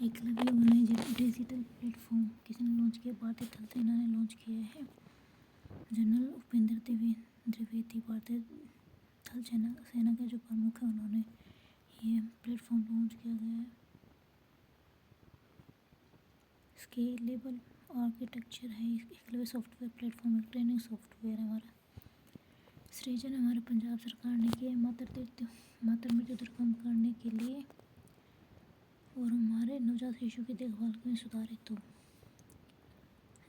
Eklavya online digital platform किसने launch किया? भारतीय थल सेना ने लॉन्च किया है। जनरल उपेंद्र द्विवेदी भारतीय थल सेना के जो प्रमुख हैं उन्होंने ये प्लेटफॉर्म लॉन्च किया गया है। स्केलेबल आर्किटेक्चर है एकलव्य सॉफ्टवेयर प्लेटफॉर्म, एक ट्रेनिंग सॉफ्टवेयर है हमारा। सृजन हमारे पंजाब सरकार ने किया है मातृ मृत्यु दर कम करने के लिए और हमारे नवजात शिशु की देखभाल में सुधार हेतु।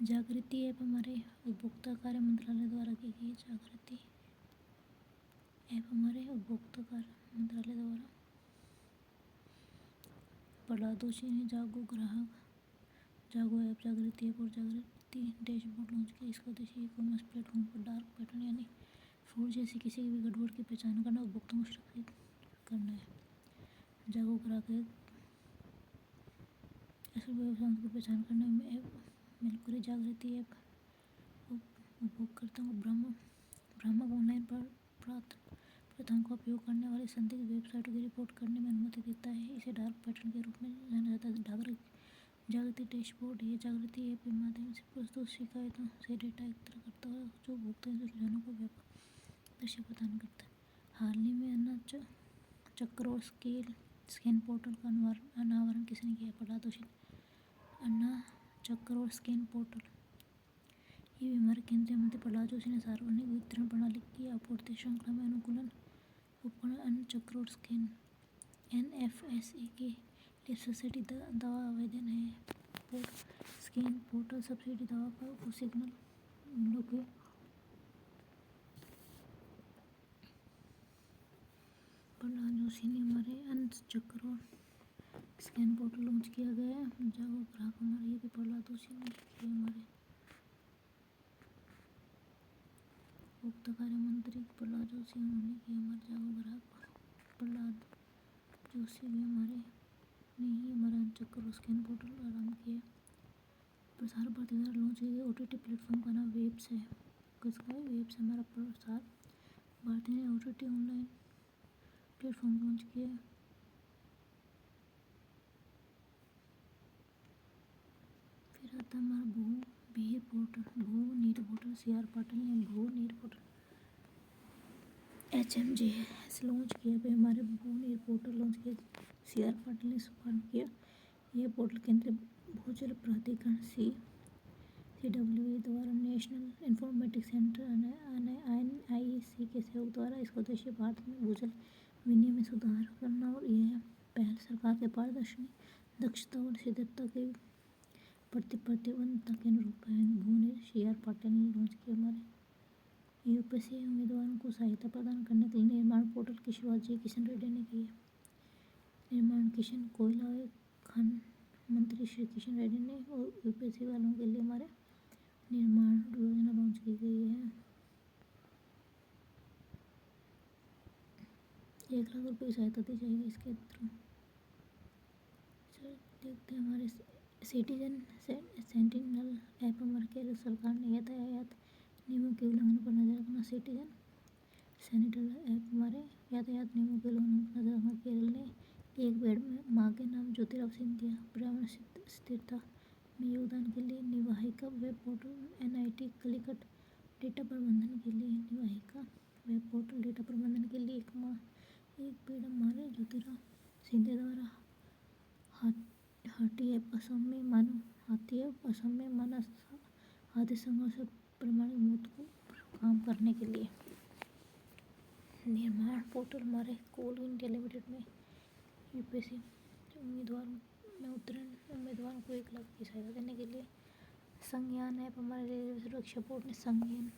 जागृति ऐप हमारे उपभोक्ता कार्य मंत्रालय द्वारा की गई। जागृति ऐप हमारे उपभोक्ता कार्य मंत्रालय द्वारा। प्रहलाद जोशी ने जागो ग्राहक, जागो ऐप, जागृति ऐप और जागृति डैशबोर्ड लॉन्च किया। इसका उद्देश्य ई कॉमर्स प्लेटफॉर्म पर डार्क पैटर्न यानी फ्रॉड जैसी किसी भी गड़बड़ की पहचान करना, उपभोक्ताओं को सुरक्षित करना है। जागो ग्राहक असल व्यवसायों की पहचान करने में ऐप हेल्प करे। जागृति ऐप उपयोगकर्ताओं को भ्रामक ऑनलाइन प्रथाओं का उपयोग करने वाली संदिग्ध वेबसाइटों की रिपोर्ट करने में अनुमति देता है। इसे डार्क पैटर्न के रूप में जाना जाता है। जागृति डैशबोर्ड ये जागृति ऐप के माध्यम से प्रस्तुत शिकायतों से डेटा एकत्र करता है जो उपभोक्ताओं के रुझानों को व्यापक दृश्य प्रदान करता है। हाल ही में अन्ना चक्र और स्कैन पोर्टल का अनावरण किसने किया? प्रहलाद जोशी ने। अन्ना चक्र और स्कैन पोर्टल ये भी हमारे केंद्रीय मंत्री प्रहलाद जोशी ने सार्वजनिक वितरण प्रणाली की आपूर्ति श्रृंखला में अनुकूलन उपकरण अन्ना चक्र और स्कैन NFSA के लिए सब्सिडी दवा आवेदन है। स्कैन पोर्टल सब्सिडी दवा पर सिग्नल मूल्यों के प्रहलाद जोशी ने हमारे अन्ना चक्र और स्कैन पोर्टल लॉन्च किया गया है। जागो ग्राहक हमारे ये भी प्रहलाद जोशी ने किया। हमारे उपभोक्ता कार्य मंत्री प्रहलाद जोशी उन्होंने किया। हमारे जागो ग्राहक प्रहलाद जोशी भी हमारे ने ही हमारा अन्ना चक्र और स्कैन पोर्टल आरम्भ किया। प्रसार भारती द्वारा लॉन्च किए गए OTT प्लेटफॉर्म का नाम वेब्स है। किसका है? वेब्स हमारा प्रसार भारती ने OTT ऑनलाइन प्लेटफॉर्म लॉन्च किया है। फिर आता है हमारा भू-नीर पोर्टल CR पाटिल ने भू-नीर पोर्टल HMJS लॉन्च किया। फिर हमारे भू-नीर पोर्टल लॉन्च किया CR पाटिल ने शुभारंभ किया। यह पोर्टल केंद्रीय भूजल प्राधिकरण CWE द्वारा नेशनल इंफॉर्मेटिक्स सेंटर NIC के सहयोग द्वारा। इसका उद्देश्य भारत में भूजल विनिमय में सुधार करना और यह पहल सरकार के पारदर्शी, दक्षता और शीघ्रता के प्रति प्रतिबद्धता के अनुरूप है। भू-नीर CR पाटिल ने लॉन्च किया। हमारे यूपीएससी उम्मीदवारों को सहायता प्रदान करने के लिए निर्माण पोर्टल की शुरुआत जी किशन रेड्डी ने की है। निर्माण किशन कोयला और खान मंत्री श्री किशन रेड्डी ने और यूपीएससी वालों के लिए हमारे निर्माण योजना लॉन्च की गई है। 1 लाख रुपए की सहायता दी जाएगी इसके थ्रू। देखते हैं हमारे सिटीजन सेंटिनल ऐप हमारे केरल सरकार ने यातायात नियमों के उल्लंघन पर नजर रखना। सिटीजन सेंटिनल ऐप हमारे यातायात नियमों के उल्लंघन पर नजर रखना। केरल ने एक पेड़ में मां के नाम ज्योतिराव सिंधिया पर्यावरण स्थिरता में योगदान के लिए निवाहिका web portal NIT Calicut data प्रबंधन के लिए निवाहिका वेब पोर्टल डेटा प्रबंधन के लिए एक पेड़ हमारे ज्योतिराव सिंधिया द्वारा हाथी ऐप असम में मानव हाथी संघर्ष प्रमाणित मौत को काम करने के लिए। निर्माण पोर्टल हमारे कोल इंडिया लिमिटेड में यूपीएससी उम्मीदवारों को 1 लाख की सहायता देने के लिए। संज्ञान ऐप हमारे रेलवे सुरक्षा बोर्ड ने संज्ञान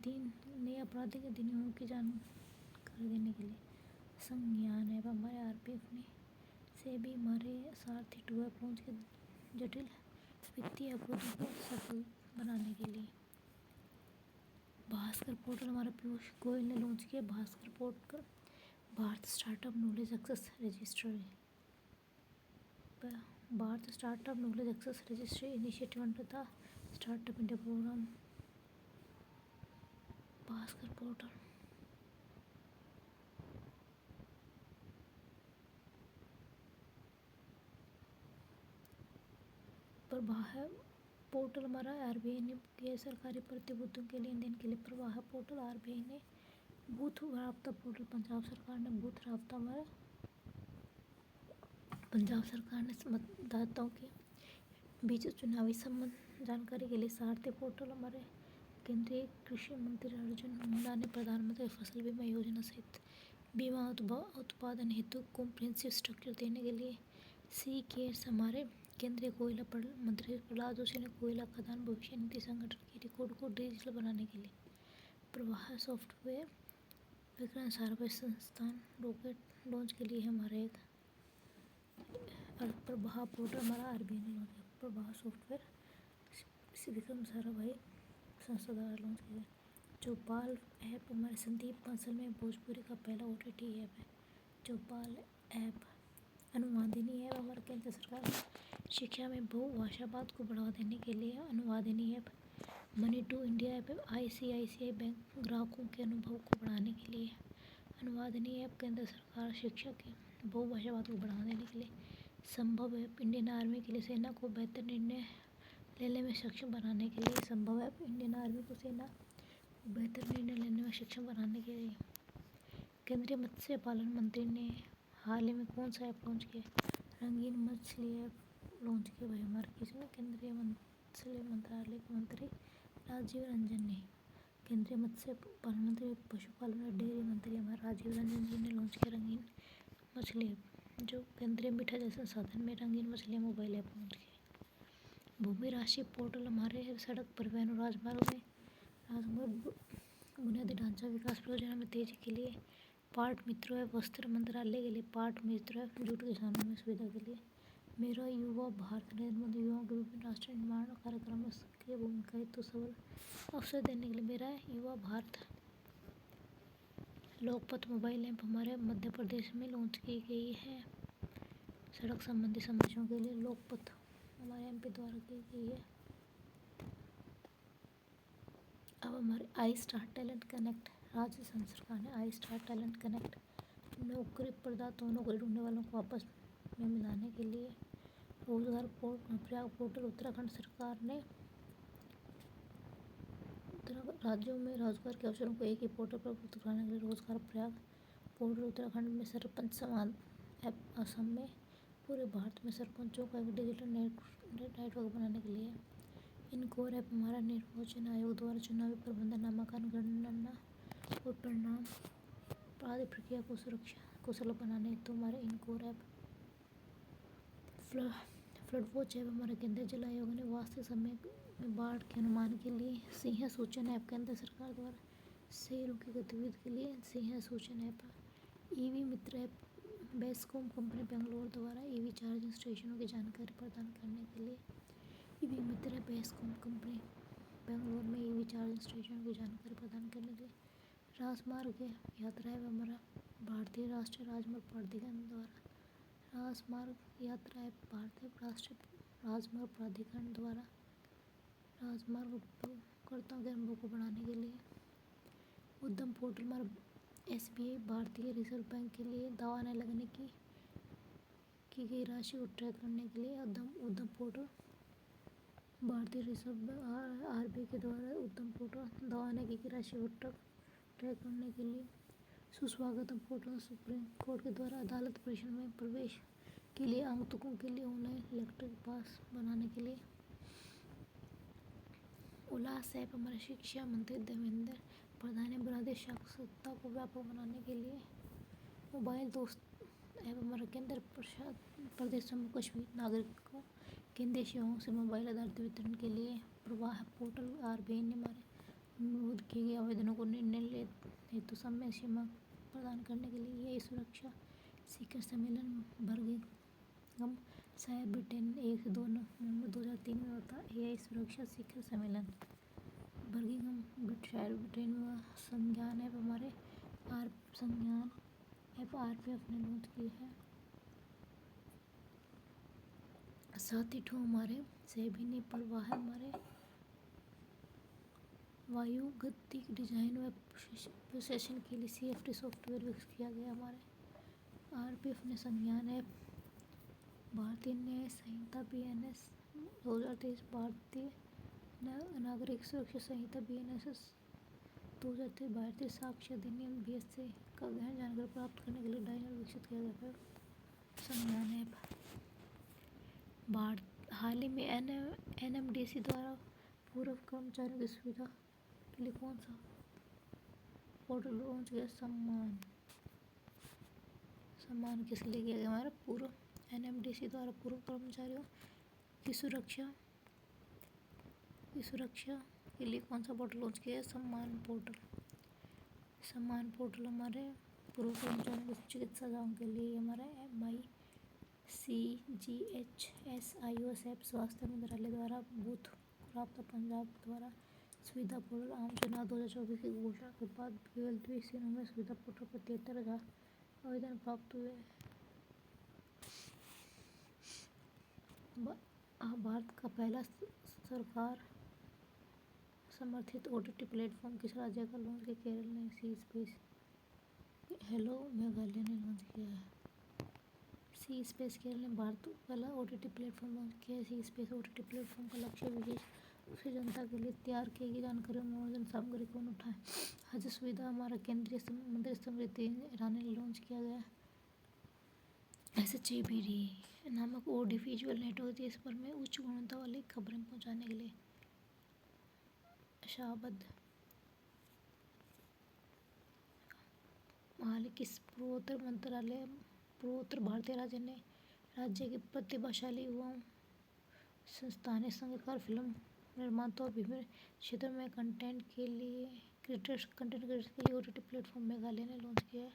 3 नए आपराधिक अधिनियमों की जानकारी देने के लिए। संज्ञान ऐप हमारे RPF ने से भी हमारे सारथी 2 ऐप लॉन्च के जटिल वित्तीय अपराधों को सफल बनाने के लिए। भास्कर पोर्टल हमारा पीयूष गोयल ने लॉन्च किया। Bhaskar portal Bharat startup knowledge access registry initiative under the startup India programme. Bhaskar portal Pravaah portal हमारा आरबीआई ने गैर सरकारी प्रतिभूतियों के लेन देन के लिए प्रवाह पोर्टल आरबीआई ने बूथ राब्ता पोर्टल पंजाब सरकार ने बूथ राब्ता हमारा पंजाब सरकार ने मतदाताओं के बीच चुनावी संबंध जानकारी के लिए सारथी पोर्टल हमारे केंद्रीय कृषि मंत्री अर्जुन मुंडा ने प्रधानमंत्री फसल बीमा योजना सहित बीमा उत्पादन हेतु कॉम्प्रिहेंसिव स्ट्रक्चर देने के लिए सी केयर्स हमारे केंद्रीय कोयला मंत्री प्रहलाद जोशी ने कोयला खदान भविष्य निधि संगठन के रिकॉर्ड को डिजिटल बनाने के लिए प्रवाह सॉफ्टवेयर विक्रम साराभाई संस्थान रॉकेट लॉन्च के लिए हमारे एक प्रवाह पोर्टल हमारा आरबीआई ने लॉन्च किया। प्रवाह सॉफ्टवेयर विक्रम साराभाई संस्था द्वारा लॉन्च किया गया। चौपाल ऐप हमारे संदीप बंसल में भोजपुरी का पहला OTT ऐप है। चौपाल ऐप अनुवादिनी ऐप हमारे केंद्र सरकार ने शिक्षा में बहुभाषावाद को बढ़ावा देने के लिए Anuvadini app. Money to India app ICICI bank ग्राहकों के अनुभव को बढ़ाने के लिए अनुवादिनी ऐप। केंद्र सरकार शिक्षा के बहुभाषावाद को बढ़ावा देने के लिए संभव ऐप। इंडियन आर्मी के लिए सेना को बेहतर निर्णय लेने में सक्षम बनाने के लिए संभव ऐप। इंडियन आर्मी को सेना को बेहतर निर्णय लेने में सक्षम बनाने के लिए केंद्रीय मत्स्य पालन मंत्री ने हाल ही में कौन सा ऐप लॉन्च किया? रंगीन मछली ऐप लॉन्च किया भाई हमारे किसने? केंद्रीय मत्स्य मंत्रालय के मंत्री राजीव रंजन ने। केंद्रीय मत्स्य पालन मंत्री पशुपालन और डेयरी मंत्री हमारे राजीव रंजन जी ने लॉन्च किया रंगीन मछली ऐप, जो केंद्रीय मीठा जल संसाधन में रंगीन मछली मोबाइल ऐप लॉन्च किया। भूमि राशि पोर्टल हमारे सड़क परिवहन और राजमार्ग बुनियादी ढांचा विकास परियोजना में तेजी के लिए पाट मित्रों ऐप। वस्त्र मंत्रालय के लिए पाट मित्रों ऐप। जूट किसानों में सुविधा के लिए मेरा युवा भारत नरेंद्र मोदी युवाओं के विभिन्न राष्ट्र निर्माण कार्यक्रम में सक्रिय भूमिका हेतु सबल अवसर देने के लिए मेरा युवा भारत। लोकपथ मोबाइल ऐप हमारे मध्य प्रदेश में लॉन्च की गई है। सड़क संबंधी समस्याओं के लिए लोकपथ हमारे MP द्वारा की गई है। अब हमारे आई स्टार टैलेंट कनेक्ट राज्य सरकार ने आई स्टार टैलेंट कनेक्ट नौकरी प्रदाताओं नौकरी ढूंढने वालों को आपस में मिलाने के लिए रोजगार प्रयाग पोर्टल उत्तराखंड सरकार ने राज्यों में रोजगार के अवसरों को एक ही पोर्टल पर उपलब्ध कराने के लिए रोजगार प्रयाग पोर्टल उत्तराखंड में सरपंच समान ऐप असम में पूरे भारत में सरपंचों का एक डिजिटल नेटवर्क बनाने के लिए इनकोर ऐप हमारा निर्वाचन आयोग द्वारा चुनावी प्रबंधन नामांकन गणना और परिणाम आदि प्रक्रिया को कुशल बनाने हेतु हमारे इनकोर ऐप। फ्लड वॉच ऐप हमारे केंद्रीय जल आयोग ने वास्तविक समय में बाढ़ के अनुमान के लिए सिंह सूचन ऐप। केंद्र सरकार द्वारा शेयरों की गतिविधि के लिए सिंह सूचन ऐप। EV मित्र ऐप बेस्कॉम कंपनी बेंगलोर द्वारा EV चार्जिंग स्टेशनों की जानकारी प्रदान करने के लिए EV मित्र ऐप बेस्कॉम कंपनी बेंगलोर में EV चार्जिंग स्टेशनों की जानकारी प्रदान करने के लिए राजमार्ग यात्रा ऐप हमारा भारतीय राष्ट्रीय राजमार्ग प्राधिकरण द्वारा राजमार्ग यात्रा ऐप भारतीय राष्ट्रीय राजमार्ग प्राधिकरण द्वारा राजमार्ग उपयोगकर्ताओं के अनुभव को बढ़ाने के लिए उद्यम पोर्टल हमारा SBI भारतीय रिजर्व बैंक के लिए दावा न लगने की गई राशि को ट्रैक करने के लिए उद्यम पोर्टल भारतीय रिजर्व RBI के द्वारा उद्यम पोर्टल दावा न की गई राशि को ट्रैक करने के लिए सुस्वागतम पोर्टल सुप्रीम कोर्ट के द्वारा अदालत परिसर में प्रवेश के लिए आगंतुकों के लिए ऑनलाइन इलेक्ट्रिक पास बनाने के लिए उल्लास ऐप हमारे शिक्षा मंत्री देवेंद्र प्रधान ने बुनियादी साक्षरता को व्यापक बनाने के लिए मोबाइल दोस्त ऐप हमारा केंद्र प्रदेश जम्मू कश्मीर नागरिकों केंद्रीय सेवाओं से मोबाइल आधारित वितरण के लिए प्रवाह पोर्टल RBI ने हमारे अनुरोध किए गए आवेदनों को निर्णय हेतु समय सीमा प्रदान करने के लिए AI सुरक्षा शिखर सम्मेलन बर्मिंघम शहर ब्रिटेन 1 से 2 नवंबर 2003 में होता। AI सुरक्षा शिखर सम्मेलन बर्मिंघम शहर ब्रिटेन में संज्ञान ऐप हमारे संज्ञान ऐप RPF ने लॉन्च की है। साथ ही ठो हमारे सेबी ने प्रवाह हमारे वायुगतिक डिजाइन व प्रोसेसिंग के लिए CFD सॉफ्टवेयर विकसित किया गया। हमारे RPF ने संज्ञान ऐप भारतीय न्याय संहिता BNS 2023 भारतीय नागरिक सुरक्षा संहिता BNSS 2023 भारतीय साक्ष्य अधिनियम BSA का गहन जानकारी प्राप्त करने के लिए डाइनर विकसित किया गया है। संज्ञान ऐप हाल ही में NMDC द्वारा पूर्व कर्मचारियों की सुविधा के लिए कौन सा पोर्टल लॉन्च किया? सम्मान किस लिए किया गया? हमारा पूर्व NMDC द्वारा पूर्व कर्मचारियों की सुरक्षा के लिए कौन सा पोर्टल लॉन्च किया है? सम्मान पोर्टल हमारे पूर्व कर्मचारियों की चिकित्सा जांच के लिए हमारा MICGHS ऐप स्वास्थ्य मंत्रालय द्वारा बूथ राब्ता पंजाब द्वारा सुविधा पोर्टल आम चुनाव 2024 की घोषणा के बाद केवल 20 दिनों में सुविधा पोर्टल पर 73,000 आवेदन प्राप्त हुए। भारत का पहला सरकार समर्थित OTT प्लेटफॉर्म किस राज्य का लॉन्च किया? केरल ने सी स्पेस हेलो मेघालय ने लॉन्च किया है। सी स्पेस केरल ने भारत पहला OTT प्लेटफॉर्म लॉन्च किया है। सी स्पेस OTT प्लेटफॉर्म का लक्ष्य विशेष रूप से जनता के लिए तैयार की गई जानकारी और मनोरंजन सामग्री को उठाए। हज सुविधा हमारा केंद्रीय मंत्री स्मृति ईरानी ने लॉन्च किया गया। SHABD नामक ऑडियो विजुअल नेटवर्क देश भर में उच्च गुणवत्ता वाली खबरें पहुंचाने के लिए शाहबद्ध। हाल किस पूर्वोत्तर भारतीय राज्य के प्रतिभाशाली युवाओं स्थानीय संगीतकार फिल्म निर्माता और विभिन्न क्षेत्रों में कंटेंट क्रिएटर्स के लिए OTT प्लेटफॉर्म मेघालय ने लॉन्च किया है।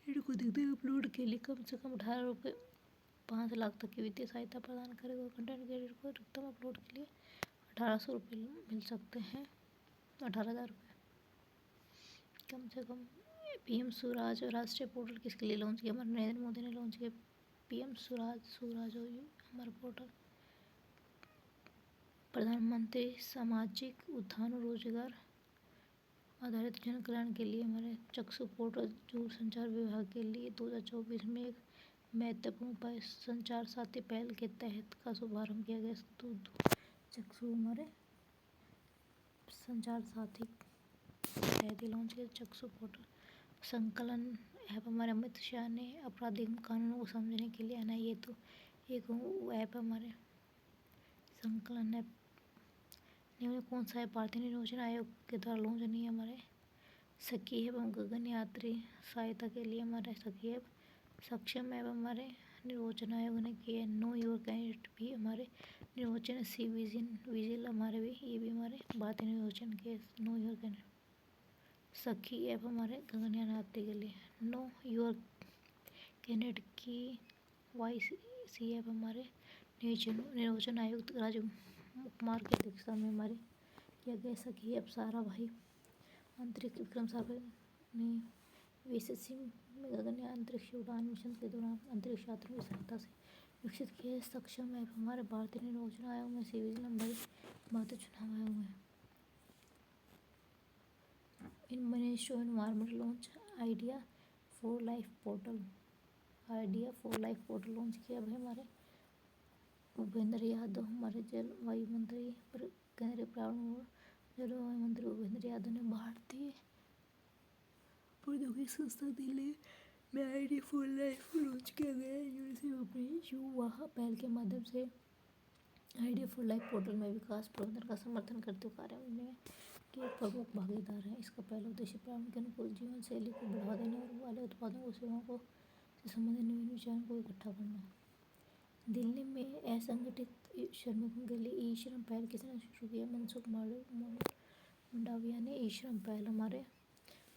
इनको देखते अपलोड के लिए कम से कम 18 रुपये 5 लाख तक की वित्तीय सहायता प्रदान करेगा। कंटेंट क्रिएटर को अधिकतम अपलोड के लिए 1800 रुपये मिल सकते हैं, 18,000 रुपये कम से कम। PM स्वराज और राष्ट्रीय पोर्टल किसके लिए लॉन्च किया? हमारे नरेंद्र मोदी ने लॉन्च किया PM स्वराज हमारा पोर्टल। प्रधानमंत्री सामाजिक उत्थान और रोजगार आधारित जन कल्याण के लिए हमारे चक्षु पोर्टल दूरसंचार विभाग के लिए 2024 में एक महत्वपूर्ण उपाय संचार साथी पहल के तहत का शुभारंभ किया गया। चक्षु हमारे संचार साथी तहत लॉन्च किया चक्षु पोर्टल। संकलन ऐप हमारे अमित शाह ने आपराधिक कानूनों को समझने के लिए NIA तो एक ऐप हमारे संकलन ऐप निम्न कौन सा ऐप भारतीय निर्वाचन आयोग के द्वारा लॉन्च नहीं है? हमारे सखी एवं गगनयात्री सहायता के लिए हमारे सखी ऐप। सक्षम ऐप हमारे निर्वाचन आयोग ने किए। नो योर कैंडिडेट भी हमारे निर्वाचन विजिल हमारे भी ये भी हमारे भारतीय निर्वाचन के नो योर कैंडिडेट। सखी ऐप हमारे गगनयात्री के लिए। नो योर कैंडिडेट की YC ऐप हमारे निर्वाचन आयुक्त राजीव कुमार की अध्यक्षता में हमारे किया गया। सखी ऐप सारा भाई अंतरिक्ष विक्रम साराभाई ने VSS में गगनयान अंतरिक्ष उड़ान मिशन के दौरान अंतरिक्ष यात्रियों की सहायता से विकसित किए। सक्षम ऐप हमारे भारतीय निर्वाचन आयोग में सिविल नंबर भारतीय चुनाव आयोग में। इन ministry environment launch idea for life portal launch किया है हमारे भूपेंद्र यादव। हमारे जलवायु मंत्री केंद्रीय पर्यावरण और जलवायु मंत्री भूपेंद्र यादव ने भारतीय प्रौद्योगिकी संस्थान दिल्ली में आइडिया फॉर लाइफ लॉन्च किया गया है। यूनिसेफ अपनी युवा पहल के माध्यम से आइडिया फॉर लाइफ पोर्टल में विकास प्रबंधन का समर्थन करते हुए कार्यान्वयन के प्रमुख भागीदार हैं। इसका पहला उद्देश्य पर्यावरण के अनुकूल जीवन शैली को बढ़ावा देने वाले उत्पादों और सेवाओं से संबंधित नवीन विचारों को इकट्ठा करना। दिल्ली में असंगठित श्रमिकों के लिए ई-श्रम पहल किसने शुरू किया? मनसुख मंडाविया ने ई-श्रम पहल हमारे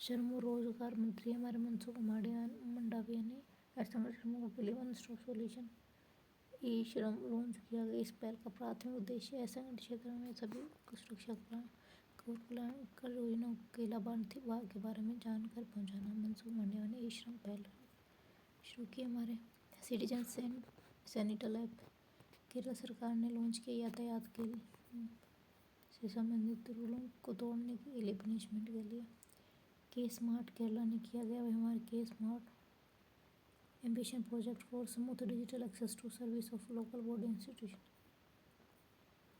श्रम और रोजगार मंत्री हमारे मनसुख मंडाविया ने असंगठित श्रमिकों के लिए one stop solution e-Shram launch किया गया। इस पहल का प्राथमिक उद्देश्य असंगठित क्षेत्रों में सभी सुरक्षा कल्याण योजनाओं के लाभार्थी के बारे में जानकारी पहुंचाना। मनसुख मंडाविया ने ई-श्रम पहल शुरू की। हमारे सिटीजन सेंटिनल ऐप केरल सरकार ने लॉन्च किया यातायात के से संबंधित रूलों को तोड़ने के लिए पनिशमेंट के लिए। के स्मार्ट केरला ने किया गया हमारे के smart ambition project for smooth digital access to service of local body institution.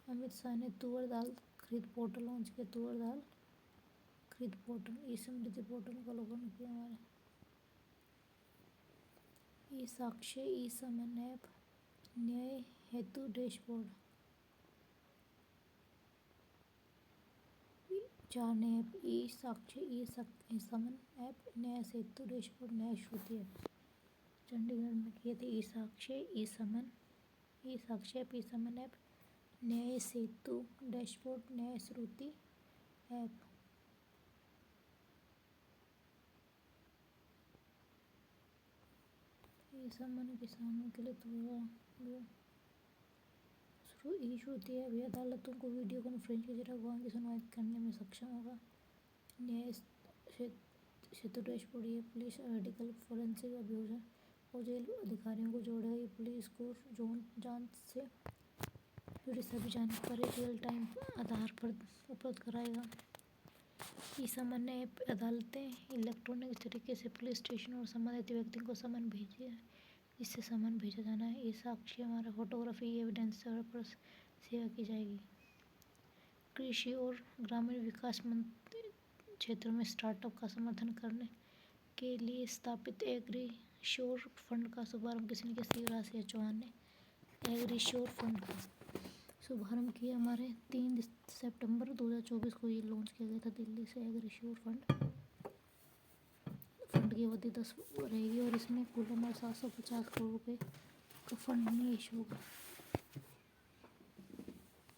Amit Shah ने तुअर दाल खरीद पोर्टल लॉन्च किया। तुअर दाल खरीद पोर्टल ई समृद्धि पोर्टल का लोकार्पण किया। हमारे ई साक्ष्य ई समन ऐप न्याय हेतु डैशबोर्ड। 4 नए ऐप ई साक्ष्य ई समन ऐप न्याय सेतु डैशबोर्ड न्याय श्रुति ऐप चंडीगढ़ में किए थे। ई साक्ष्य ई साक्ष्य ऐप ई समन ऐप न्याय सेतु डैशबोर्ड न्याय श्रुति ऐप। ई समन किसानों के लिए ई श्रुति ऐप अदालतों को वीडियो कॉन्फ्रेंस के जरिए गवाह की सुनवाई करने में सक्षम होगा। न्याय सेतु डैशबोर्ड ये पुलिस, मेडिकल, फोरेंसिक अभियोजन और जेल अधिकारियों को जोड़ेगा। ये पुलिस को जांच से जुड़ी सभी जानकारी रियल टाइम आधार पर उपलब्ध कराएगा। ई समन ऐप अदालतें इलेक्ट्रॉनिक तरीके से पुलिस स्टेशन और संबंधित व्यक्ति को समन भेजे जिससे समन भेजा जाना है। ई साक्ष्य हमारा फोटोग्राफी एविडेंस पर सेवा की जाएगी। कृषि और ग्रामीण विकास मंत्री क्षेत्रों में स्टार्टअप का समर्थन करने के लिए स्थापित एग्रीश्योर फंड का शुभारंभ किसने किया? शिवराज सिंह चौहान ने एग्रीश्योर फंड का शुभारंभ किया। हमारे 3 सितंबर 2024 को ये लॉन्च किया गया था दिल्ली से। एग्रीश्योर फंड की अवधि 10 रहेगी और इसमें कुल हमारे 750 करोड़ रुपए का फंड निवेश होगा।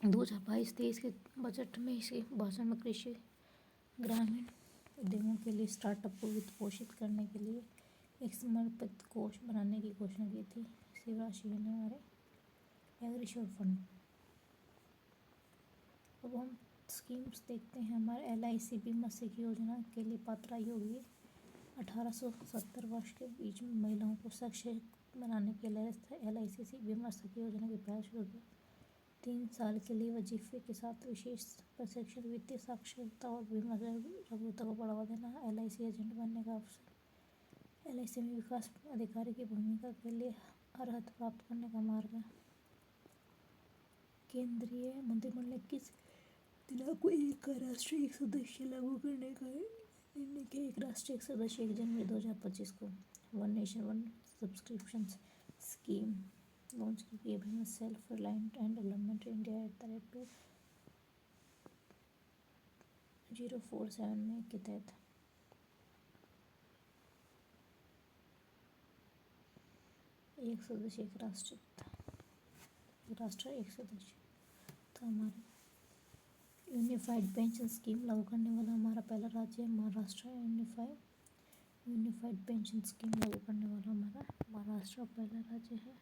2022-23 के बजट में इसके भाषण में कृषि ग्रामीण उद्यमों के लिए स्टार्टअप को वित्त पोषित करने के लिए एक समर्पित कोष बनाने की घोषणा की थी शिवराज सिंह ने। हमारे एग्रीश्योर फंड। अब हम स्कीम्स देखते हैं। हमारे LIC बीमा सिख योजना के लिए पात्र योग्य 1870 वर्ष के बीच में महिलाओं को सक्षम बनाने के लिए LIC बीमा सिख योजना की पहल शुरू की। 3 साल के लिए वजीफे के साथ विशेष प्रशिक्षण, वित्तीय साक्षरता और बीमा जागरूकता को बढ़ावा देना। LIC एजेंट बनने का अवसर। LIC में विकास अधिकारी की भूमिका के लिए अर्हता प्राप्त करने का मार्ग। केंद्रीय मंत्रिमंडल ने किस दिनांक को एक का राष्ट्र एक सदस्य लागू करने का निर्णय किया? एक राष्ट्र एक सदस्य 1 जनवरी 2025 को। One nation one subscription scheme launch की गई। अभी self reliant and development India @2047 में के तहत एक सदस्य एक राष्ट्र एक सदस्य था। हमारे यूनिफाइड पेंशन स्कीम लागू करने वाला हमारा पहला राज्य है महाराष्ट्र। यूनिफाइड पेंशन स्कीम लागू करने वाला हमारा महाराष्ट्र पहला राज्य है।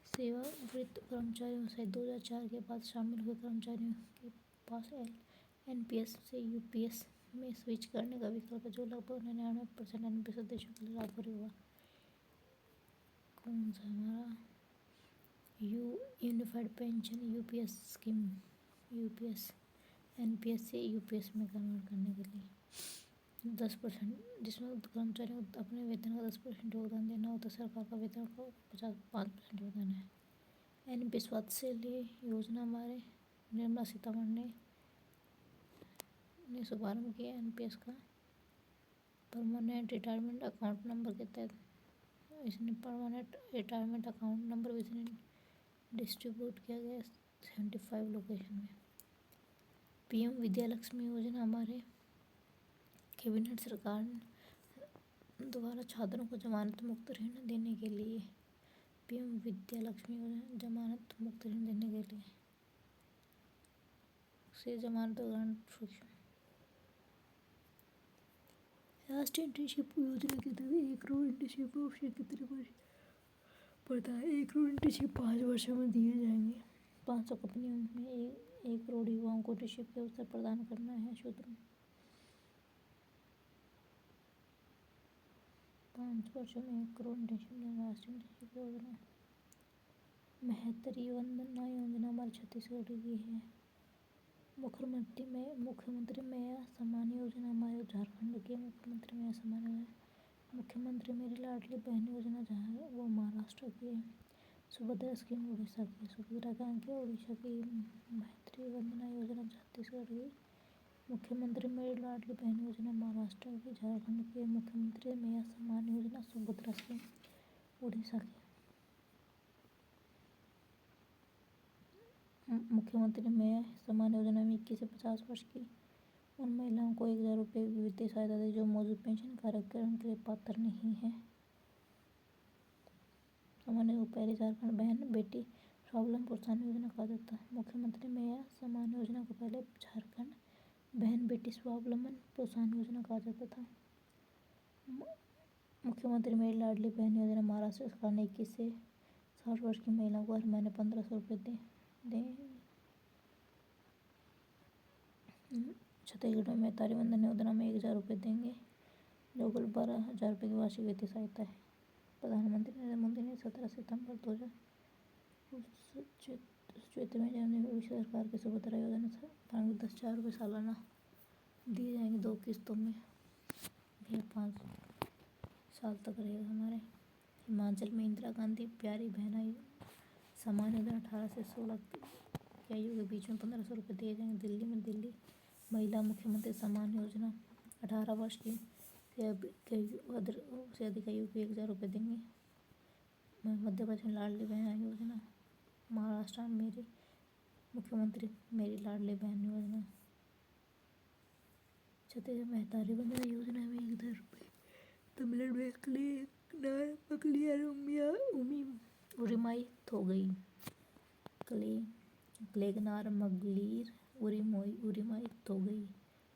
सेवानिवृत्त कर्मचारियों सहित 2004 के बाद शामिल हुए कर्मचारियों के पास NPS से UPS में स्विच करने का विकल्प है, जो लगभग 99% NPS देशों के लिए लाभकारी होगा। कौन सा हमारा unified pension UPS scheme NPS से UPS में कन्वर्ट करने के लिए 10%, जिसमें कर्मचारियों को अपने वेतन का 10% योगदान देना होता है। सरकार का वेतन का 5% योगदान है। NPS वात्सल्य योजना हमारे निर्मला सीतारमण ने शुभारंभ किया। NPS का परमानेंट रिटायरमेंट अकाउंट नंबर के तहत इसने परमानेंट रिटायरमेंट अकाउंट नंबर इसने डिस्ट्रीब्यूट किया गया 75 लोकेशन में। PM विद्या लक्ष्मी योजना हमारे कैबिनेट सरकार द्वारा छात्रों को जमानत मुक्त ऋण देने के लिए PM विद्या लक्ष्मी योजना जमानत मुक्त ऋण देने के लिए से जमानत सूक्ष्म राष्ट्रीय इंटर्नशिप योजना के तहत 1 करोड़ इंटर्नशिप अवसर कितने वर्ष पड़ता है? 1 करोड़ इंटर्नशिप 5 वर्षों में दिए जाएंगे। 500 कंपनियों में 1 करोड़ युवाओं को इंटर्नशिप के अवसर प्रदान करना है। सूत्र 5 वर्षों में 1 करोड़ इंटर्नशिप देना राष्ट्रीय इंटर्नशिप योजना। महतरी वंदना योजना हमारे छत्तीसगढ़ की है। मुख्यमंत्री मेया सम्मान योजना हमारे झारखंड के मुख्यमंत्री मेया सम्मान योजना। मुख्यमंत्री मेरी लाडली बहन योजना जहाँ वो महाराष्ट्र की है, सुभद्रा स्कीम उड़ीसा की, सुभद्रा बैंक है उड़ीसा की, मातृ वंदना योजना छत्तीसगढ़ की, मुख्यमंत्री मेरी लाडली बहन योजना महाराष्ट्र की, झारखंड की, मुख्यमंत्री मेरा सम्मान योजना सुभद्रा स्कीम उड़ीसा की, मुख्यमंत्री मेरा सम्मान योजना में 21 से 50 वर्ष की उन महिलाओं को 1,000 रुपये की वित्तीय सहायता दी जो मौजूद पेंशन कार्यक्रम के लिए पात्र नहीं है। सामान्य को पहले झारखंड बहन बेटी स्वावलंबन प्रोत्साहन योजना कहा जाता है। मुख्यमंत्री मेरा सम्मान योजना को पहले झारखंड बहन बेटी स्वावलंबन प्रोत्साहन योजना कहा जाता था। मुख्यमंत्री मेरी लाडली बहन योजना महाराष्ट्र सरकार ने 21 से 60 वर्ष की महिलाओं को हर महीने 1,500 रुपये दे। छत्तीसगढ़ में मातृ वंदना योजना में 1,000 रुपये देंगे जो कुल 12,000 रुपये की वार्षिक वित्तीय सहायता है। प्रधानमंत्री नरेंद्र मोदी ने 17 सितंबर 2024 में जन्मदिन उड़ीसा सरकार की सुभद्रा योजना 10,000 रुपये सालाना दिए जाएंगे 2 किस्तों में। यह 5 साल तक रहेगा हमारे। हिमाचल में इंदिरा गांधी प्यारी बहना सम्मान योजना 18 से 16 की आयु के बीच में 1,500 रुपये दिए जाएंगे। दिल्ली में दिल्ली महिला मुख्यमंत्री सम्मान योजना 18 वर्ष की से अधिक आयु के 1,000 रुपये देंगे। मध्य प्रदेश में लाडली बहन योजना, महाराष्ट्र में मेरी मुख्यमंत्री मेरी लाडली बहन योजना, छत्तीसगढ़ में मातृ वंदना योजना में 1,000 रुपये, तमिलनाडु में उरिमाई थोगई क्लेगनार मगलीर उरिमाई थोगई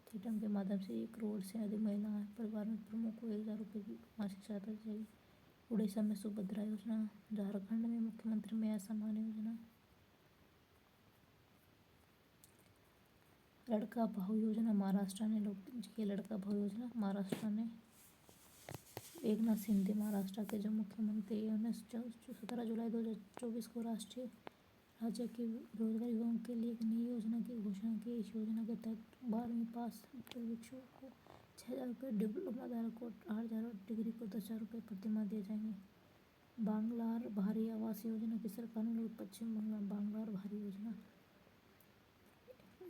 थीटम के माध्यम से 1 करोड़ से अधिक महिला परिवार में प्रमुख को 1,000 रुपये की मासिक सहायता दी जाएगी। उड़ीसा में सुभद्रा योजना, झारखंड में मुख्यमंत्री मेरा सम्मान योजना, लड़का भाऊ योजना महाराष्ट्र ने लड़का भाऊ योजना महाराष्ट्र ने एकनाथ शिंदे महाराष्ट्र के जो मुख्यमंत्री हैं 17 जुलाई 2024 को राष्ट्रीय राज्य के बेरोजगार युवाओं के लिए एक नई योजना की घोषणा की। इस योजना के तहत 12वीं पास परीक्षाओं को 6,000 रुपये, डिप्लोमा धारक को 8,000 और डिग्री को 10,000 रुपये प्रतिमाह दिए जाएंगे। बांग्लार भारी आवास योजना की सरकार ने पश्चिम बंगाल बांग्लार भारी योजना,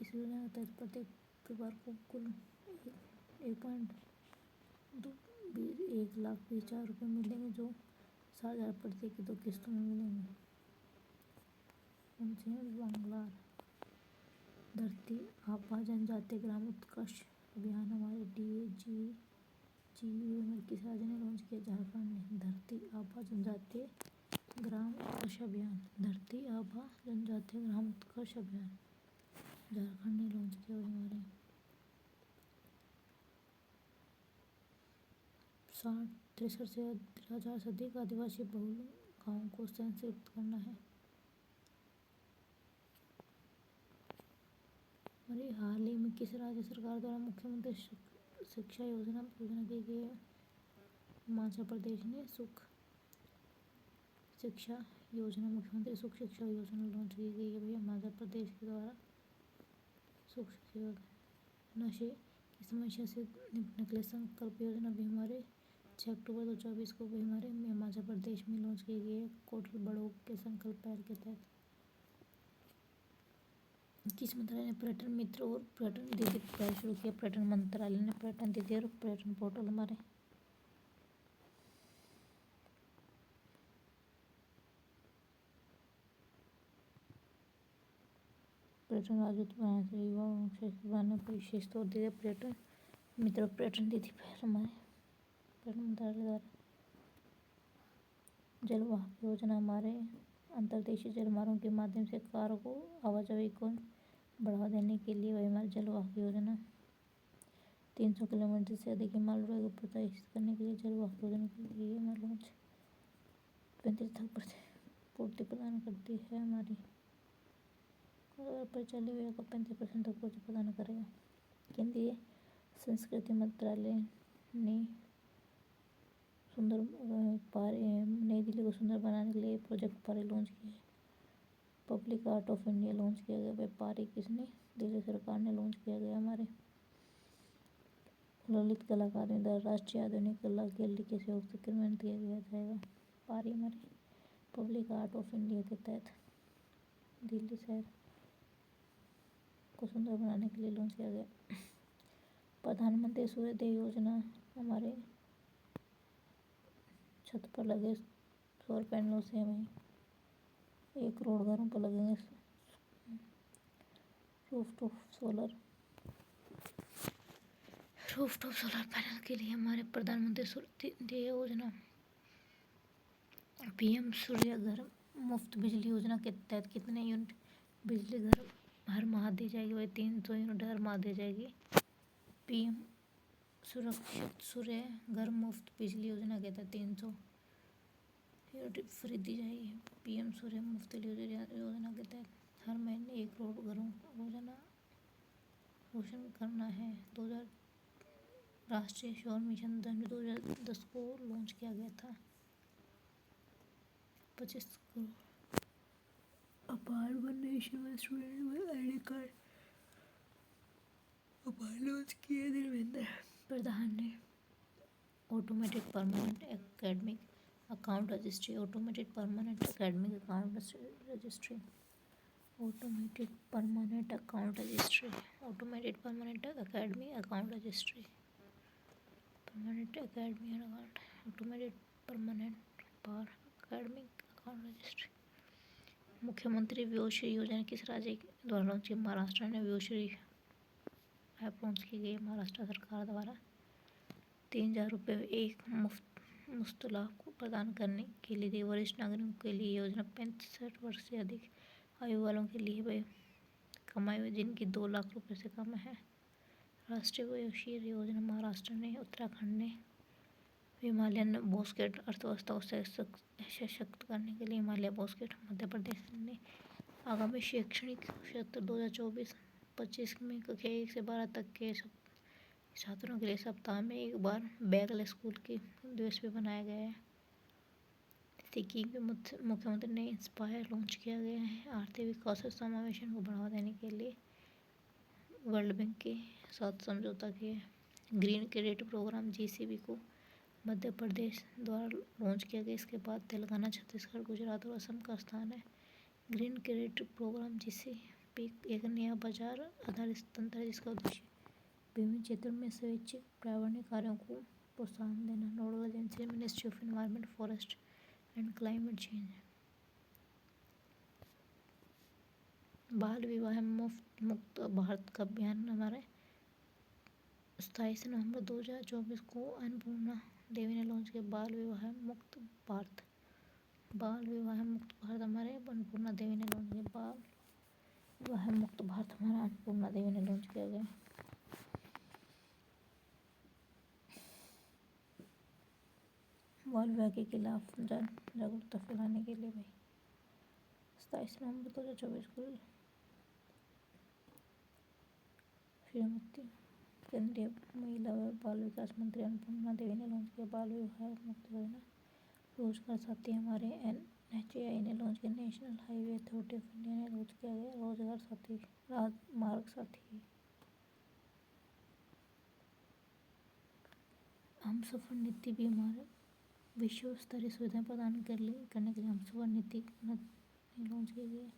इस योजना के तहत प्रत्येक परिवार को कुल 1,20,000 रुपये मिलेंगे जो 7,000 प्रत्येक की 2 किस्तों में मिलेंगे। बांग्लार धरती आबा जनजातीय ग्राम उत्कर्ष अभियान हमारे DAGGU में किस राज्य ने लॉन्च किया? झारखंड ने। धरती आबा जनजातीय ग्राम उत्कर्ष अभियान, धरती आबा जनजातीय ग्राम उत्कर्ष अभियान झारखंड ने लॉन्च किया। हमारे 63,000 से अधिक आदिवासी बहुल गाँवों को सेंसयुक्त करना है। हमारी हाल ही में किस राज्य सरकार द्वारा मुख्यमंत्री शिक्षा योजना की गई है? हिमाचल प्रदेश ने सुख शिक्षा योजना, मुख्यमंत्री सुख शिक्षा योजना लॉन्च की गई है भैया हिमाचल प्रदेश के द्वारा। सुख शिक्षा योजना नशे की समस्या से निपटने के लिए संकल्प योजना भी हमारे 6 अक्टूबर 2024 को भी हमारे हिमाचल प्रदेश में लॉन्च की गई है कोटल बड़ोग के संकल्प पहल के तहत। किस मंत्रालय ने पर्यटन मित्र और पर्यटन दीदी पहल शुरू किया? पर्यटन मंत्रालय ने पर्यटन दीदी और पर्यटन पोर्टल हमारे पर्यटन राजदूत बनाने से युवा ने विशेष तौर दिया। पर्यटन मित्र और पर्यटन दीदी पहल हमारे पर्यटन मंत्रालय द्वारा। जलवाहक योजना हमारे अंतर्देशीय जलमार्गों के माध्यम से कार्गो आवाजाही को बढ़ावा देने के लिए वही हमारी जलवाहक योजना। 300 किलोमीटर से अधिक हिमालय को प्रदर्शित करने के लिए जलवाहक योजना की गई है हमारे लॉन्च। 35 तक पूर्ति प्रदान करती है हमारी पर चले हुए को 35% तक पूर्ति प्रदान करेगा। केंद्रीय संस्कृति मंत्रालय ने नई दिल्ली को सुंदर बनाने के लिए प्रोजेक्ट पारी लॉन्च किया है। Public art of India launch किया गया। व्यापारी किसने? दिल्ली सरकार ने लॉन्च किया गया हमारे। ललित कला अकादमी द्वारा राष्ट्रीय आधुनिक कला गैलरी के सहयोग से क्रियान्वित किया जाएगा। पारीमरी पब्लिक आर्ट ऑफ इंडिया के तहत दिल्ली शहर को सुंदर बनाने के लिए लॉन्च किया गया। प्रधानमंत्री सूर्योदय योजना, हमारे छत पर लगे सौर पैनलों से हमें 1 करोड़ घरों पर लगेंगे रूफटॉप सोलर पैनल के लिए हमारे प्रधानमंत्री सूर्योदय योजना, पीएम सूर्य घर मुफ्त बिजली योजना के तहत कितने यूनिट बिजली घर हर माह दी जाएगी? वही 300 यूनिट हर माह दी जाएगी। पीएम सुरक्षित सूर्य घर मुफ्त बिजली योजना के तहत 300 यूनिट फ्री दी जाएगी। पीएम सूर्य मुफ्त योजना के तहत हर महीने 1 करोड़ घरों रोजाना रोशन करना है। 2000 राष्ट्रीय सौर मिशन 2010 को लॉन्च किया गया था। 25 crore APAAR national student ID card APAAR launch किए धर्मेंद्र प्रधान ने। Automated permanent academic account registry, automated permanent academic account registry, automated permanent account registry, automated permanent academic account registry, permanent academic account, automated permanent पार academic account registry. मुख्यमंत्री व्योश्री योजना किस राज्य द्वारा launch की? महाराष्ट्र ने व्योश्री ऐप लॉन्च की गई महाराष्ट्र सरकार द्वारा। 3000 रुपये एक मुफ्त लाभ को प्रदान करने के लिए वरिष्ठ नागरिकों के लिए योजना 65 वर्ष से अधिक आयु वालों के लिए वह कमाई हुई जिनकी 2 लाख रुपये से कम है। राष्ट्रीय वयोश्री योजना, महाराष्ट्र ने। उत्तराखंड ने हिमालयन बॉस्केट अर्थव्यवस्था को सशक्त करने के लिए हिमालय बॉस्केट। मध्य प्रदेश ने आगामी शैक्षणिक सत्र 2024-25 में कक्षा 1 से 12 तक के छात्रों के लिए सप्ताह में एक बार बैगलेस स्कूल की दिवस भी बनाया गया है। सिक्किम के मुख्यमंत्री ने इंस्पायर लॉन्च किया गया है। आर्थिक विकास और समावेशन को बढ़ावा देने के लिए वर्ल्ड बैंक के साथ समझौता किया। ग्रीन क्रेडिट प्रोग्राम जीसीबी को मध्य प्रदेश द्वारा लॉन्च किया गया। इसके बाद तेलंगाना, छत्तीसगढ़, गुजरात और असम का स्थान है। ग्रीन क्रेडिट प्रोग्राम जीसीबी एक नया बाजार आधारित तंत्र है जिसका उद्देश्य विभिन्न क्षेत्रों में स्वैच्छिक पर्यावरणीय कार्यों को प्रोत्साहन देना। Nodal agency ministry of environment, forest and climate change. बाल विवाह मुक्त भारत का अभियान, हमारे 27 नवंबर 2024 को अन्नपूर्णा देवी ने लॉन्च किया। बाल विवाह मुक्त भारत, बाल विवाह मुक्त भारत हमारे अन्नपूर्णा देवी ने लॉन्च किया। बाल विवाह मुक्त भारत हमारा अन्नपूर्णा देवी ने लॉन्च किया गया। बाल विवाह के खिलाफ जागरूकता फैलाने के लिए भाई 27 नवंबर 2024 को श्रीमती केंद्रीय महिला व बाल विकास मंत्री अन्नपूर्णा देवी ने लॉन्च किया बाल विवाह मुक्त योजना। रोजगार साथी, हमारे NHAI ने लॉन्च किया। National highway authority of India ने लॉन्च किया गया रोजगार साथी मार्ग साथी। हमसफर नीति भी हमारे विश्व स्तरीय सुविधाएं प्रदान करने के लिए हमसफर नीति लॉन्च की गई है।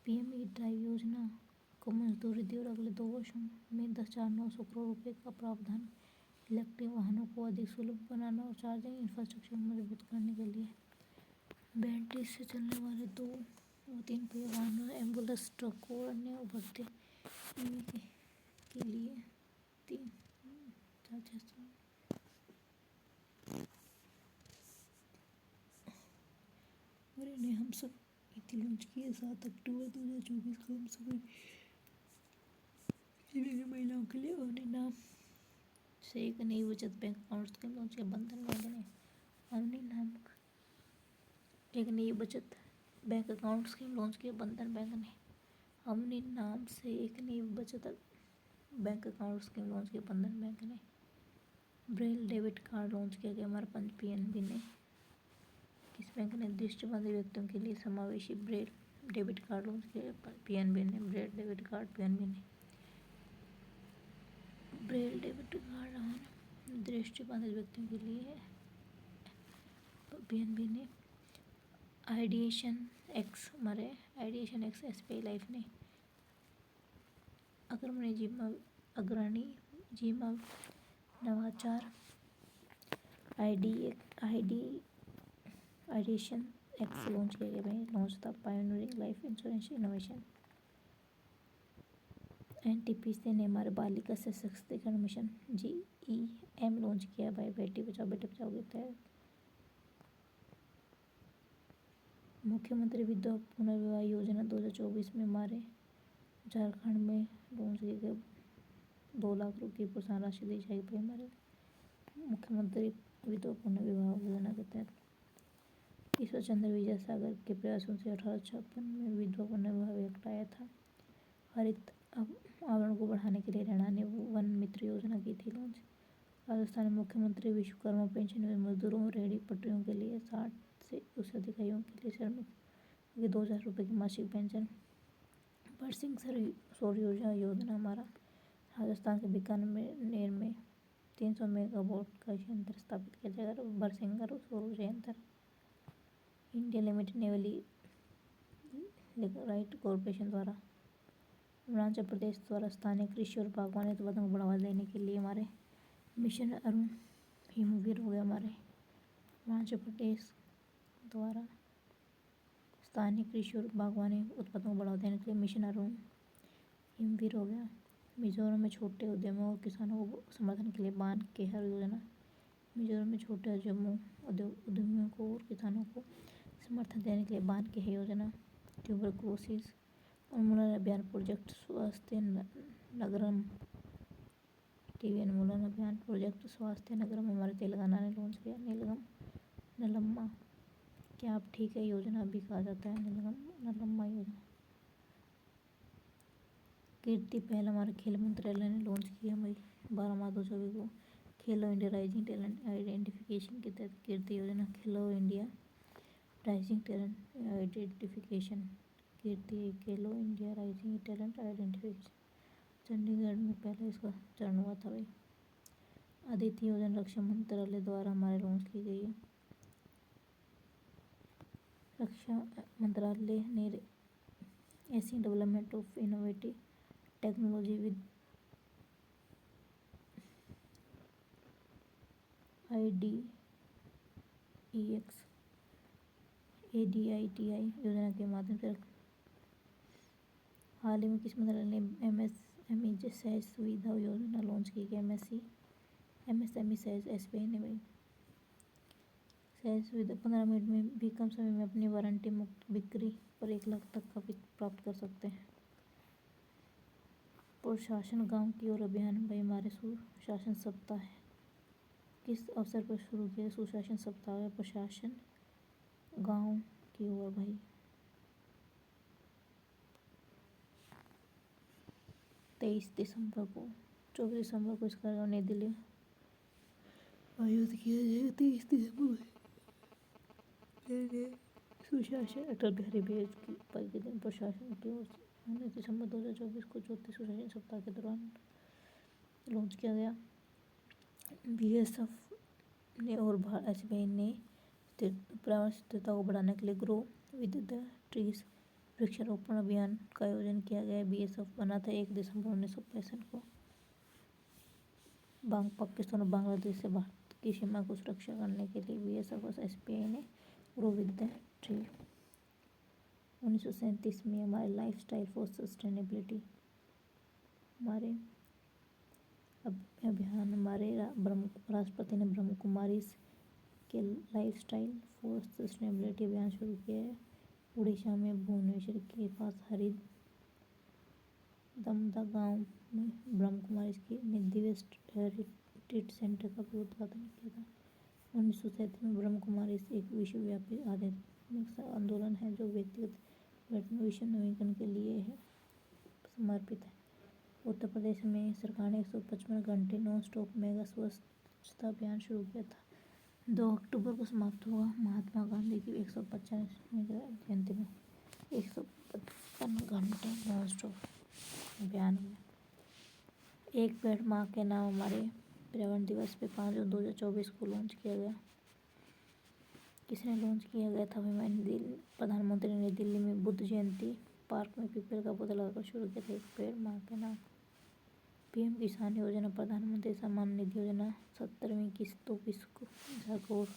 PM E-ड्राइव योजना को मंजूरी दी और अगले 2 वर्षों में 10,900 करोड़ रुपए का प्रावधान इलेक्ट्रिक वाहनों को अधिक सुलभ बनाना और चार्जिंग इंफ्रास्ट्रक्चर को मजबूत करने के लिए। बैटरी से चलने वाले 2 और 3 पहिया वाहनों, एम्बुलेंस, ट्रक और अन्य उभरते EV के लिए 3,400 ने हमसफर नीति लॉन्च की है। 7 अक्टूबर 2024 को हमसफर महिलाओं के लिए अपने नाम से एक नई बचत बैंक अकाउंट स्कीम लॉन्च किया। बंधन बैंक ने अपने नाम एक नई बचत बैंक अकाउंट स्कीम लॉन्च किया। बंधन बैंक ने अपने नाम से एक नई बचत बैंक अकाउंट स्कीम लॉन्च किया। बंधन बैंक ने ब्रेल डेबिट कार्ड लॉन्च किया गया। हमारे PNB ने किस बैंक ने दृष्टिबाधित व्यक्तियों के लिए समावेशी ब्रेल डेबिट कार्ड लॉन्च किया। PNB ने ब्रेल डेबिट कार्ड PNB ने ब्रेल डेबिट कार्ड दृष्टिबाधित व्यक्तियों के लिए है। पीएनबी ने आइडिएशन एक्स मारे आइडिएशन एक्स एसबीआई लाइफ ने अग्रणी जीमा नवाचार आइडिएशन एक्स लॉन्च किया गया है। लॉन्च था pioneering life insurance innovation. NTPC ने हमारे बालिका सशक्तिकरण मिशन जीईएम लॉन्च किया भाई बेटी बचाओ के तहत। मुख्यमंत्री विधवा पुनर्विवाह योजना 2024 में हमारे झारखंड में लॉन्च किए गए 2 लाख रुपये की प्रोत्साहन राशि दी जाएगी भाई हमारे मुख्यमंत्री विधवा पुनर्विवाह योजना के तहत। ईश्वर चंद्र विद्यासागर के प्रयासों से 1856 में विधवा पुनर्विवाह एक्ट आया था। हरित आवरण को बढ़ाने के लिए रैना ने वन मित्र योजना की थी लॉन्च। राजस्थान में मुख्यमंत्री विश्वकर्मा पेंशन में मजदूरों रेहड़ी पटरियों के लिए 60 से उससे अधिक आयु के लिए श्रमिक के 2000 रुपये की मासिक पेंशन। बरसिंह सौर ऊर्जा योजना हमारा राजस्थान के बीकानेर में 300 मेगावाट का संयंत्र स्थापित किया जाएगा। बरसिंह सौर ऊर्जा यंत्र। India limited Neyveli right corporation द्वारा अरुणाचल प्रदेश द्वारा स्थानीय कृषि और बागवानी उत्पादन को बढ़ावा देने के लिए हमारे मिशन अरुण हिमवीर हो गया। हमारे अरुणाचल प्रदेश द्वारा स्थानीय कृषि और बागवानी उत्पादन को बढ़ावा देने के लिए मिशन अरुण हिमवीर हो गया। मिजोरम में छोटे उद्यमों और किसानों को समर्थन के लिए बान केहर योजना। मिजोरम में छोटे उद्यमियों को और किसानों को समर्थन देने के लिए बान केहर योजना। ट्यूबरकुलोसिस उन्मूलन अभियान प्रोजेक्ट स्वास्थ्य नगरम टीबी उन्मूलन अभियान प्रोजेक्ट स्वास्थ्य नगरम हमारे तेलंगाना ने लॉन्च किया। नलम्मा क्या आप ठीक है योजना भी कहा जाता है नलम्मा योजना। कीर्ति पहल हमारे खेल मंत्रालय ने लॉन्च किया भाई 12 मार्च 2024 को। खेलो इंडिया राइजिंग टैलेंट आइडेंटिफिकेशन के तहत कीर्ति योजना। खेलो इंडिया राइजिंग टैलेंट आइडेंटिफिकेशन कीर्ति खेलो India rising talent identification Chandigarh में पहले इसका चरण हुआ था भाई। अदिति योजना रक्षा मंत्रालय द्वारा हमारे लॉन्च की गई है। रक्षा मंत्रालय ने Asian development of innovative technology with IDEX ADITI योजना के माध्यम से हाल ही में किस मंत्रालय ने MSME सहज सुविधा योजना लॉन्च की गई। MSME सहज एसबीआई ने भाई सहज सुविधा 15 मिनट में भी कम समय में अपनी वारंटी मुक्त बिक्री पर 1 लाख तक का वित्त प्राप्त कर सकते हैं। प्रशासन गांव की ओर अभियान भाई हमारे सुशासन सप्ताह है। किस अवसर पर शुरू किया सुशासन सप्ताह है प्रशासन गांव की ओर भाई 23 दिसंबर को 24 दिसंबर को इस कार्यक्रम नई दिल्ली आयोजित किया जाएगा। 23 दिसंबर सुशासन अटल बिहारी वाजपेयी के दिन प्रशासन की ओर से 19 दिसंबर 2024 को चौथी सुशासन सप्ताह के दौरान लॉन्च किया गया। बीएसएफ ने और एसबीआई ने पर्यावरण स्थिरता को बढ़ाने के लिए ग्रो विद द ट्रीज वृक्षारोपण अभियान का आयोजन किया गया। बीएसएफ बना था 1 दिसंबर 1965 को। पाकिस्तान और बांग्लादेश से भारत की सीमा को सुरक्षा करने के लिए बीएसएफ और एसबीआई ने ग्रो विद द ट्री। 1937 में हमारे लाइफ स्टाइल फॉर सस्टेनेबिलिटी हमारे अभियान हमारे राष्ट्रपति ने ब्रह्म कुमारी के लाइफ स्टाइल फॉर सस्टेनेबिलिटी अभियान शुरू किया है। उड़ीसा में भुवनेश्वर के पास हरिदमदा गांव में ब्रह्म कुमारी के दिव्य रिट्रीट सेंटर का भी उद्घाटन किया था। 1937 में ब्रह्म कुमारी एक विश्वव्यापी आध्यात्मिक आंदोलन है जो व्यक्तिगत पर्यटन विश्व नवीकरण के लिए है समर्पित है। उत्तर प्रदेश में सरकार ने 155 घंटे नॉन स्टॉप मेगा स्वच्छता अभियान शुरू किया था। 2 अक्टूबर को समाप्त हुआ महात्मा गांधी की 150वीं जयंती में 155 घंटे नॉन स्टॉप अभियान में एक पेड़ माँ के नाम हमारे पर्यावरण दिवस पे 5 जून 2024 को लॉन्च किया गया। किसने लॉन्च किया गया था? प्रधानमंत्री ने दिल्ली में बुद्ध जयंती पार्क में पीपल का पौधा लगाकर शुरू किया था एक पेड़ माँ के नाम। पीएम किसान योजना प्रधानमंत्री सम्मान निधि योजना 17वीं किस्त 2 करोड़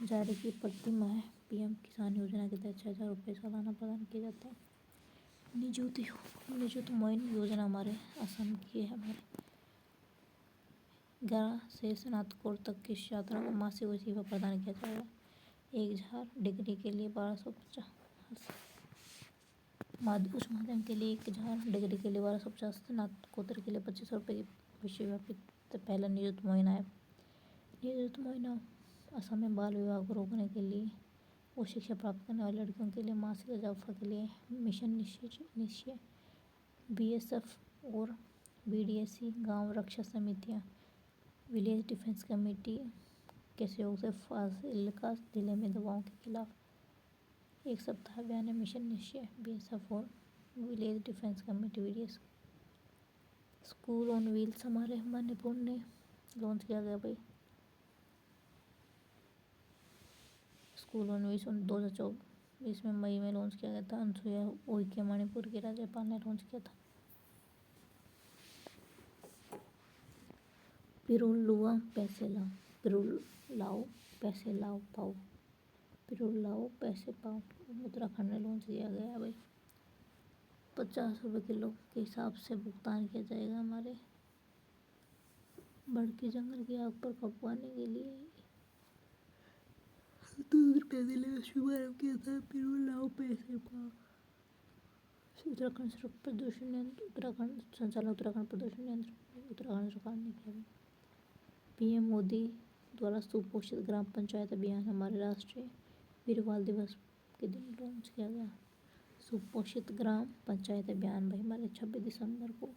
जारी की। प्रति माह पीएम किसान योजना के तहत 6,000 रुपये सालाना प्रदान किए जाते हैं। निजुत मोइन योजना हमारे असम की है। हमारे 11 से स्नातकोत्तर तक के छात्रों को मासिक वजीफा प्रदान किया जाएगा। 1,000 डिग्री के लिए 1250, उच्च माध्यम के लिए 1,000 डिग्री के लिए 1250, स्नातकोत्तर के लिए 2,500 रुपये की विश्वव्यापी पहला निजुत मोइन है। निजुत मोइन असम में बाल विवाह को रोकने के लिए उच्च शिक्षा प्राप्त करने वाली लड़कियों के लिए मासिक इजाफा के लिए मिशन निश्चय बीएसएफ और बीडीएसी गांव रक्षा समितियां विलेज डिफेंस कमेटी के सहयोग से फाजिल्का जिले में दवाओं के खिलाफ एक सप्ताह अभियान है। मिशन निश्चय बीएसएफ और village defence committee VDS. School on wheels हमारे मणिपुर ने लॉन्च किया गया भाई। स्कूल ऑन व्हील्स 2024 में मई में लॉन्च किया गया था। अनसुया उइके मणिपुर के राज्यपाल ने लॉन्च किया था। पिरुल लाओ पैसे पाओ उत्तराखंड में लॉन्च किया गया भाई। 50 रुपये किलो के हिसाब से भुगतान किया जाएगा। हमारे भड़की जंगल की आग पर काबू पाने के लिए दूसरे जिले में शुभारंभ किया था। पिरुल लाओ पैसे पाओ। उत्तराखंड प्रदूषण नियंत्रण उत्तराखंड प्रदूषण नियंत्रण उत्तराखंड सरकार ने किया। पीएम मोदी द्वारा सुपोषित ग्राम पंचायत अभियान हमारे राष्ट्रीय वीर बाल दिवस के दिन लॉन्च किया गया। सुपोषित ग्राम पंचायत अभियान भाई हमारे 26 दिसंबर को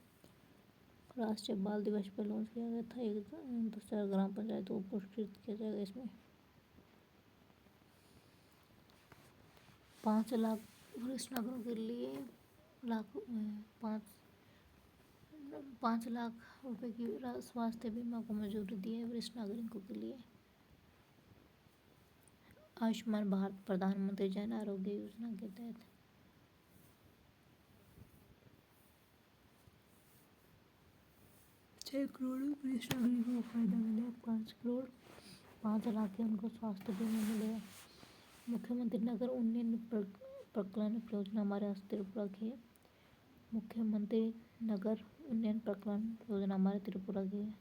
राष्ट्रीय बाल दिवस पर लॉन्च किया गया था। 10,000 ग्राम पंचायतों को पुरस्कृत किया जाएगा। इसमें 5 लाख वरिष्ठ नागरिकों के लिए 5 लाख रुपए की स्वास्थ्य बीमा को मंजूरी दी है वरिष्ठ नागरिकों के लिए। आयुष्मान भारत प्रधानमंत्री जन आरोग्य योजना के तहत 6 करोड़ वरिष्ठ नागरिकों को फायदा मिलेगा। 5 लाख के उनको स्वास्थ्य बीमा मिलेगा। मुख्यमंत्री नगर उन्नयन प्रकल्प योजना हमारे त्रिपुरा की है। मुख्यमंत्री नगर उन्नयन प्रकल्प योजना हमारे त्रिपुरा की है।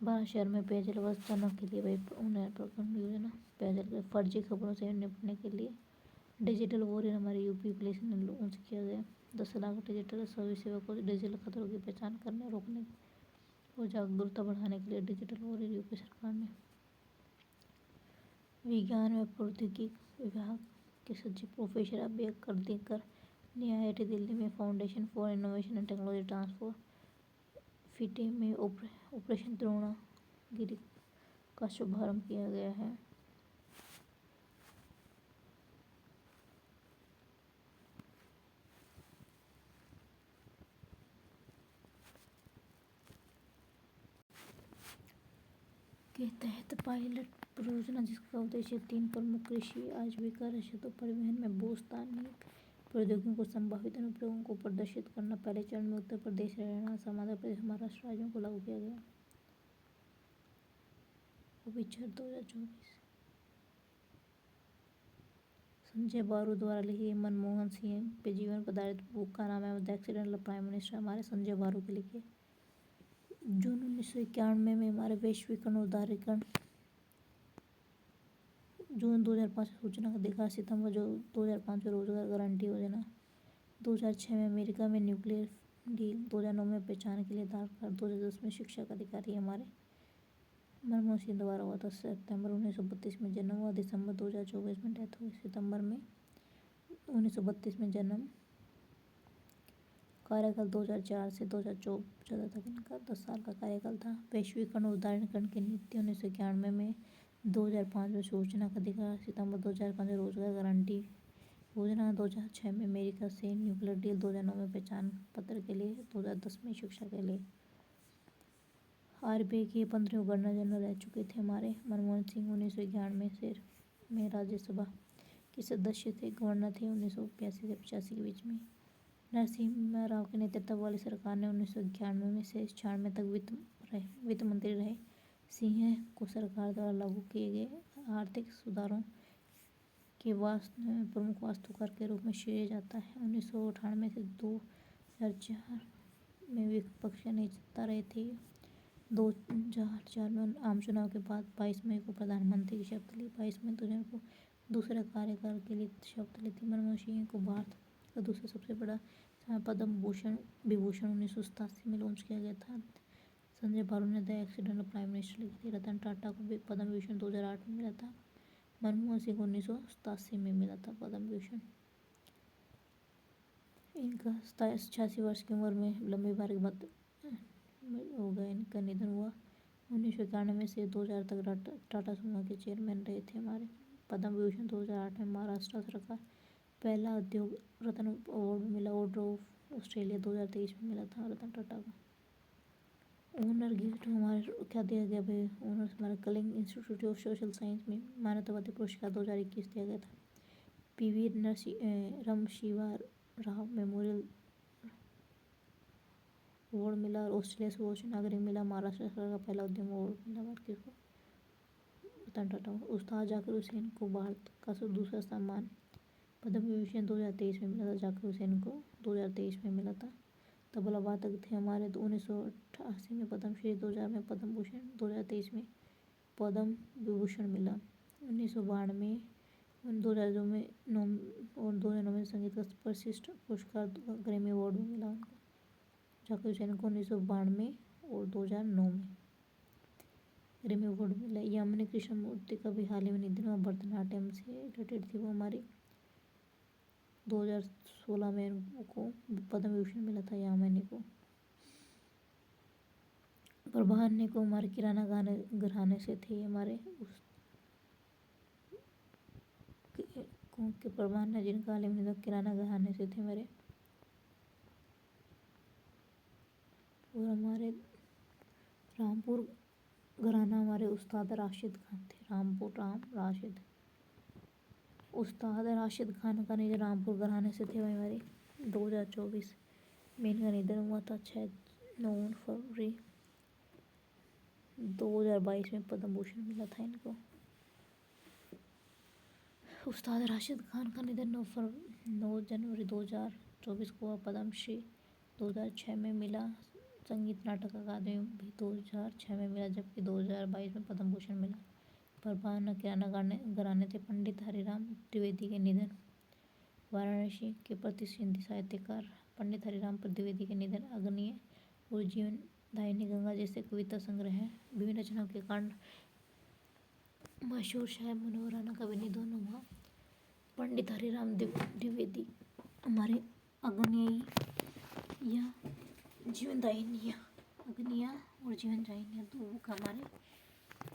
12 शहर में पेयजल व्यवस्था के लिए भाई उन्नयन प्रकल्प योजना। पेयजल के फर्जी खबरों से निपटने के लिए डिजिटल वॉरियर हमारे यूपी पुलिस ने लॉन्च किया गया। 10 लाख डिजिटल सेवा को डिजिटल खतरों की पहचान करने रोकने और जागरूकता बढ़ाने के लिए डिजिटल वॉरियर यूपी सरकार ने। विज्ञान व प्रौद्योगिकी विभाग के सचिव प्रोफेसर अभय करदीकर ने IIT दिल्ली में foundation for innovation and technology transfer FITE में ऑपरेशन द्रोणागिरी का शुभारंभ किया गया है। के तहत पायलट परियोजना जिसका उद्देश्य 3 प्रमुख कृषि आजीविका क्षेत्रों परिवहन में भूस्थानिक प्रौद्योगिकियों को संभावित अनुप्रयोगों को प्रदर्शित करना। पहले चरण में उत्तर प्रदेश, हरियाणा, असम, आंध्र प्रदेश, महाराष्ट्र राज्यों को लागू किया गया। विचार 2024 संजय बारू द्वारा लिखी मनमोहन सिंह पे जीवन पर आधारित बुक का नाम है द एक्सीडेंटल प्राइम मिनिस्टर हमारे संजय बारू के लिखे। जून 1991 में हमारे वैश्वीकरण उदारीकरण जून 2005 सूचना का अधिकार सितंबर 2005 में रोजगार गारंटी योजना 2006 में अमेरिका में न्यूक्लियर डील 2009 में पहचान के लिए आधार कार्ड 2010 में शिक्षा का अधिकारी हमारे मनमोहन सिंह द्वारा हुआ था। सितंबर 1932 में जन्म हुआ, दिसंबर 2024 में डेथ हुई। सितंबर में 1932 में जन्म, कार्यकाल 2004 से 2014 तक इनका 10 साल का कार्यकाल था। वैश्वीकरण उदारीकरण की नीति 1991 में 2005 में सूचना का अधिकार सितंबर 2005 में रोजगार गारंटी योजना 2006 में अमेरिका से न्यूक्लियर डील, 2009 में पहचान पत्र के लिए, 2010 में शिक्षा के लिए। आरबीआई के 15वें गवर्नर जनरल रह चुके थे हमारे मनमोहन सिंह। 1991 से में राज्यसभा के सदस्य थे। गवर्नर थे 1982 से 85 के बीच में। नरसिम्हा राव के नेतृत्व वाली सरकार ने 1991 में से 96 तक वित्त मंत्री रहे। सिंह को सरकार द्वारा लागू किए गए आर्थिक सुधारों के प्रमुख वास्तुकार के रूप में श्रेय जाता है। 1998 से 2004 में विपक्ष के नेता रहे थे। 2004 में आम चुनाव के बाद 22 मई को प्रधानमंत्री की शपथ ली। 22 मई 2000 को दूसरे कार्यकाल के लिए शपथ ली थी। मनमोहन सिंह को भारत का दूसरा सबसे बड़ा पद्म विभूषण 1987 में लॉन्च किया गया था। संजय बारू ने द एक्सीडेंटल प्राइम मिनिस्टर लिखी थी। रतन टाटा को भी पद्म विभूषण 2008 में मिला था। मनमोहन सिंह को 1987 में मिला था पद्म विभूषण। इनका 86 वर्ष की उम्र में लंबी बीमारी के बाद हो गया, इनका निधन हुआ। 1991 से 2000 तक टाटा समूह के चेयरमैन रहे थे हमारे। पद्म विभूषण 2008 में महाराष्ट्र सरकार पहला उद्योग रत्न अवार्ड मिला। ऑर्डर ऑफ ऑस्ट्रेलिया 2023 में मिला था रतन टाटा को। ऑनर गिफ्ट हमारे क्या दिया गया भाई, ऑनर्स हमारे Kalinga institute of social science में मानवतावादी पुरस्कार 2021 दिया गया था। PV Ramashiva Rao memorial award मिला। और ऑस्ट्रेलिया सर्वोच्च नागरिक मिला। महाराष्ट्र सरकार का पहला उद्यम अवार्ड मिला किसको, रतन टाटा को। उस्ताद जाकिर हुसैन को भारत का दूसरा सम्मान पद्म विभूषण 2023 में मिला था। जाकिर हुसैन को 2023 में मिला था। तबला वादक थे हमारे। 1988 में पद्मश्री, 2000 में पद्म भूषण, 2023 में पद्म विभूषण मिला। 1992 2002 में और 2009 में संगीत का प्रशिष्ट पुरस्कार ग्रैमी अवार्ड में मिला उनको। जाकिर हुसैन को 1992 और 2009 में ग्रैमी अवार्ड मिला। यामिनी कृष्णमूर्ति का भी हाल ही में निधन हुआ। भरतनाट्यम से रिलेटेड थी वो हमारी। 2016 में उनको पद्म विभूषण मिला था यामिनी को। प्रभान्य को हमारे किराना घराने से थे हमारे के प्रभान्य, जिनका हाल ही में किराना घराने से थे हमारे। और हमारे रामपुर घराना हमारे उस्ताद राशिद खान थे। राशिद उस्ताद राशिद खान का निधन रामपुर घराने से थे हमारे 2024 में इनका निधन हुआ था। 9 फरवरी 2022 में पद्म भूषण मिला था इनको। उस्ताद राशिद खान का निधन 9 जनवरी 2024 को हुआ। पद्मश्री 2006 में मिला। संगीत नाटक अकादमी भी 2006 में मिला, जबकि 2022 में पद्म भूषण मिला। प्रभान्य किराना घराने थे। पंडित हरिराम द्विवेदी के निधन। वाराणसी के प्रतिष्ठित हिंदी साहित्यकार पंडित हरिराम द्विवेदी के निधन। अग्नि और जीवन दायिनी गंगा जैसे कविता संग्रह है। विभिन्न रचनाओं के कारण मशहूर शायर मनोहर राणा का भी निधन हुआ। पंडित हरिराम द्विवेदी हमारे अग्निया जीवनदायिनी, अग्निया और जीवनदायिनी दो बुक हमारे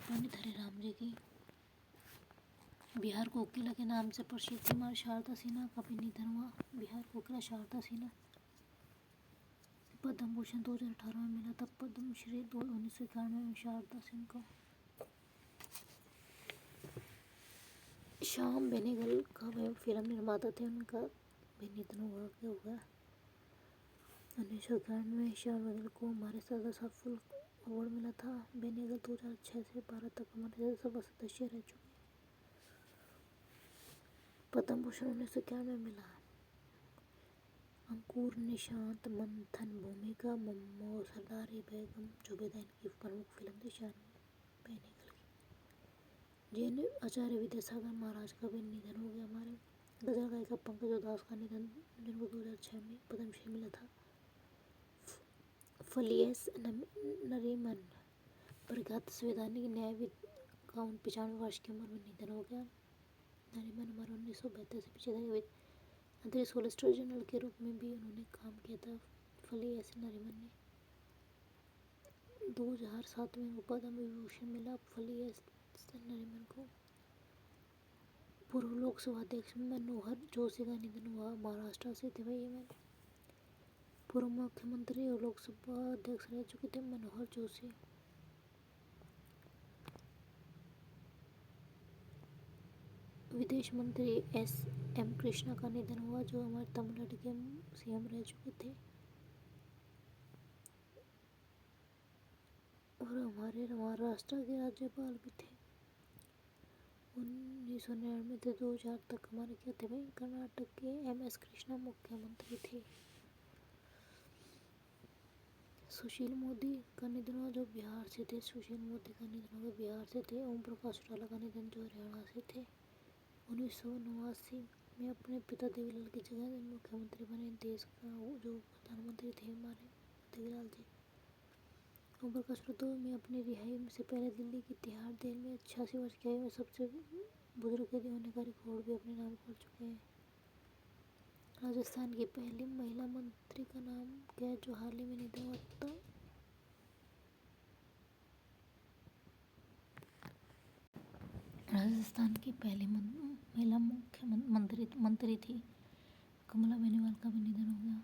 पंडित हरिराम जी की। बिहार कोकिला के नाम से प्रसिद्ध थी हमारी शारदा सिन्हा का भी निधन हुआ। बिहार कोकिला शारदा सिन्हा। पद्म भूषण 2018 में मिला था। पद्मश्री 1991 में शारदा सिन्हा को। श्याम बेनेगल का फिल्म निर्माता थे, उनका भी निधन हुआ। क्या होगा 1991 में श्याम बेनेगल को हमारे सदासफल अवार्ड मिला था। बेनेगल 2006 से 12 तक हमारे राज्यसभा सदस्य रह चुके। पद्म भूषण 1991 में मिला। अंकुर निशांत मंथन भूमिका मम्मो सरदारी बेगम जुबेदा इनकी प्रमुख फिल्म थी श्याम बेनेगल की। जैन आचार्य विद्यासागर महाराज का भी निधन हो गया हमारे। गजल गायिका पंकज उधास का निधन, जिनको 2006 में पद्मश्री मिला था। फलियस नरीमन प्रख्यात संवैधानिक न्यायविद का 95 वर्ष की उम्र में निधन हो गया। नरीमन हमारे 1972 से पीछे अंतरिक्ष सोलिसिटर जनरल के रूप में भी उन्होंने काम किया था। फलियस नरीमन ने 2007 में पद्म विभूषण मिला फलियस नरीमन को। पूर्व लोकसभा अध्यक्ष मनोहर जोशी का निधन हुआ। महाराष्ट्र से थे भाई ये मैंने। पूर्व मुख्यमंत्री और लोकसभा अध्यक्ष रह चुके थे मनोहर जोशी। विदेश मंत्री एस.एम. कृष्णा का निधन हुआ, जो हमारे तमिलनाडु के सीएम रह चुके थे और हमारे महाराष्ट्र के राज्यपाल भी थे। 1999 से 2000 तक हमारे क्या थे भाई, कर्नाटक के एम.एस. कृष्णा मुख्यमंत्री थे। सुशील मोदी का निधन हुआ, जो बिहार से थे। सुशील मोदी का निधन हुआ, बिहार से थे। ओम प्रकाश चौटाला का निधन, जो हरियाणा से थे। 1989 में अपने पिता देवीलाल की जगह मुख्यमंत्री बने देश का, जो प्रधानमंत्री थे हमारे देवीलाल जी। ओम प्रकाश 2002 में अपनी रिहाई से पहले दिल्ली की तिहाड़ जेल में 86 वर्ष की आयु में सबसे बुजुर्ग कैदी होने का रिकॉर्ड भी अपने नाम कर चुके हैं। राजस्थान की पहली महिला मंत्री का नाम क्या है, जो हाल ही में निधन हुआ था? राजस्थान की पहली महिला मंत्री थी कमला बेनीवाल का भी निधन हो गया।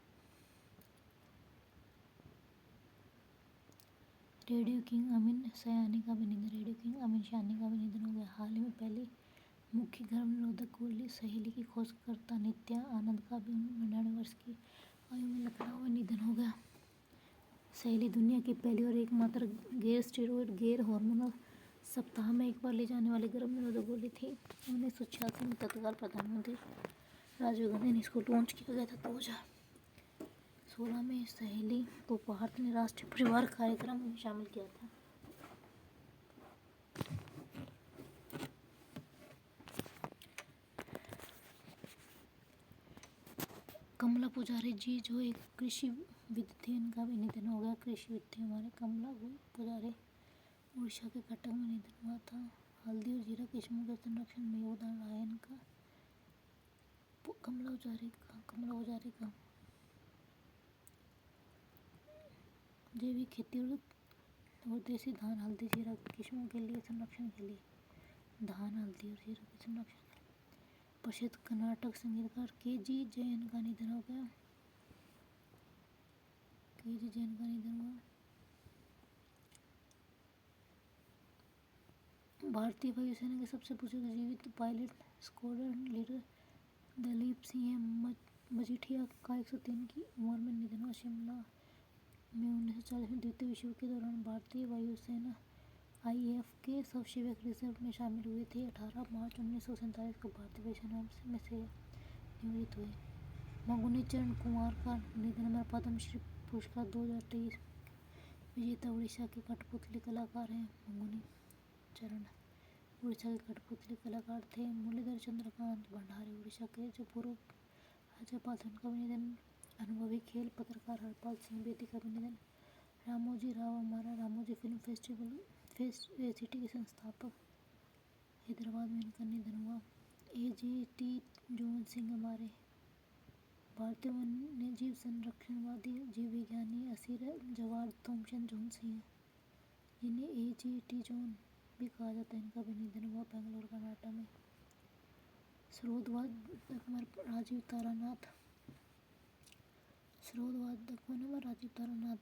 रेडियो किंग अमीन सयानी का भी निधन हो गया। हाल ही में पहली मुख्य गर्भ निरोधक गोली सहेली की खोजकर्ता नित्या आनंद का भी 99 वर्ष की आयु में लखनऊ में निधन हो गया। सहेली दुनिया की पहली और एकमात्र गैर स्टेरॉयड गैर हार्मोनल सप्ताह में एक बार ले जाने वाली गर्भ निरोधक गोली थी। 1986 में तत्काल प्रधानमंत्री राजीव गांधी ने इसको लॉन्च किया गया था। 2016 में सहेली को भारत ने राष्ट्रीय परिवार कार्यक्रम में शामिल किया था। कमला पुजारी जी, जो एक कृषिविद थे, इनका भी निधन हो गया। कृषिविद थे हमारे कमला पुजारी। उड़ीसा के कटक में निधन हुआ था। हल्दी और जीरा किस्मों के संरक्षण में योगदान रहा है इनका। कमला पुजारी का जैविक खेती और देसी धान हल्दी जीरा किस्मों के लिए संरक्षण के लिए धान हल्दी और जीरा के संरक्षण के लिए प्रसिद्ध कर्नाटक संगीतकार के.जी. जैन का निधन हो गया। भारतीय वायुसेना के सबसे बुजुर्ग जीवित pilot squadron leader Dalip Singh Majithia का 103 की उम्र में निधन हुआ। शिमला में 1940 में द्वितीय विश्व युद्ध के दौरान भारतीय वायुसेना IAF के स्वसेवक रिजर्व में शामिल हुए थे। 18 मार्च 1947 को भारतीय वायुसेना में से निवृत्त हुए। मंगुनी चरण कुमार का निधन हमारा पद्मश्री पुरस्कार 2023 विजेता उड़ीसा के कठपुतली कलाकार हैं। मंगुनी चरण उड़ीसा के कठपुतली कलाकार थे। मुरलीधर चंद्रकांत भंडारी उड़ीसा के जो पूर्व राज्यपाल थे, उनका भी निधन। अनुभवी खेल पत्रकार हरपाल सिंह बेदी का भी निधन। रामोजी राव हमारा रामोजी फिल्म सिटी के संस्थापक, हैदराबाद में इनका निधन हुआ। A.G.T. जोन सिंह हमारे भारतीय वन्य जीव संरक्षणवादी जीव विज्ञानी असीर जवार थॉमसन जोन सिंह, जिन्हें A.G.T. जोन भी कहा जाता है, इनका भी निधन हुआ बेंगलोर कर्नाटक में। स्रोतवादक हमारे राजीव तारानाथ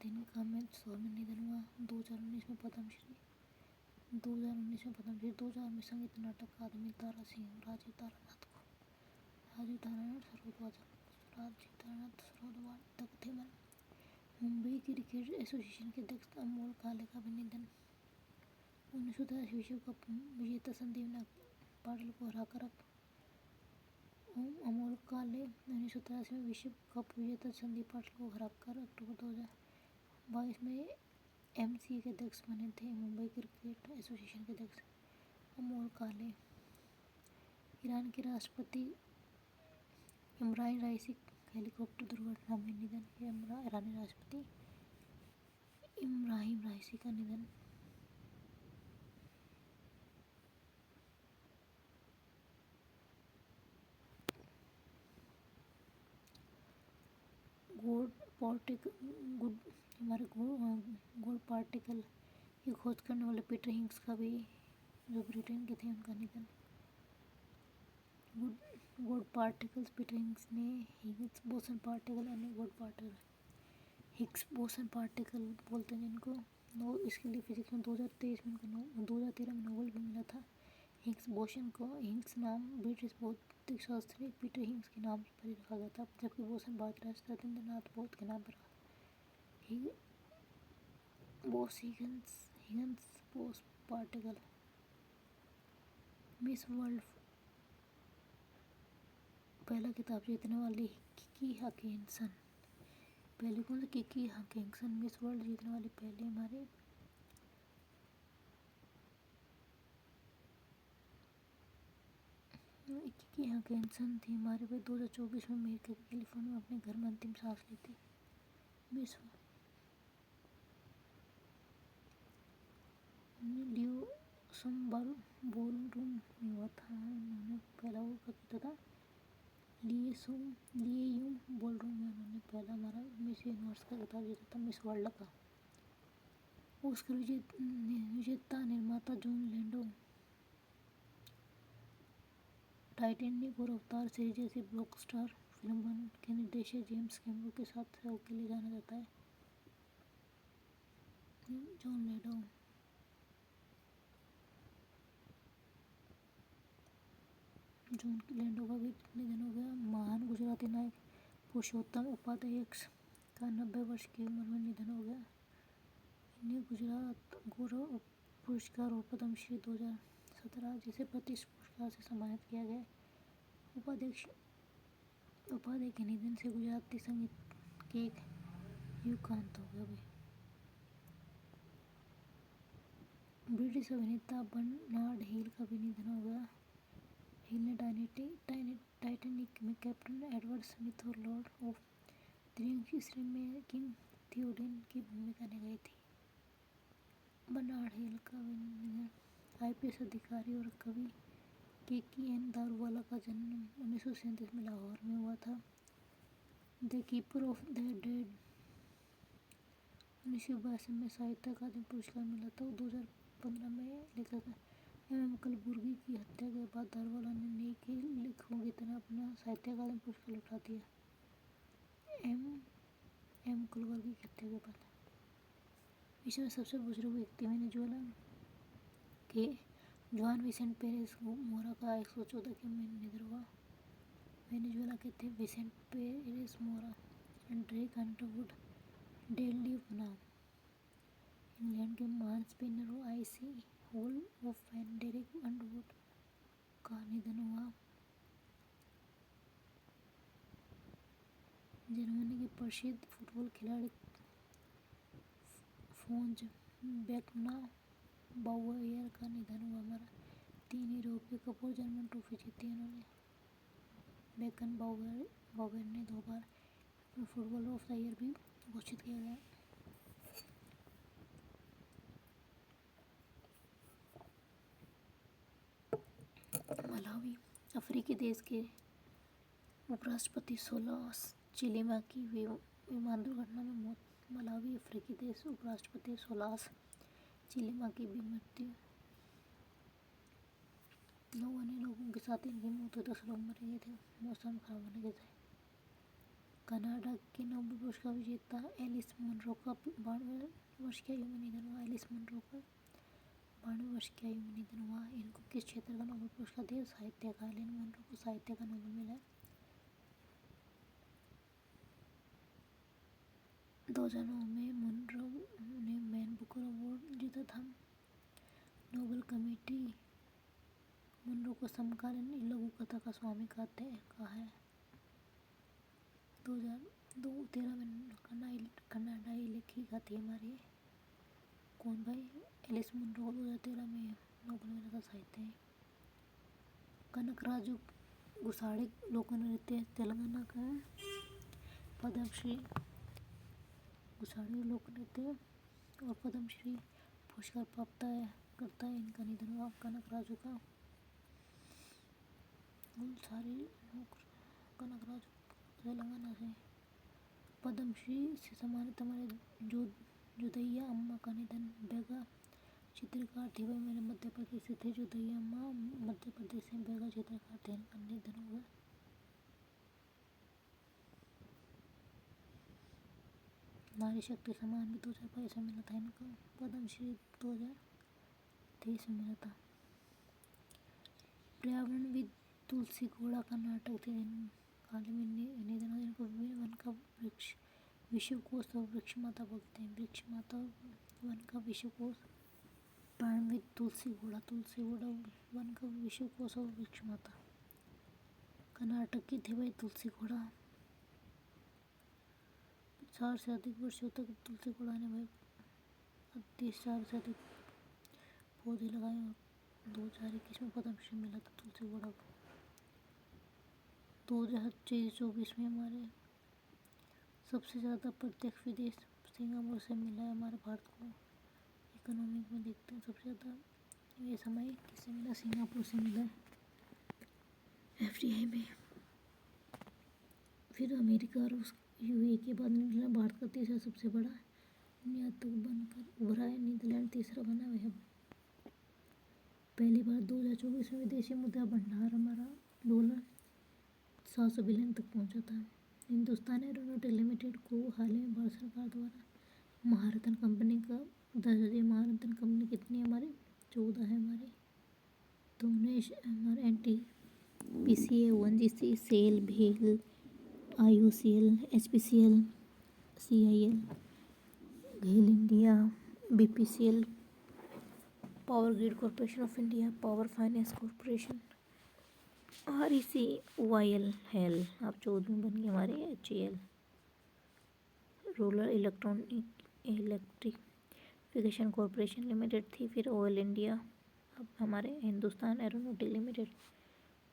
इनका में निधन हुआ। 2019 में पद्मश्री 2000 में संगीत नाटक अकादमी तारा सिंह राजीव तारानाथ स्रोतवादक थे। मुंबई क्रिकेट एसोसिएशन के अध्यक्ष अमोल काले का भी निधन। 1983 विश्व कप विजेता संदीप पाटिल को हराकर अमोल काले 1983 में विश्व कप विजेता संदीप पाटिल को हराकर अक्टूबर 2022 में MCA के अध्यक्ष बने थे। मुंबई क्रिकेट एसोसिएशन के अध्यक्ष अमोल काले। ईरान के राष्ट्रपति इब्राहिम राइसी हेलीकॉप्टर दुर्घटना में निधन। ईरानी राष्ट्रपति इब्राहिम राइसी का निधन। गॉड पार्टिकल की खोज करने वाले पीटर हिग्स का भी, जो ब्रिटेन के थे, उनका निधन। गॉड पार्टिकल्स पीटर हिग्स ने हिग्स बोसन पार्टिकल यानी God particle Higgs boson particle बोलते हैं जिनको नो इसके लिए फिजिक्स में 2013 में नोबेल भी मिला था। हिग्स बोसन को हिग्स नाम ब्रिटिश भौतिक शास्त्री पीटर हिग्स के नाम पर ही रखा गया था, जबकि बोसन भारतीय राष्ट्र रविंद्रनाथ बोस के नाम पर रखा। Bose Higgs Bose particle. Miss world पहला किताब जीतने वाली किकी हकिंसन। पहले कौन सा किकी हकिंसन मिस वर्ल्ड जीतने वाली पहले हमारे किकी हकिंसन थी हमारे भाई 2024 में अमेरिका के कैलिफोर्निया में अपने घर में अंतिम सांस ली थी। मिस लियो संबल बॉलरूम में हुआ था, उन्होंने पहला वो किया था लिए बॉलरूम में उन्होंने पहला हमारा मिस यूनिवर्स का खिताब जीता था, मिस वर्ल्ड का। ऑस्कर विजेता निर्माता जॉन लैंडो टाइटैनिक और अवतार सीरीज जैसी ब्लॉकबस्टर फिल्म के निर्देशक जेम्स कैमरून के साथ सहयोग के लिए जाना जाता है। जॉन लैंडो का भी निधन हो गया। महान गुजराती नायक पुरुषोत्तम उपाध्याय का 90 वर्ष की उम्र में निधन हो गया। इन्हें गुजरात गौरव पुरस्कार और पद्मश्री 2017 जैसे प्रतिष्ठित पुरस्कार से सम्मानित किया गया। उपाध्याय के निधन से गुजराती संगीत के एक युग का अंत हो गया भाई। ब्रिटिश अभिनेता बर्नार्ड हिल का भी निधन हो गया। हिल ने टाइटैनिक में कैप्टन एडवर्ड स्मिथ और लॉर्ड ऑफ द रिंग्स की श्रेणी में किंग थियोडेन की भूमिका निभाई थी। बर्नार्ड हिल का भी निधन। आईपीएस अधिकारी और कवि के.की.एन. दारूवाला का जन्म 1937 में लाहौर में हुआ था। The keeper of the dead 1982 में साहित्य अकादमी पुरस्कार मिला था। 2015 में लेखक एम कलबुर्गी की हत्या के बाद दारूवाला ने नई के लेखकों की तरह अपना साहित्य अकादमी पुरस्कार लौटा दिया। एम कलबुर्गी की हत्या के बाद विश्व में सबसे बुजुर्ग व्यक्ति वेनेजुएला के जुआन विसेंट पेरेस मोरा का 114 की उम्र में निधन हुआ। वेनेजुएला के थे Vicente Perez Mora Drake Underwood Deadleaf बनाम इंग्लैंड के महान स्पिनर और ICC hall of fame Derek Underwood का निधन हुआ। जर्मनी के प्रसिद्ध फुटबॉल खिलाड़ी फ्रांज बेकनबाउअर का निधन हुआ हमारा। 3 यूरोपीय कप और जर्मन ट्रॉफी जीती उन्होंने। बेकनबाउअर ने 2 बार फुटबॉलर ऑफ द ईयर भी घोषित किया गया। मलावी अफ्रीकी देश के उपराष्ट्रपति सोलास चिलिमा की विमान दुर्घटना में मौत। मलावी अफ्रीकी देश उपराष्ट्रपति सोलास चिलिमा की भी मृत्यु। 9 अन्य लोगों के साथ इनकी मौत हुई, 10 लोग मरे गए थे मौसम खराब होने के थे। कनाडा के नोबेल पुरस्कार विजेता एलिस मुनरो का 92 वर्ष की आयु में निधन हुआ। एलिस मुनरो का 92 वर्ष की आयु में निधन हुआ। इनको किस क्षेत्र का नोबेल पुरस्कार दिया? साहित्य का। एलिस मुनरो को साहित्य का नोबेल मिला। 2009 में मुनरो ने मैन बुकर अवार्ड जीता था। नोबेल कमेटी मुनरो को समकालीन लघु कथा का स्वामी कहा है। 2013 में कनाडाई लेखिका थी हमारी कौन भाई? एलिस मुनरो को 2013 में नोबेल मिला था साहित्य में। कनकराजु गुसाड़ी लोक नृत्य तेलंगाना का है। पद्मश्री गुसाड़ी लोक नृत्य और पद्मश्री पुरस्कार प्राप्त करता है। इनका निधन हुआ कनकराजु का। कनकराजु तेलंगाना से। पद्मश्री से सम्मानित हमारे जोधैया अम्मा का निधन। बेगा चित्रकार थी भाई मेरे मध्य प्रदेश से थे। जोधैया अम्मा मध्य प्रदेश से बेगा चित्रकार थे, इनका निधन नारी शक्ति सम्मान भी 2022 में मिला था इनको। पद्मश्री 2023 में मिला था। पर्यावरणविद तुलसी घोड़ा का नाटक थे हाल ही में निधन हो, जिनको वन का वृक्ष विश्वकोश और वृक्ष माता बोलते हैं। वृक्ष माता वन का विश्वकोश। पर्यावरणविद तुलसी घोड़ा वन का विश्वकोश और वृक्ष माता। कर्नाटक की थी भाई तुलसी घोड़ा। 60 से अधिक वर्षों तक तुलसी घोड़ा ने भाई 30,000 से अधिक पौधे लगाए और 2021 में पद्मश्री मिला था तुलसी घोड़ा को। 2023-24 में हमारे सबसे ज़्यादा प्रत्यक्ष विदेश सिंगापुर से मिला है हमारे भारत को। इकोनॉमिक में देखते हैं सबसे ज़्यादा ये समय किससे मिला, सिंगापुर से मिला है FDI में। फिर अमेरिका और UAE के बाद नीदरलैंड भारत का तीसरा सबसे बड़ा निर्यातक बनकर उभरा है। नीदरलैंड तीसरा बना है। पहली बार 2024 में विदेशी मुद्रा भंडार हमारा $700 बिलियन तक पहुंचा था। हिंदुस्तान एरोनॉटिक्स लिमिटेड को हाल ही में भारत सरकार द्वारा महारत्न कंपनी का दर्जा दिया। महारत्न कंपनी कितनी है हमारी? 14 है हमारी। तो हमारे NTPC, ONGC, सेल, भेल, IOCL, HPCL, CIL, GAIL India, BPCL, power grid corporation of India, power finance corporation, RECYL हेल, अब 14 बन गई हमारी HEL, rural electrification corporation limited थी। फिर ऑयल इंडिया, अब हमारे हिंदुस्तान एरोनॉटिक्स लिमिटेड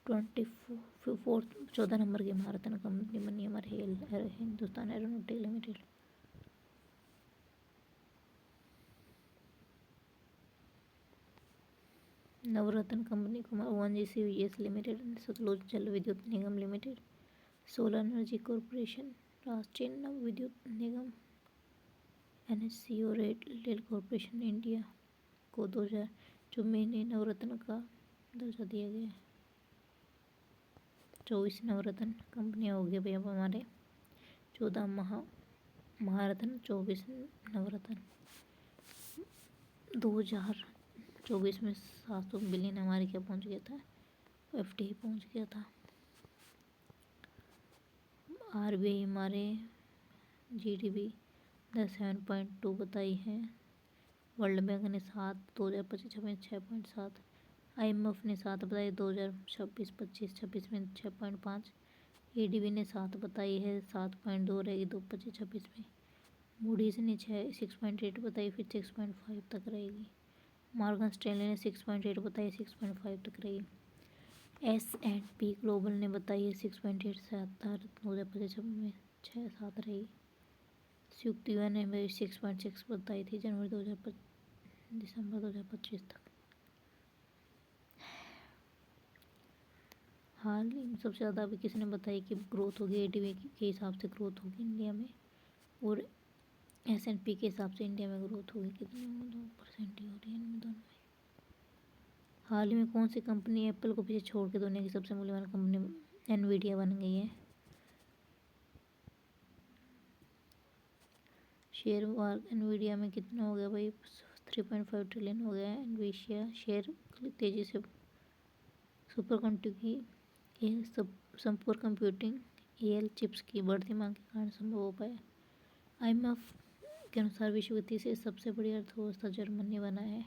14 नंबर की महारत्न कंपनी बनी हमारे हिंदुस्तान एरोनॉटिक्स लिमिटेड। नवरत्न कंपनी को ONGC VS लिमिटेड, सतलुज जल विद्युत निगम लिमिटेड, सोलर एनर्जी कॉरपोरेशन, राष्ट्रीय नव विद्युत निगम, NSCO रेल कॉरपोरेशन इंडिया को 2024 में नवरत्न का दर्जा दिया गया है। 24 नवरत्न कंपनियाँ हो गई भाई अब हमारे। 14 महारत्न, 24 नवरत्न। 2024 में 700 बिलियन हमारे क्या पहुंच गया था, FDI पहुंच गया था। RBI हमारे GDP 7.2 बताई है। वर्ल्ड बैंक ने 2025 में 6.7, IMF ने 7 बताई 2026 में 6.5, ADB ने 7 बताई है, 7.2 रहेगी 2025-26 में। मूडीज ने 6.8 बताई, फिर 6.5 तक रहेगी। मॉर्गन स्टैनली ने 6.8 बताई, 6.5 तक रहेगी। S&P ग्लोबल ने बताई है 6.8 से 2025 में 6-7 रहेगी। संयुक्त UN ने 6.6 बताई थी दिसंबर 2025 तक। हाल ही में सबसे ज़्यादा अभी किसने बताई कि ग्रोथ होगी, ADB के हिसाब से ग्रोथ होगी इंडिया में, और S&P के हिसाब से इंडिया में ग्रोथ होगी कितनी, 2% ही हो रही है इनमें दोनों में। हाल ही में कौन सी कंपनी एप्पल को पीछे छोड़ के दुनिया की सबसे मूल्यवान कंपनी NVIDIA बन गई है? शेयर NVIDIA में कितना हो गया भाई, 3.5 ट्रिलियन हो गया है। NVIDIA शेयर तेजी से सुपर कंप्यूटिंग AL चिप्स की बढ़ती मांग के कारण संभव हो पाया। IMF के अनुसार विश्व की तीसरी सबसे बड़ी अर्थव्यवस्था जर्मनी बना है।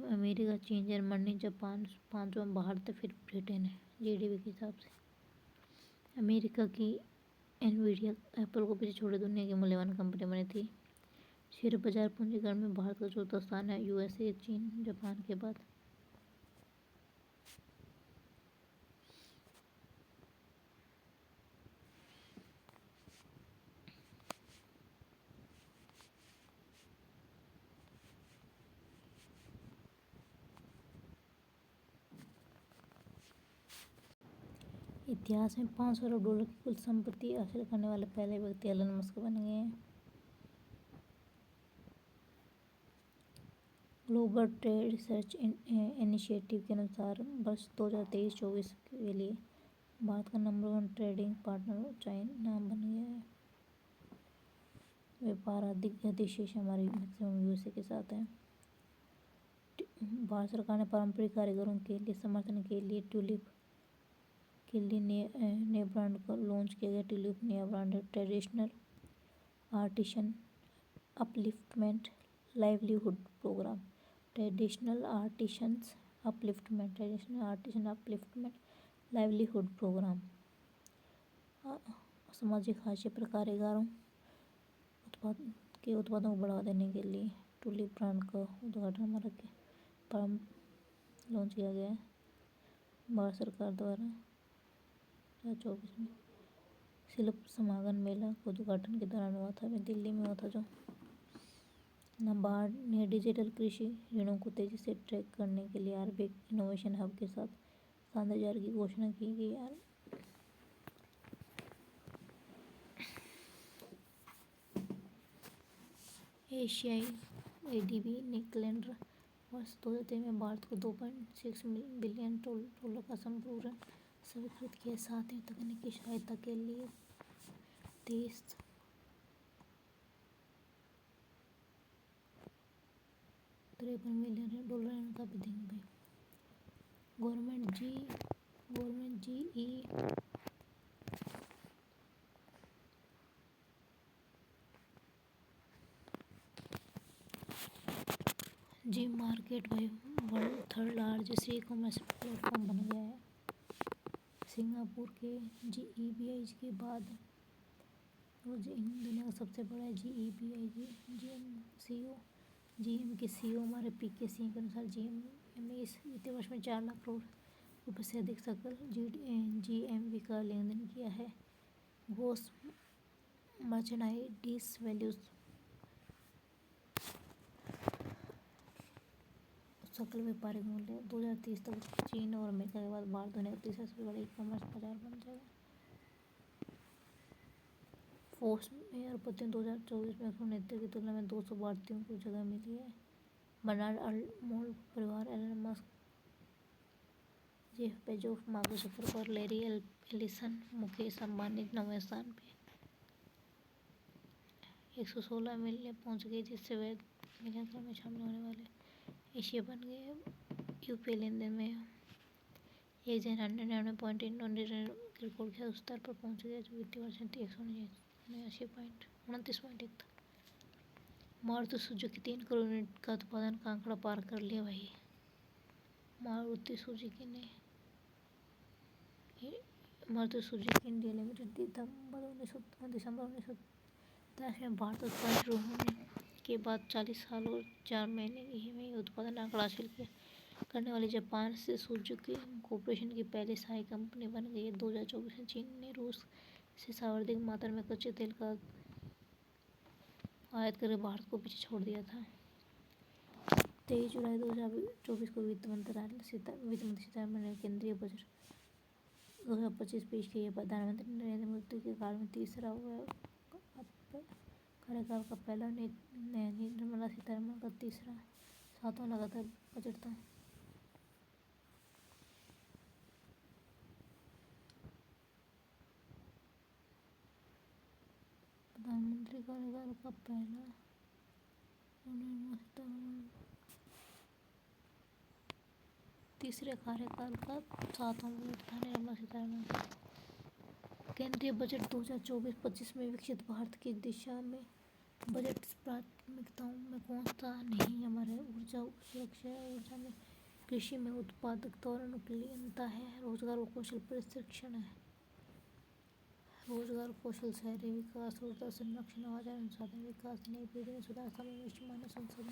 अमेरिका, चीन, जर्मनी, जापान 5वां, भारत, फिर ब्रिटेन है GDP के हिसाब से। अमेरिका की NVIDIA एप्पल को पीछे छोड़े दुनिया की मूल्यवान कंपनी बनी थी। शेयर बाजार पूंजीकरण में भारत का चौथा स्थान है, USA, चीन, जापान के बाद। इतिहास में $500 अरब की कुल संपत्ति हासिल करने वाले पहले व्यक्ति एलन मस्क बन गए हैं। ग्लोबल ट्रेड रिसर्च इनिशिएटिव के अनुसार वर्ष 2023-24 के लिए भारत का नंबर 1 ट्रेडिंग पार्टनर चाइना बन गया है। व्यापार अधिशेष हमारे मैक्सिमम यूएसए के साथ है। भारत सरकार ने पारंपरिक कारीगरों के लिए समर्थन के लिए ट्यूलिप के लिए नए ब्रांड को लॉन्च किया गया। ट्यूलिप नया ब्रांड है। Traditional artisan upliftment livelihood programme. Traditional artisan upliftment livelihood programme सामाजिक हाशिए पर कारीगरों उत्पादों को बढ़ावा देने के लिए ट्यूलिप ब्रांड का उद्घाटन हमारा लॉन्च किया गया है भारत सरकार द्वारा 2024 में। शिल्प समागम मेला का उद्घाटन के दौरान हुआ था, दिल्ली में हुआ था। जो नाबार्ड ने डिजिटल कृषि ऋणों को तेजी से ट्रैक करने के लिए आरबीआई इनोवेशन हब के साथ साझेदारी की घोषणा की गई। एशियाई एडीबी ने कैलेंडर वर्ष 2023 में भारत को $2.6 बिलियन का संपूर्ण स्वीकृत किया। साथ ही तकनीकी सहायता के लिए $53 मिलियन का भी देंगे भाई। गवर्नमेंट जी मार्केट भाई world third largest e commerce platform बन गया है। सिंगापुर के GEBI के बाद वो दुनिया का सबसे बड़ा है GEBI। GM के CEO हमारे PK सिंह के अनुसार GM में इस वित्तीय वर्ष में 4 लाख करोड़ रुपये से अधिक सकल GMV का लेन देन किया है। ग्रॉस मर्चेंडाइज वैल्यूज सकल व्यापारिक मूल्य 2030 तक चीन और अमेरिका के बाद भारत दुनिया का तीसरा सबसे बड़ा ई कॉमर्स बाजार बन जाएगा। फोर्ब्स में अरबपतियों 2024 में अर्थव्यवस्था की तुलना में 200 भारतीयों को जगह मिली है। बर्नार्ड अर्नोल्ड परिवार, Elon Musk, Jeff Bezos, Mark Zuckerberg, Larry Ellison, Mukesh Ambani 9वें स्थान पे 116 मिलियन पहुंच गए, जिससे वे मिलियन में शामिल होने वाले एशिया बन गए। यूपीआई लेन देन में 199.8 रिकॉर्ड के स्तर पर पहुंच गया, जो वित्तीय वर्ष 189.1 था। मारुति सुजुकी 3 करोड़ यूनिट का उत्पादन का आंकड़ा पार कर लिया भाई। मारुति सुजुकी इंडिया लिमिटेड दिसंबर 1987 में भारत उत्पादन शुरू होने के बाद 40 साल और 4 महीने में उत्पादन आंकड़ा हासिल करने वाली जापान से सुजुकी कॉर्पोरेशन की पहली सहायक कंपनी बन गई है। 2024 में चीन ने रूस से सर्वाधिक मात्रा में कच्चे तेल का आयात करके भारत को पीछे छोड़ दिया था। 23 जुलाई 2024 को वित्त मंत्री सीतारमण ने केंद्रीय बजट 2025 पेश किया। प्रधानमंत्री नरेंद्र मोदी के काल में तीसरा कार्यकाल का पहला निर्मला सीतारमण का सातवां लगातार बजट था। प्रधानमंत्री कार्यकाल का पहला निर्मला सीतारमण तीसरे कार्यकाल का सातवां बजट था निर्मला सीतारमण का। केंद्रीय बजट 2024-25 में विकसित भारत की दिशा में बजट प्राथमिकताओं में कौन सा नहीं? हमारे ऊर्जा सुरक्षा, ऊर्जा में कृषि में उत्पादकता और अनुकूलनता है। रोजगार और कौशल प्रशिक्षण है। रोजगार, कौशल, शहरी विकास, ऊर्जा संरक्षण, आवास संसाधन विकास, नई पीढ़ी में सुधार, समावेशी मानव संसाधन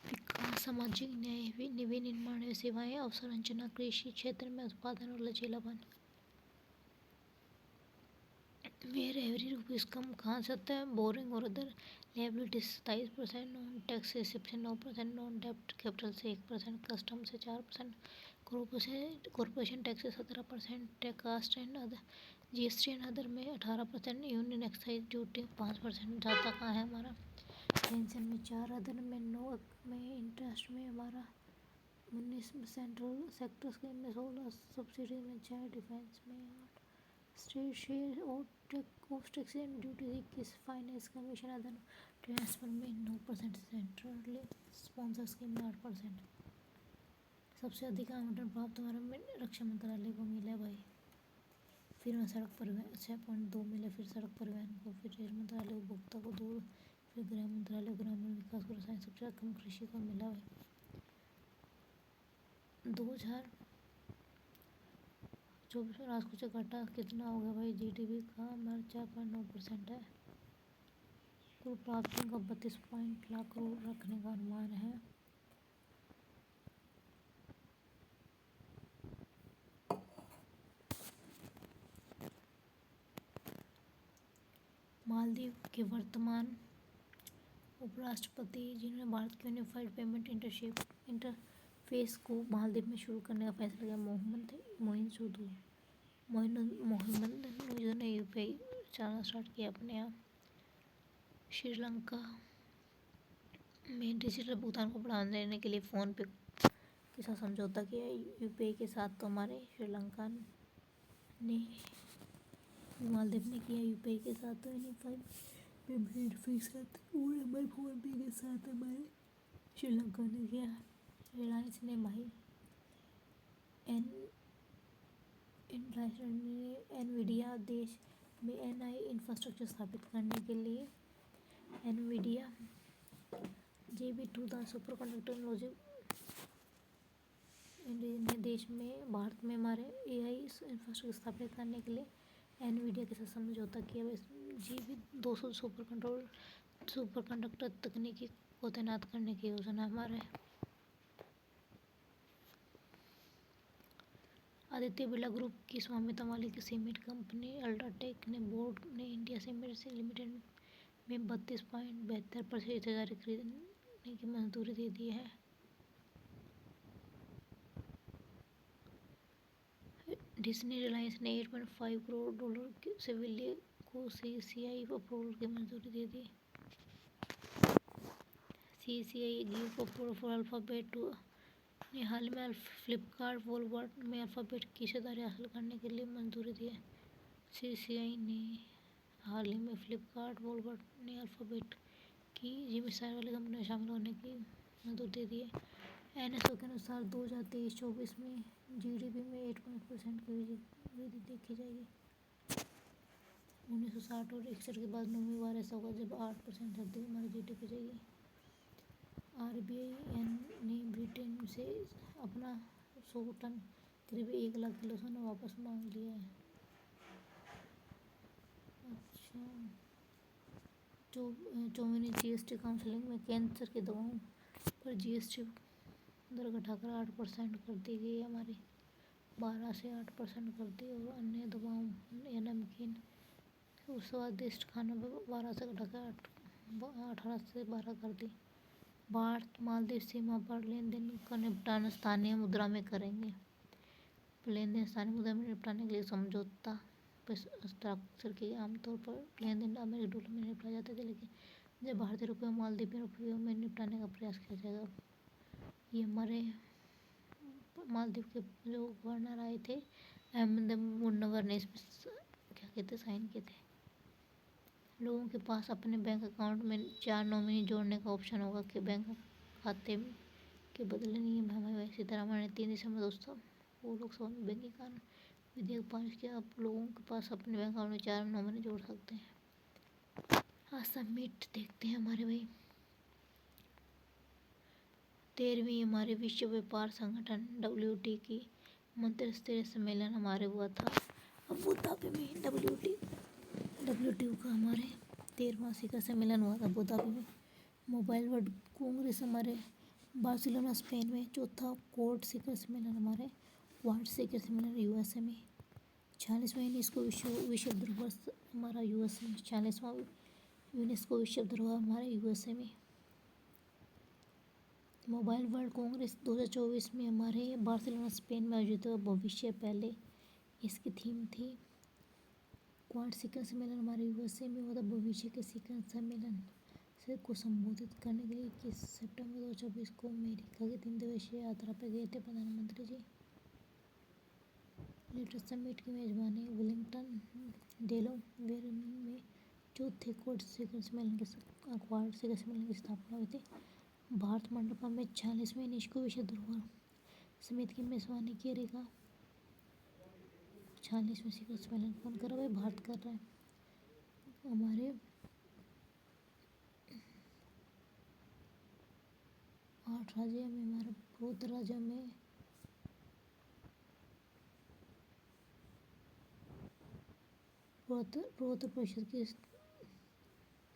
विकास, सामाजिक न्याय, विनिर्माण व सेवाएं, अवसंरचना, कृषि क्षेत्र में उत्पादन और लचीलापन। वेयर एवरी रुपीज कम कहाँ से आता है? बोरिंग और other liabilities 27%, non tax reception 9%, non डेब्ट कैपिटल से 1%, कस्टम से 4%, कॉर्पोरेशन टैक्स से 17%, cost and other GST and other में 18%, यूनियन एक्साइज ड्यूटी 5%। जाता कहाँ है हमारा? पेंशन में 4, अदर में 9, में इंटरेस्ट में हमारा 19, सेंट्रल सेक्टर स्कीम में 16, सब्सिडी में 6, डिफेंस में 8, स्टेट शेयर और ऑफ टैक्स एंड ड्यूटी किस फाइनेंस कमीशन अदर ट्रांसफर में 9%, सेंट्रली स्पॉन्सर स्कीम में 8%। सबसे अधिक आवंटन प्राप्त भारत में रक्षा मंत्रालय को मिला भाई। फिर मैं सड़क परिवहन 6.2 मिले, फिर सड़क परिवहन को, फिर रेल मंत्रालय उपभोक्ता को 2, फिर गृह मंत्रालय ग्रामीण विकास को, रसायन सबसे कम कृषि को मिला भाई। 2024 में राजकोषीय घाटा कितना हो गया भाई? जीडीपी का हमारा 4.9% है। कुल प्राप्तियों का 32 लाख करोड़ रखने का अनुमान है। मालदीव के वर्तमान उपराष्ट्रपति जिन्होंने भारत के यूनिफाइड पेमेंट इंटरफेस को मालदीव में शुरू करने का फैसला किया, मोहिंदुजो ने यूपीआई चलाना स्टार्ट किया अपने यहाँ। श्रीलंका में डिजिटल भुगतान को बढ़ावा देने के लिए फ़ोन पे के साथ समझौता किया। यूपीआई के साथ तो हमारे श्रीलंका ने मालदीव ने किया, यूपीआई के साथ तो यूनिफाइड पेमेंट इंटरफेस के साथ और हमारे फ़ोन पे के साथ हमारे श्रीलंका ने किया। रिलायंस ने भाई एनवीडिया देश में एनआई इंफ्रास्ट्रक्चर स्थापित करने के लिए Nvidia JB2000 super conductor technology ने देश में भारत में हमारे एआई इंफ्रास्ट्रक्चर स्थापित करने के लिए एनवीडिया के साथ समझौता किया। JB200 सुपर कंडक्टर तकनीकी को तैनात करने की योजना हमारे। आदित्य बिरला ग्रुप की स्वामित्व वाली सीमेंट कंपनी अल्ट्राटेक ने बोर्ड ने इंडिया सीमेंट से लिमिटेड में 32.72% हिस्सेदारी खरीदने की मंजूरी दे दी है। डिज्नी रिलायंस ने $8.5 करोड़ से विलय को CCI अप्रूवल की मंजूरी दे दी। CCI ग्रुप फॉर अल्फाबेट ने हाल में फ्लिपकार्ट वॉलमार्ट में अल्फाबेट की हिस्सेदारी हासिल करने के लिए मंजूरी दी है। CCI ने हाल ही में फ्लिपकार्ट वॉलमार्ट ने अल्फाबेट की हिस्सेदारी वाली कंपनी में शामिल होने की मंजूरी दे दी है। NSO के अनुसार 2023-24 में जीडीपी में 8% की वृद्धि देखी जाएगी। 1960 और 61 के बाद 9वीं बार ऐसा होगा जब 8% वृद्धि हमारी जीडीपी जाएगी। RBI ने ब्रिटेन से अपना 100 टन करीब 1 लाख किलो सोना वापस मांग लिया है। अच्छा, 24वीं GST काउंसिलिंग में कैंसर की दवाओं पर GST दर घटाकर 8% कर दी गई है हमारी। 12 से 8% कर दी और अन्य दवाओं या नमकीन और स्वादिष्ट खानों पर 12 से घटाकर 18 से 12 कर दी। भारत मालदीव सीमा पर लेन देन का निपटान स्थानीय मुद्रा में करेंगे। लेन देन स्थानीय मुद्रा में निपटाने के लिए समझौता पर हस्ताक्षर किए। आमतौर पर लेन देन अमेरिकी डॉलर में निपटाए जाते थे, लेकिन जब भारतीय रुपये और मालदीव रुपये में निपटाने का प्रयास किया जाएगा। ये हमारे मालदीव के जो गवर्नर आए थे अहमद मुनव्वर ने इसमें क्या कहते साइन किए थे। लोगों के पास अपने बैंक अकाउंट में 4 नॉमिनी जोड़ने का ऑप्शन होगा कि बैंक खाते के बदले नियम है भाई। सीतारमण ने 3 दिसंबर 2000 लोकसभा में बैंकिंग कानून विधेयक पास किया। अब लोगों के पास अपने बैंक अकाउंट में 4 नॉमिनी जोड़ सकते हैं। हाँ, समिट देखते हैं हमारे भाई। 13वीं हमारे विश्व व्यापार संगठन WTO की मंत्रिस्तरीय सम्मेलन हमारे हुआ था अबू धाबी में। WTO का हमारे 13वां शिखर सम्मेलन हुआ था अबू धाबी में। मोबाइल वर्ल्ड कांग्रेस हमारे बार्सिलोना स्पेन में। चौथा कोर्ट शिखर सम्मेलन हमारे क्वाड शिखर सम्मेलन USA में। 46वां यूनेस्को विश्व धरोहर हमारा USA में। 46वां यूनेस्को विश्व धरोहर हमारे USA में। मोबाइल वर्ल्ड कांग्रेस 2024 में हमारे बार्सिलोना स्पेन में आयोजित हुआ। भविष्य पहले इसकी थीम थी। क्वाड शिखर सम्मेलन हमारे USA में हुआ था। भविष्य के शिखर सम्मेलन से को संबोधित करने के लिए 21 सितंबर 2024 को अमेरिका की 3 दिवसीय यात्रा पर गए थे प्रधानमंत्री जी। नेटर समिट की मेजबानी वेलिंगटन डेलावेयर में चौथे क्वाड शिखर सम्मेलन की स्थापना हुई थी। भारत मंडपम में 46वें यूनेस्को विश्व धरोहर समिति की मेजबानी करेगा। 46वें शिखर सम्मेलन कौन कर रहा है? भारत कर रहा है। हमारे 8 राज्य में हमारे पूर्वोत्तर राज्य में पूर्वोत्तर परिषद की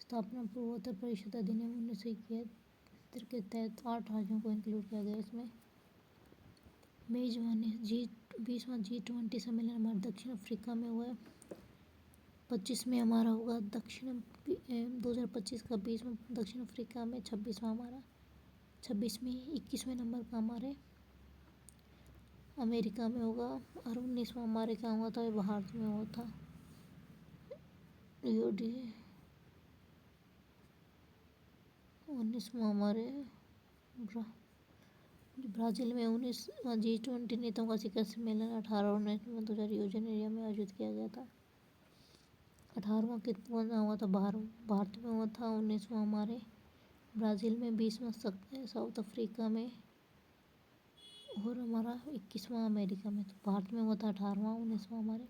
स्थापना पूर्वोत्तर परिषद अधिनियम 1971 के तहत 8 राज्यों को इंक्लूड किया गया। इसमें मेजबानी 20वां G20 सम्मेलन हमारे दक्षिण अफ्रीका में हुआ है। 25 में हमारा होगा 2025 का 20वां दक्षिण अफ्रीका में, 26वां हमारा 26 में 21वें नंबर का हमारे अमेरिका में होगा और 19वां हमारे क्या हुआ था? भारत में हुआ था। रियो डी 19वां हमारे ब्राज़ील में 19वां G20 नेताओं का शिखर सम्मेलन 18 और 19 में 2000 रियो जेनेरियो में आयोजित किया गया था। 18वां कितना हुआ था? भारत में हुआ था। 19वां हमारे ब्राज़ील में, 20वां साउथ अफ्रीका में और हमारा 21वां अमेरिका में। तो भारत में हुआ था 18वां, 19वां हमारे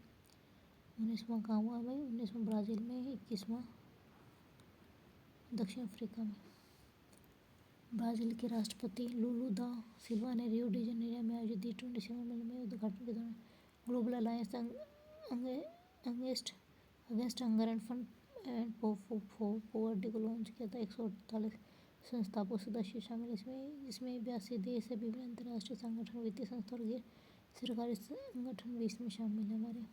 19वां कहाँ हुआ भाई? 19वां ब्राज़ील में, 21वां दक्षिण अफ्रीका में। ब्राज़ील के राष्ट्रपति लुलू दा सिल्वा ने रियो डी जेनेरियो में आयोजित G20 सम्मेलन में उद्घाटन के दौरान global alliance against hunger and poverty को लॉन्च किया था। 148 संस्थापक सदस्य शामिल जिसमें 82 देश है। विभिन्न अंतर्राष्ट्रीय संगठन, वित्तीय संस्था और गैर सरकारी संगठन भी इसमें शामिल है। हमारे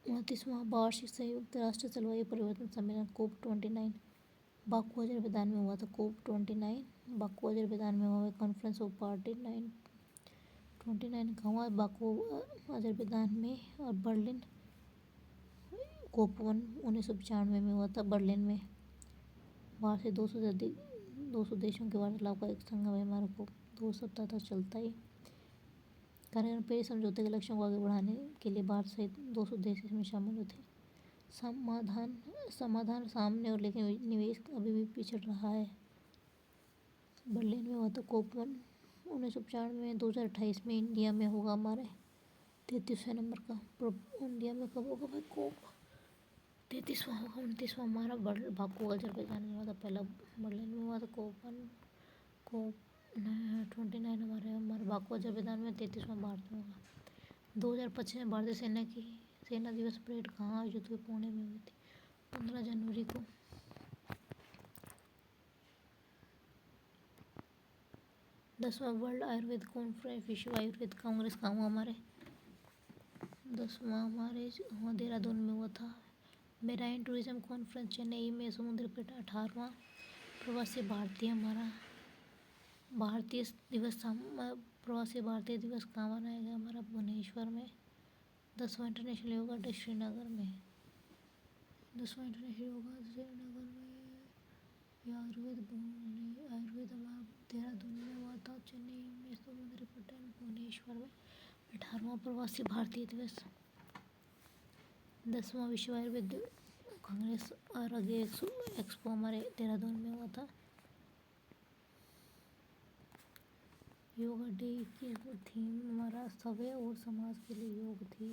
29वां वार्षिक संयुक्त राष्ट्र जलवायु परिवर्तन सम्मेलन COP29 बाकू अजरबैजान में हुआ था। COP29 बाकू अजरबैजान में हुआ। कॉन्फ्रेंस ऑफ पार्टी 29 का हुआ बाकू अजरबैजान में और बर्लिन COP1 1995 में हुआ था बर्लिन में। बाहर से 200 से अधिक 200 देशों के वार्तालाप का एक संगम है हमारा। को 2 सप्ताह तक चलता है। कार्यक्रम पेरिस समझौते के लक्ष्यों को आगे बढ़ाने के लिए भारत सहित 200 देश इसमें शामिल हुए थे। समाधान सामने और लेकिन निवेश अभी भी पिछड़ रहा है। बर्लिन में हुआ था COP1 1995 में। 2028 में इंडिया में होगा हमारे 33वें नंबर का। इंडिया में कब होगा भाई? COP 33वां होगा। 29वां हमारा बाकू अजरबैजान में हुआ था। पहला बर्लिन में हुआ था COP29 हमारे बाकू अजरबैजान में। 33वां भारत में होगा। 2025 में भारतीय सेना की सेना दिवस परेड कहाँ आयोजित हुई? पुणे में हुई थी 15 जनवरी को। 10वां वर्ल्ड आयुर्वेद कॉन्फ्रेंस विश्व आयुर्वेद कांग्रेस कहाँ हुआ हमारे? 10वां हमारे देहरादून में हुआ था। मेराइन टूरिज्म कॉन्फ्रेंस चेन्नई में समुद्र तट। 18वां प्रवासी भारतीय हमारा भारतीय दिवस प्रवासी भारतीय दिवस कहाँ मनाया गया हमारा? भुवनेश्वर में। 10वां इंटरनेशनल योगा डे श्रीनगर में। 10वां इंटरनेशनल योगा श्रीनगर में। आयुर्वेद हमारा देहरादून में हुआ था। चेन्नई में समुद्र तट। भुवनेश्वर में। 18वां प्रवासी भारतीय दिवस। 10वां विश्व आयुर्वेद कांग्रेस और आगे एक्सपो हमारे देहरादून में हुआ था। योगा डे की थीम हमारा सभ्य और समाज के लिए योग थी।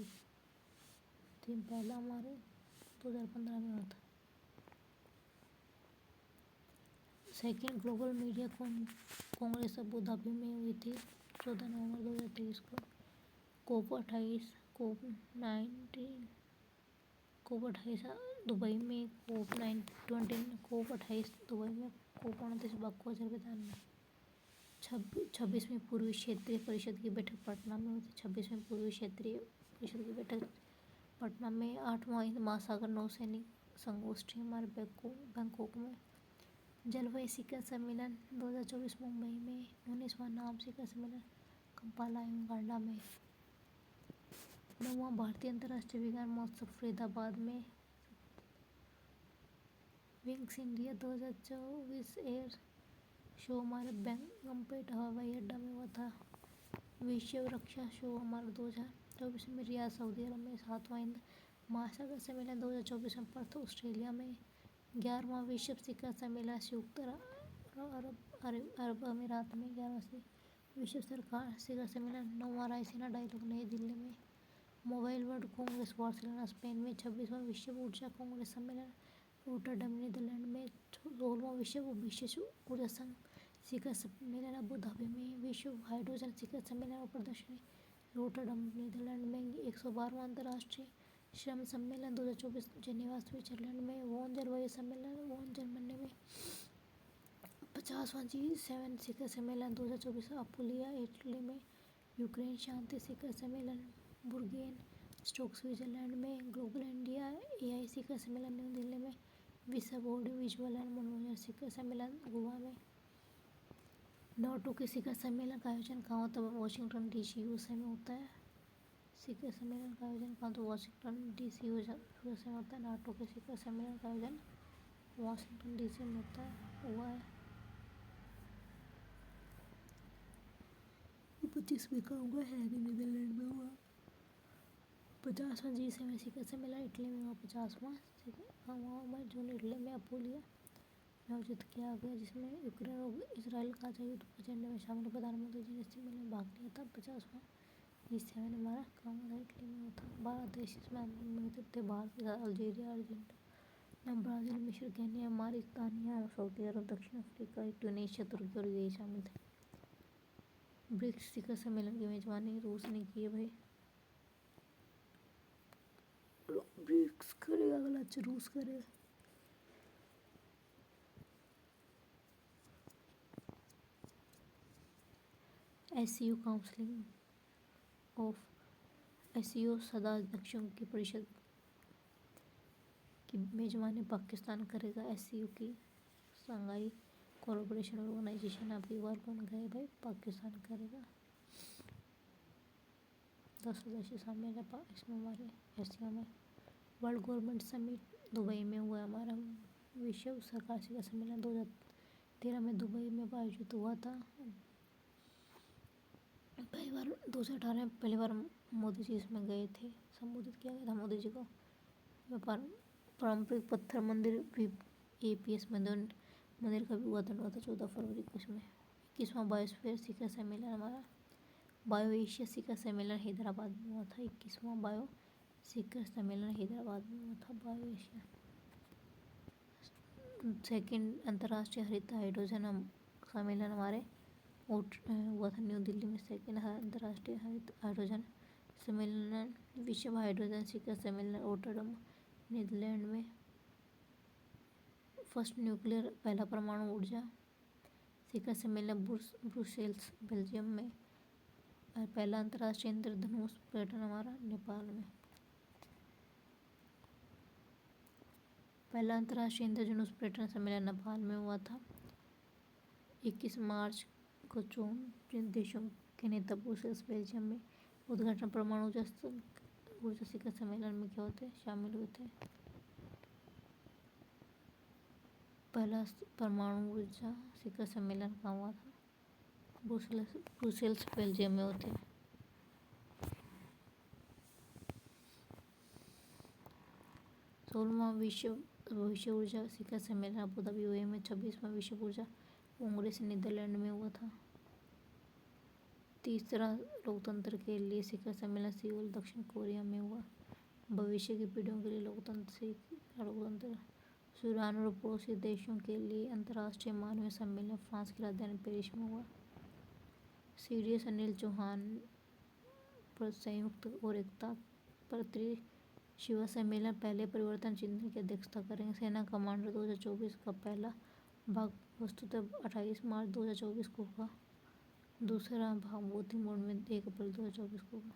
थीम पहला हमारे 2015 में हुआ था। Second global media Congress Abu Dhabi में हुई थी 14 नवंबर 2023 को। COP28 दुबई में। COP28 दुबई में। COP29 बाकू अजरबैजान में। 26वीं पूर्वी क्षेत्रीय परिषद की बैठक पटना में हुई थी। 26वीं पूर्वी क्षेत्रीय परिषद की बैठक पटना में। 8वां हिंद महासागर नौसैनिक संगोष्ठी हमारे बैंकॉक में। जलवायु शिखर सम्मेलन 2024 मुंबई में। 19वां नाम शिखर सम्मेलन कंपाला युगांडा में। 9वां भारतीय अंतर्राष्ट्रीय विज्ञान महोत्सव फरीदाबाद में। विंग्स इंडिया 2024 एयर शो हमारे बेगमपेट हवाई अड्डा में हुआ था। विश्व रक्षा शो हमारा 2024 में रियाद सऊदी अरब में, 7वां हिंद महासागर सम्मेलन 2024 में पर्थ ऑस्ट्रेलिया में, 11वां विश्व शिखर सम्मेलन संयुक्त अरब अमीरात में, 11वां विश्व सरकार शिखर सम्मेलन, 9वां रायसीना डायलॉग नई दिल्ली में, mobile world Congress Barcelona Spain में, 26वां विश्व ऊर्जा कांग्रेस सम्मेलन रोटरडम नीदरलैंड में, 16वां विश्व ऊर्जा संघ शिखर सम्मेलन अबू धाबी में, विश्व हाइड्रोजन शिखर सम्मेलन और प्रदर्शनी रोटरडम नीदरलैंड में, 112वां अंतर्राष्ट्रीय श्रम सम्मेलन 2024 जेनेवा स्विट्जरलैंड में, वोन जलवायु सम्मेलन वोन जर्मनी में, 50वां G7 शिखर सम्मेलन 2024 अपुलिया इटली में, यूक्रेन शांति शिखर सम्मेलन बुर्गेन स्टोक स्विट्जरलैंड में, ग्लोबल इंडिया AI शिखर सम्मेलन न्यू दिल्ली में, विश्व ऑडियो विजुअल एंड मनोरंजन शिखर सम्मेलन गोवा में, नाटो के शिखर सम्मेलन का आयोजन कहाँ होता है? वाशिंगटन DC USA में होता है। शिखर सम्मेलन का आयोजन कहाँ तो वाशिंगटन DC USA में होता है। नाटो के शिखर सम्मेलन का आयोजन वाशिंगटन DC में होता है हुआ है। 25 में का हुआ है नीदरलैंड में हुआ। 50वां G7 शिखर सम्मेलन इटली में हुआ। 50वां शिखर जून इटली में अपुलिया में आयोजित किया गया, जिसमें यूक्रेन और इसराइल का युद्ध एजेंडे में शामिल प्रधानमंत्री जी ने इस सम्मेलन में भाग लिया था। 50वां G7 हमारा काम था इटली में होता। 12 देश इसमें आमंत्रित थे भारत के साथ अल्जीरिया, अर्जेंटीना, ब्राज़ील, मिस्र, केन्या, मॉरितानिया, सऊदी अरब, दक्षिण अफ्रीका, ट्यूनीशिया, तुर्की और यूएई शामिल थे। ब्रिक्स शिखर सम्मेलन की मेजबानी रूस ने की है भाई। ब्रिक्स करेगा गलत, रूस करेगा। SCO काउंसिलिंग ऑफ SCO सदा अध्यक्षों की परिषद की मेजबानी पाकिस्तान करेगा। SCO की शंघाई कोऑपरेशन ऑर्गेनाइजेशन आपकी बार कौन गए भाई? पाकिस्तान करेगा। 10 सदस्य शामिल है इसमें हमारे SCO में। वर्ल्ड गवर्नमेंट समिट दुबई में हुआ है हमारा। विश्व सरकार शिखर सम्मेलन 2013 में दुबई में आयोजित हुआ था। पहली बार 2018 में पहली बार मोदी जी इसमें गए थे, संबोधित किया गया था मोदी जी को। पारंपरिक पत्थर मंदिर भी APS मंदिर का भी उद्घाटन हुआ था 14 फरवरी को इसमें। 21वां बायोस्फीयर शिखर सम्मेलन हमारा बायो एशिया शिखर सम्मेलन हैदराबाद में हुआ था। 21वां बायो शिखर सम्मेलन हैदराबाद में हुआ था बायो एशिया। सेकेंड अंतर्राष्ट्रीय हरित हाइड्रोजन सम्मेलन हमारे हुआ था न्यू दिल्ली में। सेकेंड अंतर्राष्ट्रीय हरित हाइड्रोजन सम्मेलन विश्व हाइड्रोजन शिखर सम्मेलन रोटरडम नीदरलैंड में। फर्स्ट न्यूक्लियर पहला परमाणु ऊर्जा शिखर सम्मेलन ब्रुसेल्स बेल्जियम में। पहला अंतर्राष्ट्रीय इंद्रधनुष पर्यटन हमारा नेपाल में। पहला अंतर्राष्ट्रीय इंद्रधनुष पर्यटन सम्मेलन नेपाल में हुआ था। 21 मार्च को 24 देशों के नेता ब्रुसेल्स बेल्जियम में उद्घाटन परमाणु ऊर्जा शिखर सम्मेलन में क्या होते शामिल हुए थे। पहला परमाणु ऊर्जा शिखर सम्मेलन कहाँ हुआ था? ब्रुसेल्स बेल्जियम में होते हैं। सोलहवां विश्व ऊर्जा शिखर सम्मेलन अबू धाबी UAE में। 26वां विश्व ऊर्जा कांग्रेस नीदरलैंड में हुआ था। तीसरा लोकतंत्र के लिए शिखर सम्मेलन सियोल दक्षिण कोरिया में हुआ। भविष्य की पीढ़ियों के लिए लोकतंत्र सूडान और पड़ोसी देशों के लिए अंतर्राष्ट्रीय मानवीय सम्मेलन फ्रांस की राजधानी पेरिस में हुआ। CDS अनिल चौहान पर संयुक्त और एकता पर शिवा सम्मेलन पहले परिवर्तन चिन्ह की अध्यक्षता करेंगे। सेना कमांडर 2024 का पहला भाग वस्तुतः 28 मार्च 2024 को होगा। दूसरा भाग भौतिक मोड में 1 अप्रैल 2024 को होगा।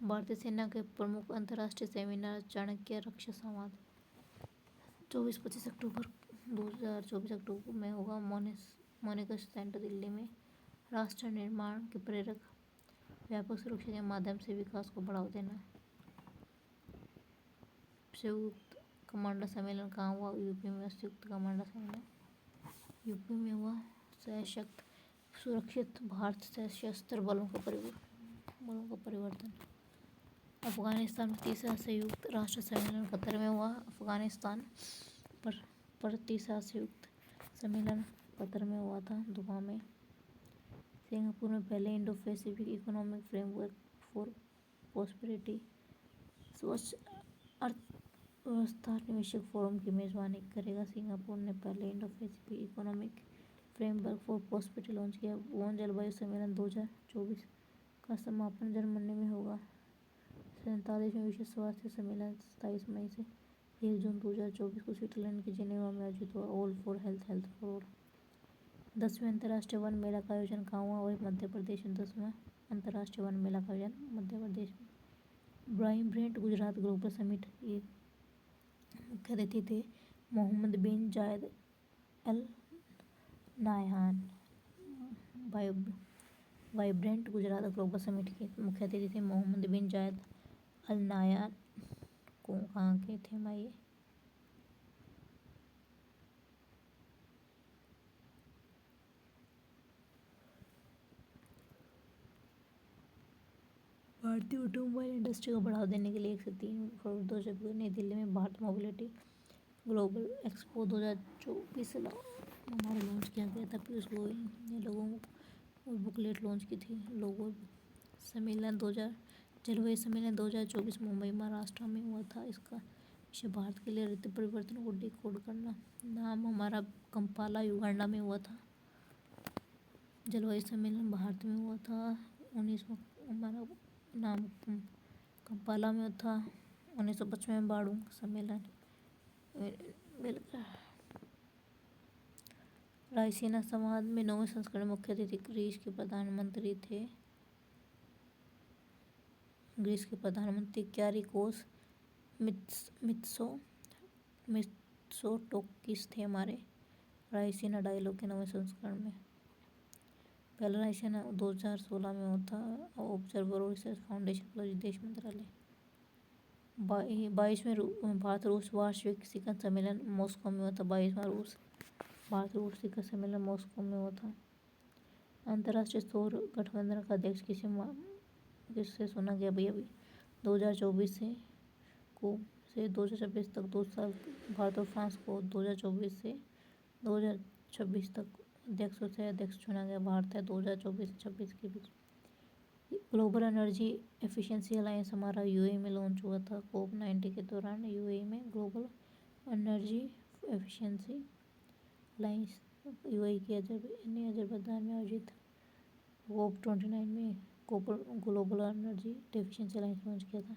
भारतीय सेना के प्रमुख अंतर्राष्ट्रीय सेमिनार चाणक्य रक्षा संवाद 24-25 अक्टूबर 2024 में होगा मोनिकस सेंटर दिल्ली में। राष्ट्र निर्माण के प्रेरक व्यापक सुरक्षा के माध्यम से विकास को बढ़ावा देना। संयुक्त कमांडर सम्मेलन कहाँ हुआ? यूपी में। संयुक्त कमांडर सम्मेलन यूपी में हुआ। सशक्त सुरक्षित भारत सशस्त्र बलों का परिवर्तन। अफगानिस्तान में तीसरा संयुक्त राष्ट्र सम्मेलन कतर में हुआ। अफगानिस्तान पर तीसरा संयुक्त सम्मेलन कतर में हुआ था, दुबई में। सिंगापुर में पहले Indo Pacific economic framework for prosperity स्वच्छ अर्थव्यवस्था निवेशक फोरम की मेजबानी करेगा। सिंगापुर ने पहले Indo Pacific economic framework for prosperity launch किया। वन जलवायु सम्मेलन 2024 का समापन जर्मनी में होगा। 47वें विश्व स्वास्थ्य सम्मेलन 27 मई से 1 जून 2024 को स्विट्जरलैंड के जिनेवा में आयोजित हुआ। All for health, health for all. 10वें अंतर्राष्ट्रीय वन मेला का आयोजन कहाँ हुआ? वही मध्य प्रदेश में। 10वां अंतर्राष्ट्रीय वन मेला का आयोजन मध्य प्रदेश में। वाइब्रेंट गुजरात ग्लोबल समिट के मुख्य अतिथि थे Mohammed bin Zayed Al Nahyan. Vibrant Gujarat global summit के मुख्य अतिथि थे Mohammed bin Zayed Al Nahyan. कहाँ के थे भाई? भारतीय ऑटोमोबाइल इंडस्ट्री को बढ़ावा देने के लिए 1 से 3 फरवरी 2024 नई दिल्ली में भारत मोबिलिटी ग्लोबल एक्सपो 2024 हमारा लॉन्च किया गया था। पीयूष गोयल ने लोगों को बुकलेट लॉन्च की थी। लोगो सम्मेलन जलवायु सम्मेलन 2024 मुंबई महाराष्ट्र में हुआ था। इसका विषय भारत के लिए ऋतु परिवर्तन को डिकोड करना। नाम हमारा कंपाला युगांडा में हुआ था। जलवायु सम्मेलन भारत में हुआ था। 19वां हमारा नाम कंपाला में था। 1955 में बाड़ूंग सम्मेलन। रायसीना संवाद में 9वें संस्करण मुख्य अतिथि ग्रीस के प्रधानमंत्री थे। ग्रीस के प्रधानमंत्री क्यारिकोस मित्सोटोकिस थे हमारे रायसीना डायलॉग के 9वें संस्करण में। पहला रायसीना 2016 में होता। ऑब्जर्वर और रिसर्च फाउंडेशन विदेश मंत्रालय। 22वें भारत रूस वार्षिक शिखर सम्मेलन मॉस्को में हुआ था। 22वां भारत रूस शिखर सम्मेलन मॉस्को में हुआ था। अंतर्राष्ट्रीय सौर गठबंधन का अध्यक्ष किससे चुना गया भैया? 2024 से 2026 तक 2 साल भारत और फ्रांस को 2024 से 2026 तक अध्यक्षों से अध्यक्ष चुना गया। भारत है 2024-26 के बीच। ग्लोबल एनर्जी एफिशिएंसी अलायंस हमारा यूएई में लॉन्च हुआ था। COP90 के दौरान यूएई में global energy efficiency alliance UAE के अजरबैजान में आयोजित COP29 में global energy efficiency alliance launch किया था।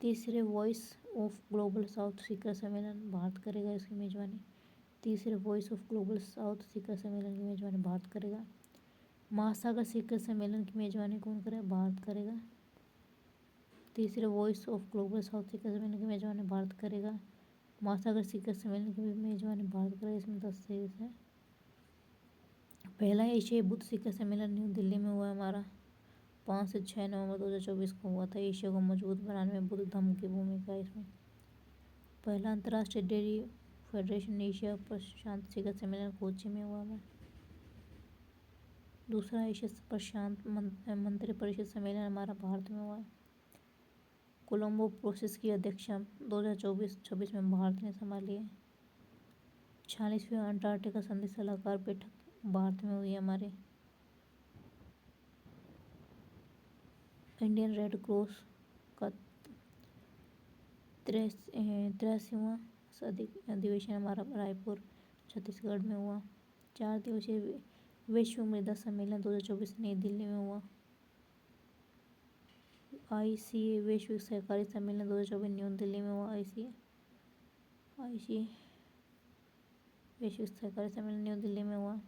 तीसरे वॉइस ऑफ ग्लोबल साउथ शिखर सम्मेलन भारत करेगा इसकी मेजबानी। तीसरे वॉइस ऑफ ग्लोबल साउथ शिखर सम्मेलन की मेजबानी भारत करेगा। महासागर शिखर सम्मेलन की मेजबानी कौन करेगा? भारत करेगा। तीसरे वॉइस ऑफ ग्लोबल साउथ शिखर सम्मेलन की मेजबानी भारत करेगा। महासागर शिखर सम्मेलन की मेजबानी भारत करेगा। इसमें 10 देश है। पहला एशियाई बुद्ध शिखर सम्मेलन न्यू दिल्ली में हुआ हमारा 5 से 6 नवंबर 2024 को हुआ था। एशिया को मजबूत बनाने में बुद्ध धम्म की भूमिका है इसमें। पहला अंतर्राष्ट्रीय डेयरी फेडरेशन एशिया प्रशांत शिखर सम्मेलन कोच्चि में हुआ है। दूसरा एशिया प्रशांत मंत्रिपरिषद सम्मेलन हमारा भारत में हुआ है। कोलंबो प्रोसेस की अध्यक्षता 2024-26 में भारत ने संभाली है। 46वीं अंटार्कटिका संधि सलाहकार बैठक भारत में हुई है हमारे। इंडियन रेड क्रॉस का 83वां अधिवेशन हमारा रायपुर छत्तीसगढ़ में हुआ। 4 दिवसीय विश्व मृदा सम्मेलन 2024 नई दिल्ली में हुआ। ICA वैश्विक सहकारी सम्मेलन 2024 न्यू दिल्ली में हुआ। ICA वैश्विक सहकारी सम्मेलन न्यू दिल्ली में हुआ।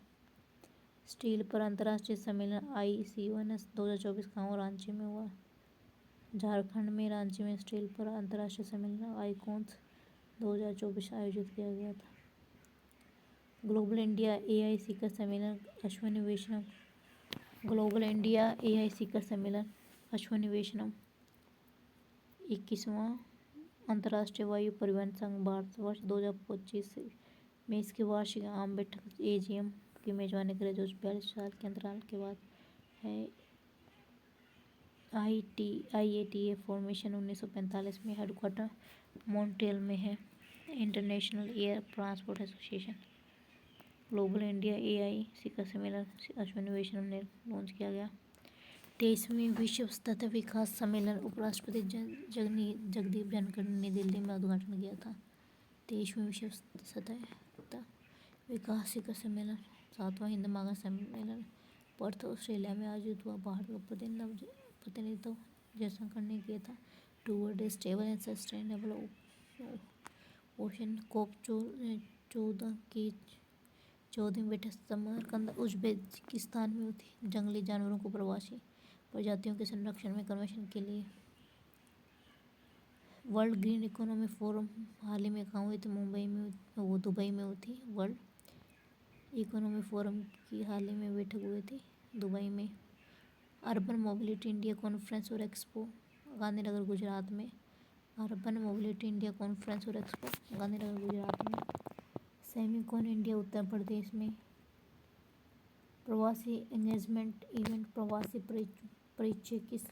स्टील पर अंतर्राष्ट्रीय सम्मेलन ICONS 2024 कहाँ हुआ? रांची में हुआ। झारखंड में रांची में स्टील पर अंतर्राष्ट्रीय सम्मेलन आईकॉन्स 2024 आयोजित किया गया था। ग्लोबल इंडिया AI शिखर सम्मेलन अश्विनी वैष्णव। ग्लोबल इंडिया AI शिखर सम्मेलन अश्विनी वैष्णव। 21वां अंतर्राष्ट्रीय वायु परिवहन संघ भारत वर्ष 2025 में इसकी वार्षिक आम बैठक AGM की मेजबानी करे, जो 42 साल के अंतराल के बाद है। IATA फॉर्मेशन 1945 में, हेडक्वार्टर मॉन्ट्रियल में है। International air transport association, global India AIC का सम्मेलन अश्विनी वैष्णव ने लॉन्च किया गया। 23वीं विश्व सतत विकास सम्मेलन उपराष्ट्रपति जगदीप धनखड़ ने दिल्ली में उद्घाटन किया था। 23वीं विश्व सतत विकास शिखर सम्मेलन, 7वां हिंद महासागर सम्मेलन पर्थ ऑस्ट्रेलिया में आयोजित हुआ। भारत का प्रतिनिधित्व जयशंकर ने किया था। Toward A stable and sustainable ocean COP 14 की 14वीं बैठक समरकंद उज्बेकिस्तान में हुई थी। जंगली जानवरों को प्रवासी प्रजातियों के संरक्षण में कन्वेंशन के लिए वर्ल्ड ग्रीन इकोनॉमी फोरम हाल ही में कहाँ हुई थी? मुंबई में, वो दुबई में हुई थी। वर्ल्ड इकोनॉमी फोरम की हाल ही में बैठक हुई थी दुबई में। अर्बन मोबिलिटी इंडिया कॉन्फ्रेंस और एक्सपो गांधीनगर गुजरात में। अर्बन मोबिलिटी इंडिया कॉन्फ्रेंस और एक्सपो गांधीनगर गुजरात में। सेमिकॉन इंडिया उत्तर प्रदेश में। प्रवासी एंगेजमेंट इवेंट प्रवासी परिचय किस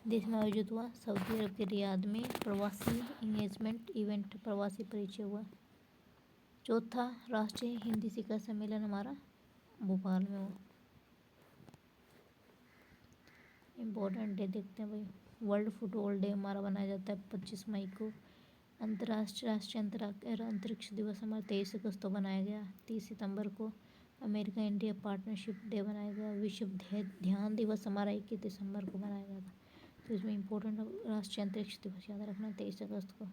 देश में आयोजित हुआ? सऊदी अरब के रियाद में प्रवासी एंगेजमेंट इवेंट प्रवासी परिचय हुआ। चौथा राष्ट्रीय हिंदी शिखर सम्मेलन हमारा भोपाल में हुआ। इम्पोर्टेंट डे देखते हैं भाई। वर्ल्ड फुटबॉल डे हमारा मनाया जाता है 25 मई को। राष्ट्रीय अंतरिक्ष दिवस हमारा 23 अगस्त को बनाया गया। 30 सितंबर को अमेरिका इंडिया पार्टनरशिप डे बनाया गया। विश्व ध्यान दिवस हमारा 21 दिसंबर को बनाया गया था। तो इसमें इम्पोर्टेंट राष्ट्रीय अंतरिक्ष दिवस याद रखना 23 अगस्त को।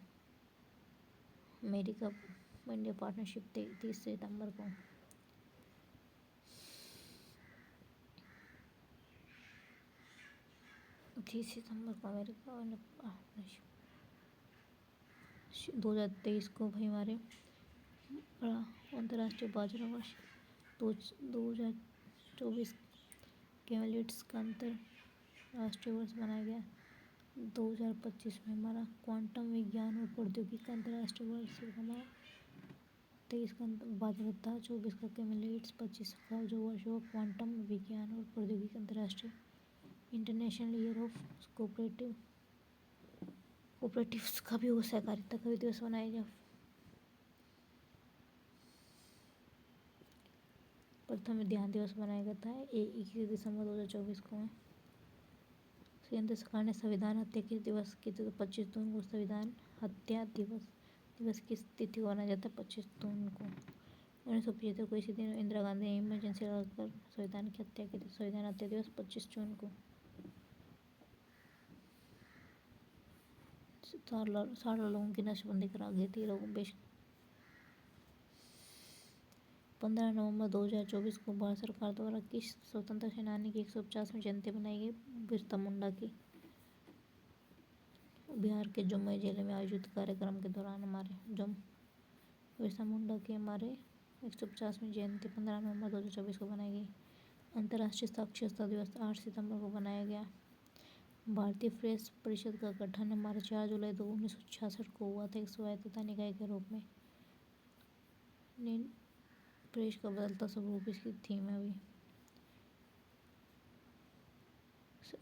अमेरिका इंडिया पार्टनरशिप 30 सितंबर को। अमेरिका पार्टनरशिप 2023 को भाई हमारे अंतर्राष्ट्रीय बाजरा वर्ष 2024 कैमलिट्स का अंतर्राष्ट्रीय वर्ष मनाया गया। 2025 में हमारा क्वांटम विज्ञान और प्रौद्योगिकी का अंतर्राष्ट्रीय वर्ष हमारा 23 का बाजरा था। 24 का कैमलिट्स, 25 का जो वर्ष हुआ क्वांटम विज्ञान और प्रौद्योगिकी अंतर्राष्ट्रीय। इंटरनेशनल ईयर ऑफ कोऑपरेटिव्स का भी हो, सहकारिता का भी दिवस मनाया गया। प्रथम ध्यान दिवस मनाया गया था 21 दिसंबर 2024 को। केंद्र सरकार ने संविधान हत्या के दिवस की 25 जून को संविधान हत्या दिवस की तिथि को मनाया जाता है 25 जून को। 1975 को इसी दिन इंदिरा गांधी ने इमरजेंसी लगाकर संविधान की हत्या की थी। संविधान हत्या दिवस 25 जून को। 60 लोगों की नशबंदी करा गई थी। 15 नवंबर 2024 को भारत सरकार द्वारा किस स्वतंत्रता सेनानी की 150वीं जयंती मनाई गई? बिरसा मुंडा की। बिहार के जमुई जिले में आयोजित कार्यक्रम के दौरान हमारे बिरसा मुंडा की हमारे 150वीं जयंती 15 नवंबर 2024 को बनाई गई। अंतर्राष्ट्रीय साक्षरता दिवस 8 सितंबर को बनाया गया। भारतीय प्रेस परिषद का गठन हमारे 4 जुलाई 1966 को हुआ था एक स्वायत्तता निकाय के रूप में। प्रेस का बदलता स्वरूप इसकी थीम है अभी।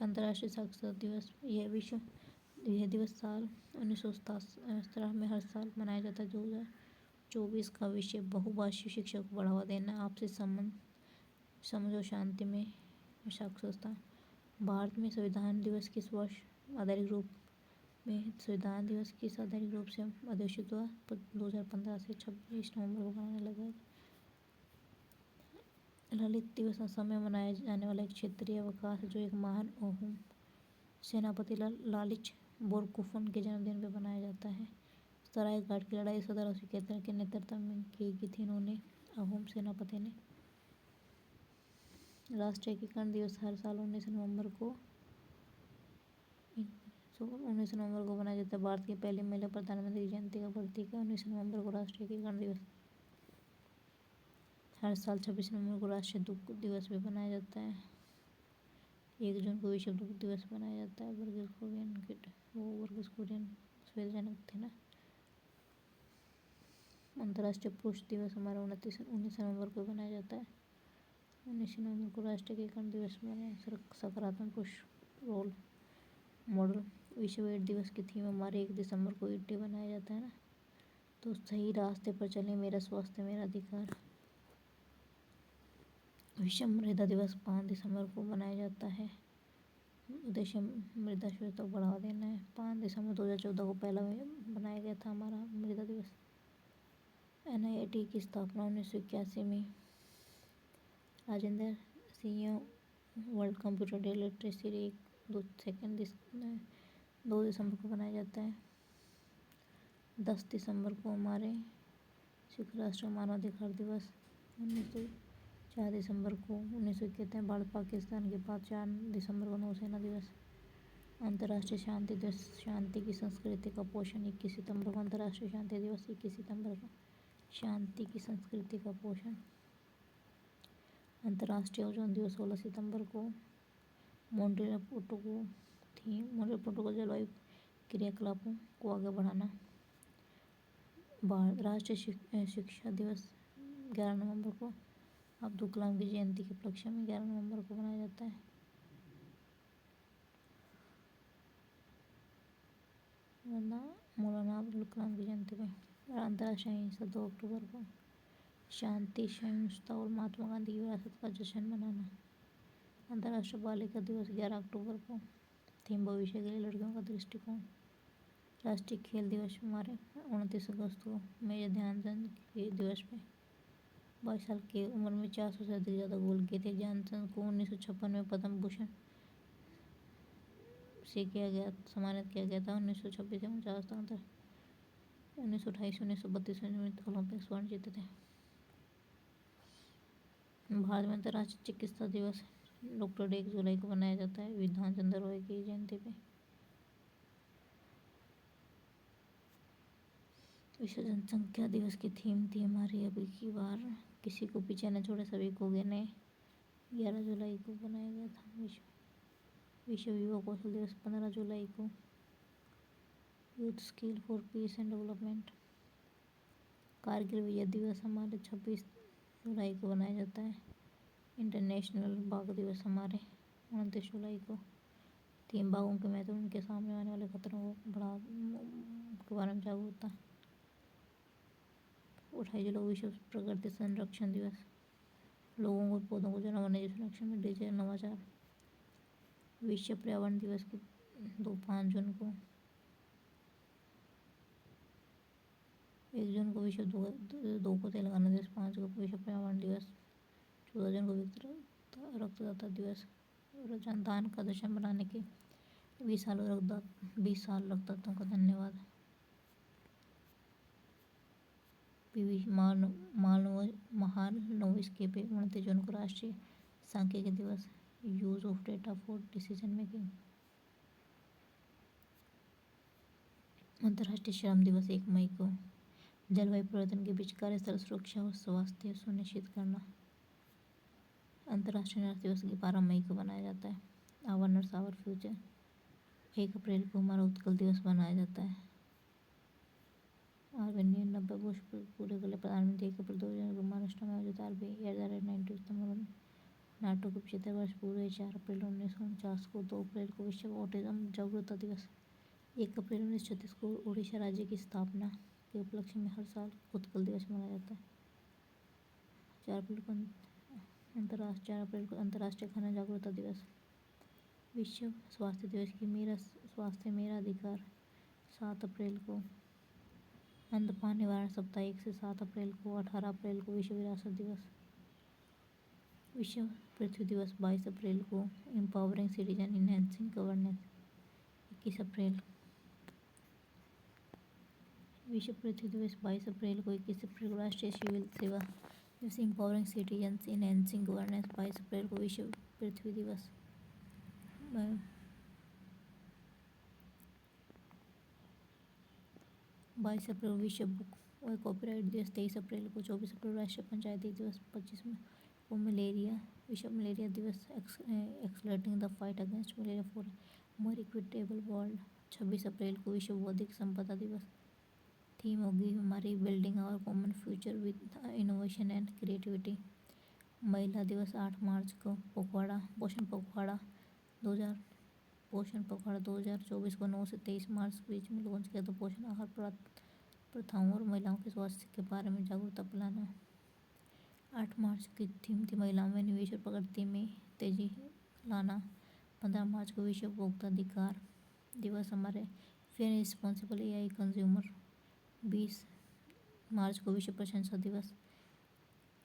अंतर्राष्ट्रीय साक्षरता दिवस यह दिवस साल 1977 में हर साल मनाया जाता है। 2024 का विषय बहुभाषीय शिक्षा को बढ़ावा देना, आपसी समझ और शांति में साक्षरता। भारत में संविधान दिवस किस वर्ष आधिकारिक रूप में संविधान दिवस किस आधिकारिक रूप से अधिसूचित हुआ? 2015 से 26 नवंबर को मनाने लगा। ललित दिवस असम में मनाया जाने वाला एक क्षेत्रीय अवकाश है जो एक महान अहोम सेनापति लालिच बोरफुकन के जन्मदिन पर मनाया जाता है। सरायघाट की लड़ाई सरदार सुखदेव के नेतृत्व में की गई थी इन्होंने, अहोम सेनापति ने। राष्ट्रीय एकीकरण दिवस हर साल 19 नवंबर को मनाया जाता है। भारत की पहली महिला प्रधानमंत्री की जयंती का प्रतीक है। 19 नवंबर को राष्ट्रीय एकीकरण दिवस। हर साल 26 नवंबर को राष्ट्रीय दुग्ध दिवस भी मनाया जाता है। 1 जून को विश्व दुग्ध दिवस मनाया जाता है। वर्गीज कुरियन सुविधाजनक थे ना। अंतर्राष्ट्रीय पुरुष दिवस हमारा 19 नवंबर को मनाया जाता है। 19 नवंबर को राष्ट्रीय एकीकरण दिवस मनाया। सकारात्मक पुरुष रोल मॉडल। विश्व एड्स दिवस की थीम हमारे 1 दिसंबर को ईड डे बनाया जाता है ना, तो सही रास्ते पर चले, मेरा स्वास्थ्य मेरा अधिकार। विश्व मृदा दिवस 5 दिसंबर को मनाया जाता है। उद्देश्य मृदा शुद्धता को बढ़ावा देना है। 5 दिसंबर 2014 को पहला बनाया गया था हमारा मृदा दिवस। NIIT की स्थापना 1981 में। Rajendra Singh world computer day literacy day 2 दिसंबर को मनाया जाता है। 10 दिसंबर को हमारे संयुक्त राष्ट्र मानवाधिकार दिवस। 4 दिसंबर को 1971 भारत पाकिस्तान के बाद 4 दिसंबर को नौसेना दिवस। अंतर्राष्ट्रीय शांति दिवस। शांति की संस्कृति का पोषण 21 सितंबर को अंतर्राष्ट्रीय शांति दिवस। 21 सितंबर को शांति की संस्कृति का पोषण। अंतर्राष्ट्रीय ओजोन दिवस 16 सितंबर को। मॉन्ट्रियल प्रोटोकॉल जलवायु क्रियाकलापों को आगे बढ़ाना। राष्ट्रीय शिक्षा दिवस 11 नवंबर को। अब्दुल कलाम की जयंती के उपलक्ष्य में 11 नवंबर को मनाया जाता है। मौलाना अब्दुल कलाम की जयंती में। अंतर्राष्ट्रीय अहिंसा 2 अक्टूबर को। शांति, सहिष्णुता और महात्मा गांधी की विरासत का जश्न मनाना। अंतर्राष्ट्रीय बालिका दिवस 11 अक्टूबर को। थीम भविष्य के लिए लड़कियों का दृष्टिकोण। राष्ट्रीय खेल दिवस हमारे 29 अगस्त को मेजर ध्यानचंद के दिवस पे। 22 साल की उम्र में 400 से अधिक ज़्यादा गोल किए थे। ध्यानचंद को 1956 में पद्म भूषण से सम्मानित किया गया था। 1926 से 49 अंतर 1928 1932 में ओलंपिक स्वर्ण जीते थे। भारत में अंतर्राष्ट्रीय चिकित्सा दिवस डॉक्टर डे 1 जुलाई को मनाया जाता है विधान चंद्र रॉय की जयंती पे। विश्व जनसंख्या दिवस की थीम थी हमारी अभी की बार किसी को पीछे न छोड़े सभी को गिने। 11 जुलाई को बनाया गया था। विश्व युवा कौशल दिवस 15 जुलाई को। Youth skill for peace and development. Kargil Vijay Diwas हमारे 26 जुलाई को बनाया जाता है। इंटरनेशनल बाघ दिवस हमारे 29 जुलाई को। थीम बाघों के महत्व, उनके सामने आने वाले खतरों को के बारे में जागरूकता। 28 जुलाई को विश्व प्रकृति संरक्षण दिवस। लोगों को पौधों को जड़ वन्यजीव संरक्षण में डिजिटल नवाचार। विश्व पर्यावरण दिवस की 5 जून को। 1 जून को विश्व 2 को तेलंगाना दिवस। 5 को विश्व पर्यावरण दिवस। 14 जून को विश्व रक्तदाता दिवस। दान का जश्न मनाने के 20 साल रक्तदाताओं का धन्यवाद। महालनोबिस पे 29 जून को राष्ट्रीय सांख्यिकी दिवस। Use of data for decision making. अंतर्राष्ट्रीय श्रम दिवस 1 मई को। जलवायु परिवर्तन के बीच कार्यस्थल सुरक्षा और स्वास्थ्य सुनिश्चित करना। अंतर्राष्ट्रीय नर्स दिवस 12 मई को मनाया जाता है। Our nurse our future. 1 अप्रैल को हमारा उत्कल दिवस मनाया जाता है। RBI ने 90 वर्ष पूरे कर लिया। प्रधानमंत्री 1 अप्रैल 2000 को महाराष्ट्र में आयोजित RBI 92 सितंबर नाटो के 75 वर्ष पूरे। 4 अप्रैल 1949 को। 2 अप्रैल को विश्व ऑटिज्म जागरूकता दिवस। 1 अप्रैल 1936 को उड़ीसा राज्य की स्थापना के उपलक्ष्य में हर साल उत्कल दिवस मनाया जाता है। 4 अप्रैल को अंतर्राष्ट्रीय खाना जागरूकता दिवस। विश्व स्वास्थ्य दिवस की मेरा स्वास्थ्य मेरा अधिकार 7 अप्रैल को। अंधपान निवारण सप्ताह 1 से 7 अप्रैल को। 18 अप्रैल को विश्व विरासत दिवस। विश्व पृथ्वी दिवस 22 अप्रैल को। एम्पावरिंग सिटीजन इनहैंसिंग गवर्नेंस 21 अप्रैल। विश्व पृथ्वी दिवस 22 अप्रैल को। 21 अप्रैल को राष्ट्रीय सिविल सेवा दिवस। एम्पावरिंग सिटीजन्स इनहैंसिंग गवर्नेंस 22 अप्रैल को विश्व पृथ्वी दिवस। 22 अप्रैल को विश्व बुक और कॉपीराइट दिवस। 23 अप्रैल को। 24 अप्रैल राष्ट्रीय पंचायती दिवस। 25 को मलेरिया विश्व मलेरिया दिवस। Accelerating the fight against malaria for more equitable world. 26 अप्रैल को विश्व बौद्धिक संपदा दिवस। थीम होगी हमारी building our common future with innovation and creativity. महिला दिवस 8 मार्च को पोषण पखवाड़ा 2024 को 9 से 23 मार्च के बीच में लॉन्च किया। तो पोषण आहार प्रथाओं और महिलाओं के स्वास्थ्य के बारे में जागरूकता फैलाना। 8 मार्च की थीम थी महिलाओं में निवेश और प्रगति में तेजी लाना। 15 मार्च को विश्व उपभोक्ता अधिकार दिवस हमारे फेयर रिस्पॉन्सिबल AI कंज्यूमर। 20 मार्च को विश्व प्रशंसा दिवस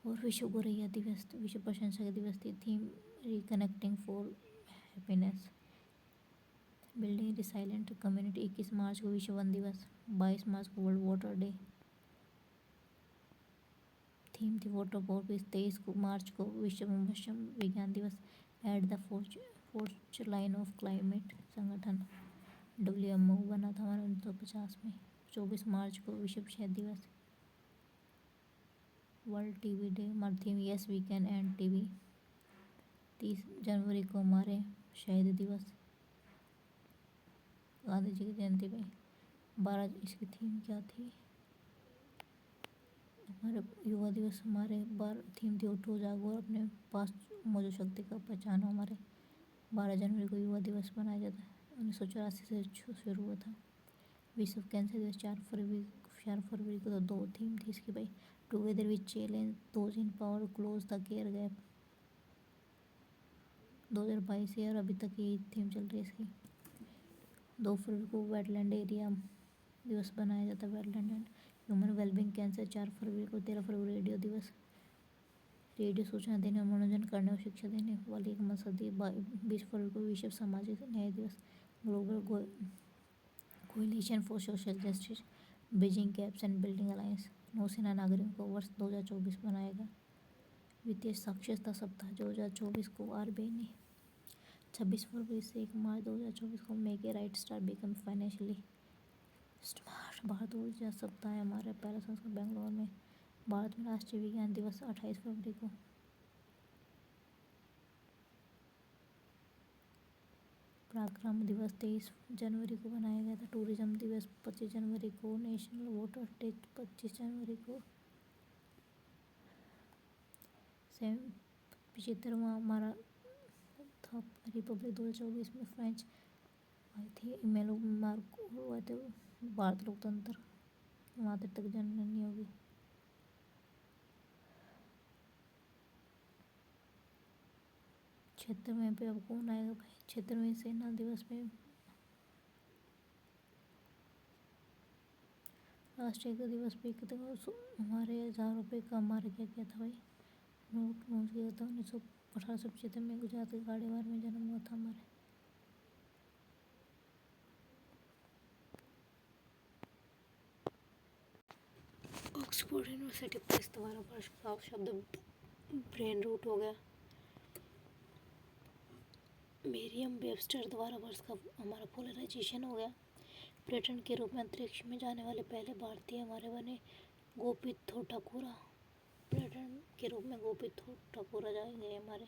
और विश्व गौरैया दिवस। विश्व प्रशंसा दिवस की theme reconnecting for happiness, building resilient community. 21 मार्च को विश्व वन दिवस। 22 मार्च को वर्ल्ड वाटर डे, थीम थी वाटर फॉर पीस। 23 मार्च को विश्व मौसम विज्ञान दिवस। At the fourth line of climate संगठन WMO बना था हमारा 1950 में। 24 मार्च को विश्व शहद दिवस। वर्ल्ड टीबी डे, हमारी theme yes we can end TB. 30 जनवरी को हमारे शहीद दिवस, गांधी जी की जयंती में। 12 इसकी थीम क्या थी, हमारे युवा दिवस। हमारे थीम थी उठो जागो और अपने पास मौजूद शक्ति का पहचानो। हमारे 12 जनवरी को युवा दिवस मनाया जाता है। 1984 से शुरू हुआ था। विश्व कैंसर दिवस 4 फरवरी को। तो 2 थीम थी इसकी भाई, together with challenge those in power close the care gap. 2022 से और अभी तक यही थीम चल रही है इसकी। 2 फरवरी को वेटलैंड एरिया दिवस बनाया जाता है, wetland and human wellbeing cancer. 4 फरवरी को। 13 फरवरी रेडियो दिवस, रेडियो सूचना देने और मनोरंजन करने और शिक्षा देने वाली एक मसदी। 20 फरवरी को विश्व सामाजिक न्याय दिवस, global coalition for social justice, bridging gaps and building alliance. नौसेना नागरिकों को वर्ष 2024 मनाएगा। वित्तीय साक्षरता सप्ताह 2024 को RBI ने। 26 फरवरी से 1 मार्च 2024 को make a right star become financially smart. Bharat ऊर्जा सप्ताह है हमारे पहला संस्करण बेंगलोर में। भारत में राष्ट्रीय विज्ञान दिवस 28 फरवरी को। पराक्रम दिवस 23 जनवरी को मनाया गया था। टूरिज्म दिवस 25 जनवरी को। नेशनल वोटर डे 25 जनवरी को। 75वां हमारा था रिपब्लिक 2024 में फ्रेंच आई थी इमेनुएल मार्कोस हुए थे। भारत लोकतंत्र मातृ तक जननी होगी। क्षेत्र में पे अब कौन आएगा भाई, क्षेत्र में सेना दिवस में राष्ट्रीय एकता दिवस पे हमारे 1000 रुपये का हमारे क्या क्या था भाई, नोट लॉन्च किया था 1875 में। गुजरात के गाड़ीवार में जन्म हुआ था हमारे। ऑक्सफोर्ड यूनिवर्सिटी प्रेस द्वारा वर्ष का शब्द ब्रेन रूट हो गया। मेरियम वेबस्टर द्वारा वर्ष का हमारा पोलराइजेशन हो गया। पर्यटन के रूप में अंतरिक्ष में जाने वाले पहले भारतीय हमारे बने गोपीनाथ ठाकुर। पर्यटन के रूप में गोपीनाथ ठाकुर जाएंगे हमारे।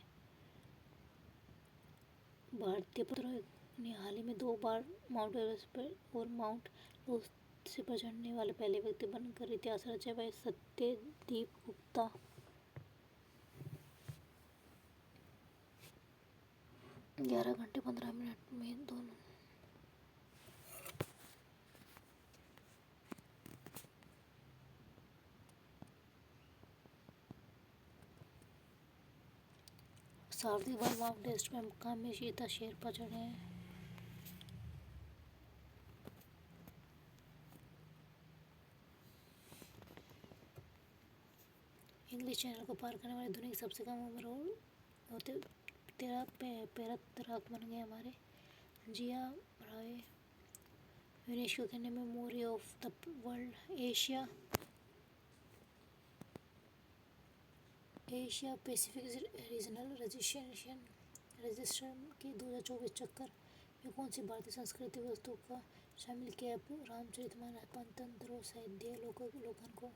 भारतीय पर्वतारोही ने हाल ही में 2 बार माउंट एवरेस्ट पर और माउंट लोटसे पर चढ़ने वाले पहले व्यक्ति बनकर इतिहास रचा भाई सत्यदीप गुप्ता। 11 घंटे 15 मिनट में दोनों। सारथी बार माउंट टेस्ट में मुकाम में शीता शेरपा चढ़े हैं। इंग्लिश चैनल को पार करने वाले दुनिया की सबसे कम उम्र होते 13 तैराक बन गए हमारे। जिया राय यूनेस्को के memory of the world Asia Pacific regional register की 2024 चक्कर में कौन सी भारतीय संस्कृति वस्तु का शामिल किया? रामचरितमानस, पंचतंत्र और साहित्य लोकन को।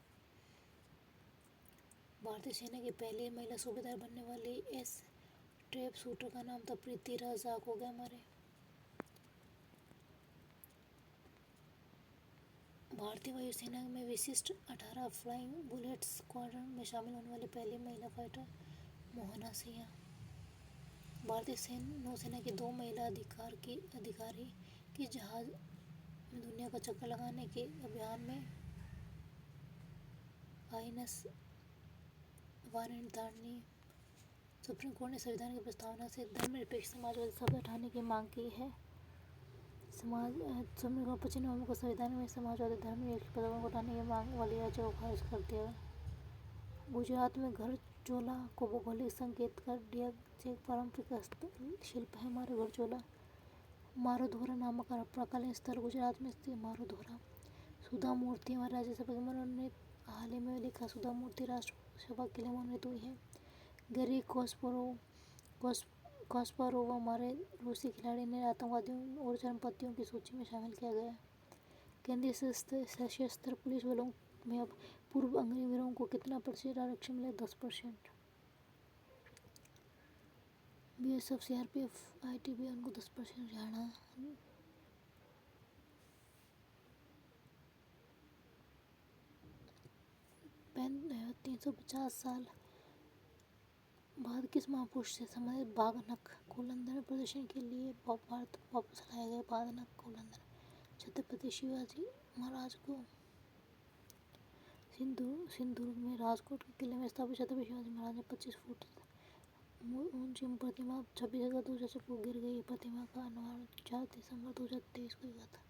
भारतीय सेना की पहली महिला सूबेदार बनने वाली एस ट्रैप शूटर का नाम था प्रीति रजाक हो गया हमारे। भारतीय वायुसेना में विशिष्ट 18 फ्लाइंग बुलेट स्क्वाड्रन में शामिल होने वाली पहली महिला फाइटर मोहना सिंह भारतीय नौसेना की 2 महिला अधिकारी की जहाज में दुनिया का चक्कर लगाने के अभियान में आईएनएस वारंट धारणीय। सुप्रीम कोर्ट ने संविधान की प्रस्तावना से धर्मनिरपेक्ष समाजवादी शब्द हटाने की मांग की है। सुप्रीम कोर्ट 25 नवंबर को संविधान में समाजवादी धर्मनिरपेक्ष पदों को हटाने की मांग वाली याचिका को खारिज कर दिया। गुजरात में घरचोला को भौगोलिक संकेत कर दिया। एक पारंपरिक शिल्प है मारो घरचोला। मारोधोरा नामक आपातकालीन स्थल गुजरात में स्थित मारोधोरा। सुधा मूर्ति हमारे राज्यसभा की मनोनीत हाल ही में लिखा सुधा मूर्ति राष्ट्रसभा के लिए मनोनीत हुई है। गैरी कास्पारोव हमारे रूसी खिलाड़ी ने आतंकवादियों और चरमपंथियों की सूची में शामिल किया गया। केंद्रीय सशस्त्र पुलिस बलों में अब पूर्व अग्निवीरों को कितना प्रतिशत आरक्षण मिले? 10%। बीएसएफ, सीआरपीएफ, आईटीबीपी को 10%। हरियाणा 350 साल बाद किस महापुरुष से संबंधित बाघ नख को लंदन में प्रदर्शन के लिए भारत वापस लाया गया? बाघ नख को लंदन। छत्रपति शिवाजी महाराज को सिंधुदुर्ग में राजकोट के किले में स्थापित छत्रपति शिवाजी महाराज ने 25 फुट ऊंची प्रतिमा 26 अगस्त 2006 को गिर गई। प्रतिमा का अनावरण 4 दिसंबर 2023 को हुआ था।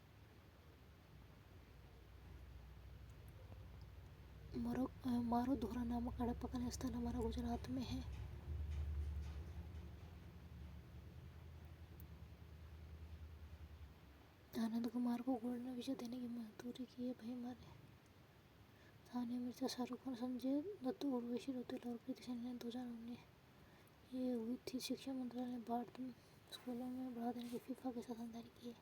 मारोधोरा नामक आपातकालीन स्थल हमारा गुजरात में है। आनंद कुमार को गोल्डन विजय देने की मंजूरी की है। भाई हमारे सानिया मिर्जा, शाहरुख खान, संजय दत्त, उर्वशी रौतेला और कृति सेनन ने 2019 ये हुई थी। शिक्षा मंत्रालय ने भारत में स्कूलों में बढ़ा देने की फीफा के साथ समझदारी की है।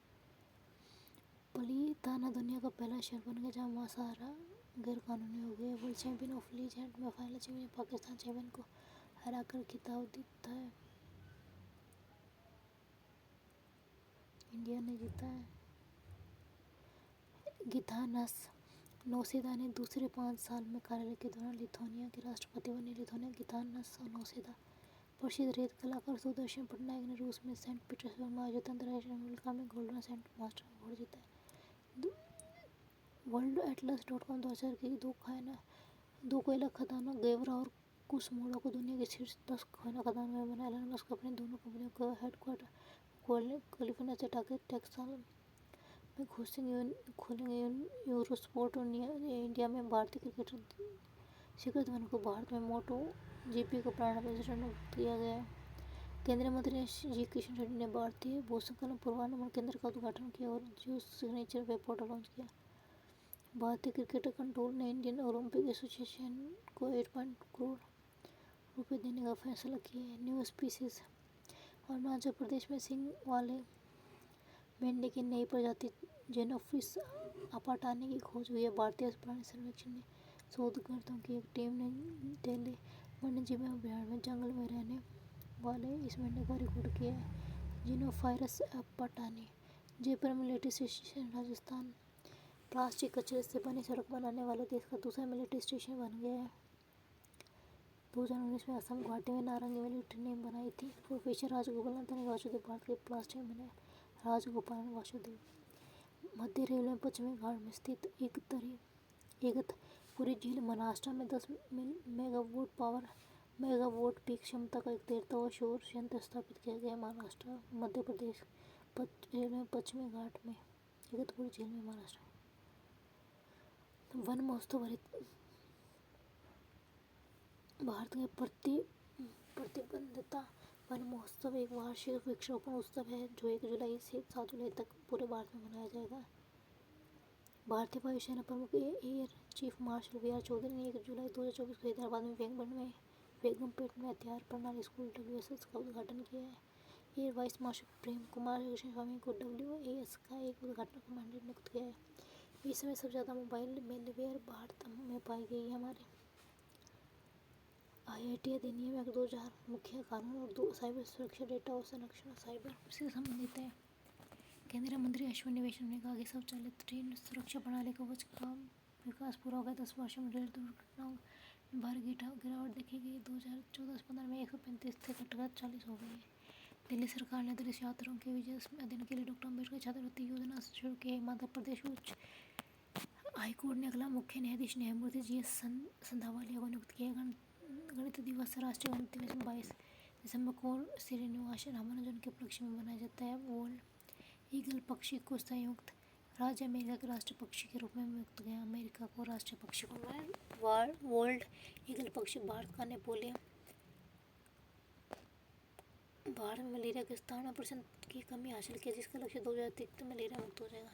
पलिताना दुनिया का पहला शहर बन गया जहां मांसाहार गैर कानूनी हो गया। वर्ल्ड चैंपियन ऑफ लीजेंड में फाइनल टीम ने पाकिस्तान चैंपियन को हराकर खिताब जीता है। इंडिया ने जीता है। गितानस नौसेना ने दूसरे 5 साल में कार्यकाल के दौरान लिथुआनिया के राष्ट्रपति बने। लिथुआनिया गितानस और नौसेना प्रसिद्ध रेत कलाकार सुदर्शन पटनायक ने रूस में सेंट पीटर्सबर्ग में आयोजित अंतर्राष्ट्रीय रंगमंच में गोल्डन सेंट मास्टर अवार्ड जीता है। worldatlas.com 2004 की दो कोयला खदानों गेवरा और कुसमुंडा को दुनिया के शीर्ष 10 कोयला खदानों में बनाया। एलन मस्क अपनी दोनों कंपनियों का हेडक्वार्टर कैलिफोर्निया से टेक्सास में खोलेंगे। यूरोस्पोर्ट इंडिया में भारतीय क्रिकेटर शिखर धवन को भारत में मोटो जीपी का ब्रांड एम्बेसडर नियुक्त किया गया। केंद्रीय मंत्री जी किशन रेड्डी ने भारतीय भूस्खलन पूर्वानुमान केंद्र का उद्घाटन किया और जियो सिग्नेचर वेब पोर्टल लॉन्च किया। भारतीय क्रिकेट कंट्रोल ने इंडियन ओलंपिक एसोसिएशन को 8 करोड़ रुपए देने का फैसला किया है। न्यू स्पीसीज अरुणाचल प्रदेश में सींग वाले मेंढे की नई प्रजाति जेनोफिस अपाटानी की खोज हुई है। भारतीय प्राणी सर्वेक्षण ने शोधकर्ताओं की एक टीम ने तेले वन्यजीव अभयारण्य में जंगल में रहने वाले इस मेंढे का रिकॉर्ड किया है। जीनोफायरस Apatani Jaipur military station Rajasthan plastic कचरे से बनी सड़क बनाने वाले देश का दूसरा मिलिट्री स्टेशन बन गया है। 2019 में असम गुवाहाटी में नारंगी मिलिट्री नेम बनाई थी। प्रोफेसर राजगोपाल वासुदेव भारत के प्लास्टिक में राजगोपाल वासुदेव। मध्य रेलवे में पश्चिमी घाट में स्थित इगतपुरी झील महाराष्ट्र में 10 मेगावाट पीक क्षमता का एक तैरता हुआ सौर संयंत्र स्थापित किया गया है। महाराष्ट्र मध्य प्रदेश रेलवे में पश्चिमी घाट में इगतपुरी झील में महाराष्ट्र। वन महोत्सव भारत के प्रतिबद्धता वन महोत्सव एक वार्षिक वृक्षारोपण उत्सव है जो 1 जुलाई से 7 जुलाई तक पूरे भारत में मनाया जाएगा। भारतीय वायुसेना प्रमुख air chief marshal V R Chaudhari ने 1 जुलाई 2024 को हैदराबाद में बेगमपेट में हथियार प्रणाली स्कूल WSS का उद्घाटन किया है। Air vice marshal Prem Kumar Krishna स्वामी को WAS का एक उद्घाटन कमांडेंट नियुक्त किया है। इस समय सबसे ज़्यादा मोबाइल मेलवेयर भारत में पाई गई है। हमारे IIT अधिनियम 2000 मुख्य कानून और 2 साइबर सुरक्षा डेटा और संरक्षण साइबर से संबंधित है। केंद्रीय मंत्री अश्विनी वैष्णव ने कहा कि स्वचालित ट्रेन सुरक्षा प्रणाली कवच का विकास पूरा हो गया। 10 वर्षों में रेल दुर्घटनाओं भारी गिरावट देखी गई। 2014-15 में 135 से घटकर 40 हो गई। दिल्ली सरकार ने तीर्थ यात्रियों के वीजा अध्ययन के लिए डॉक्टर अम्बेडकर छात्रवृत्ति योजना शुरू की है। मध्य प्रदेश उच्च हाईकोर्ट ने अगला मुख्य न्यायाधीश न्यायमूर्ति GS संधावालिया को नियुक्त किया। गणित दिवस राष्ट्रीय गणित दिवस 22 दिसंबर को श्रीनिवास रामानुजन के उपलक्ष्य में मनाया जाता है। वोल्ड ईगल पक्षी को संयुक्त राज्य अमेरिका के राष्ट्रीय पक्षी के रूप में नियुक्त किया। अमेरिका को राष्ट्रीय पक्षी को वोल्ड ईगल पक्षी भारत का नेपोलियन भारत में मलेरिया के 97% की कमी हासिल की, जिसका लक्ष्य 2030 तक मलेरिया मुक्त हो जाएगा।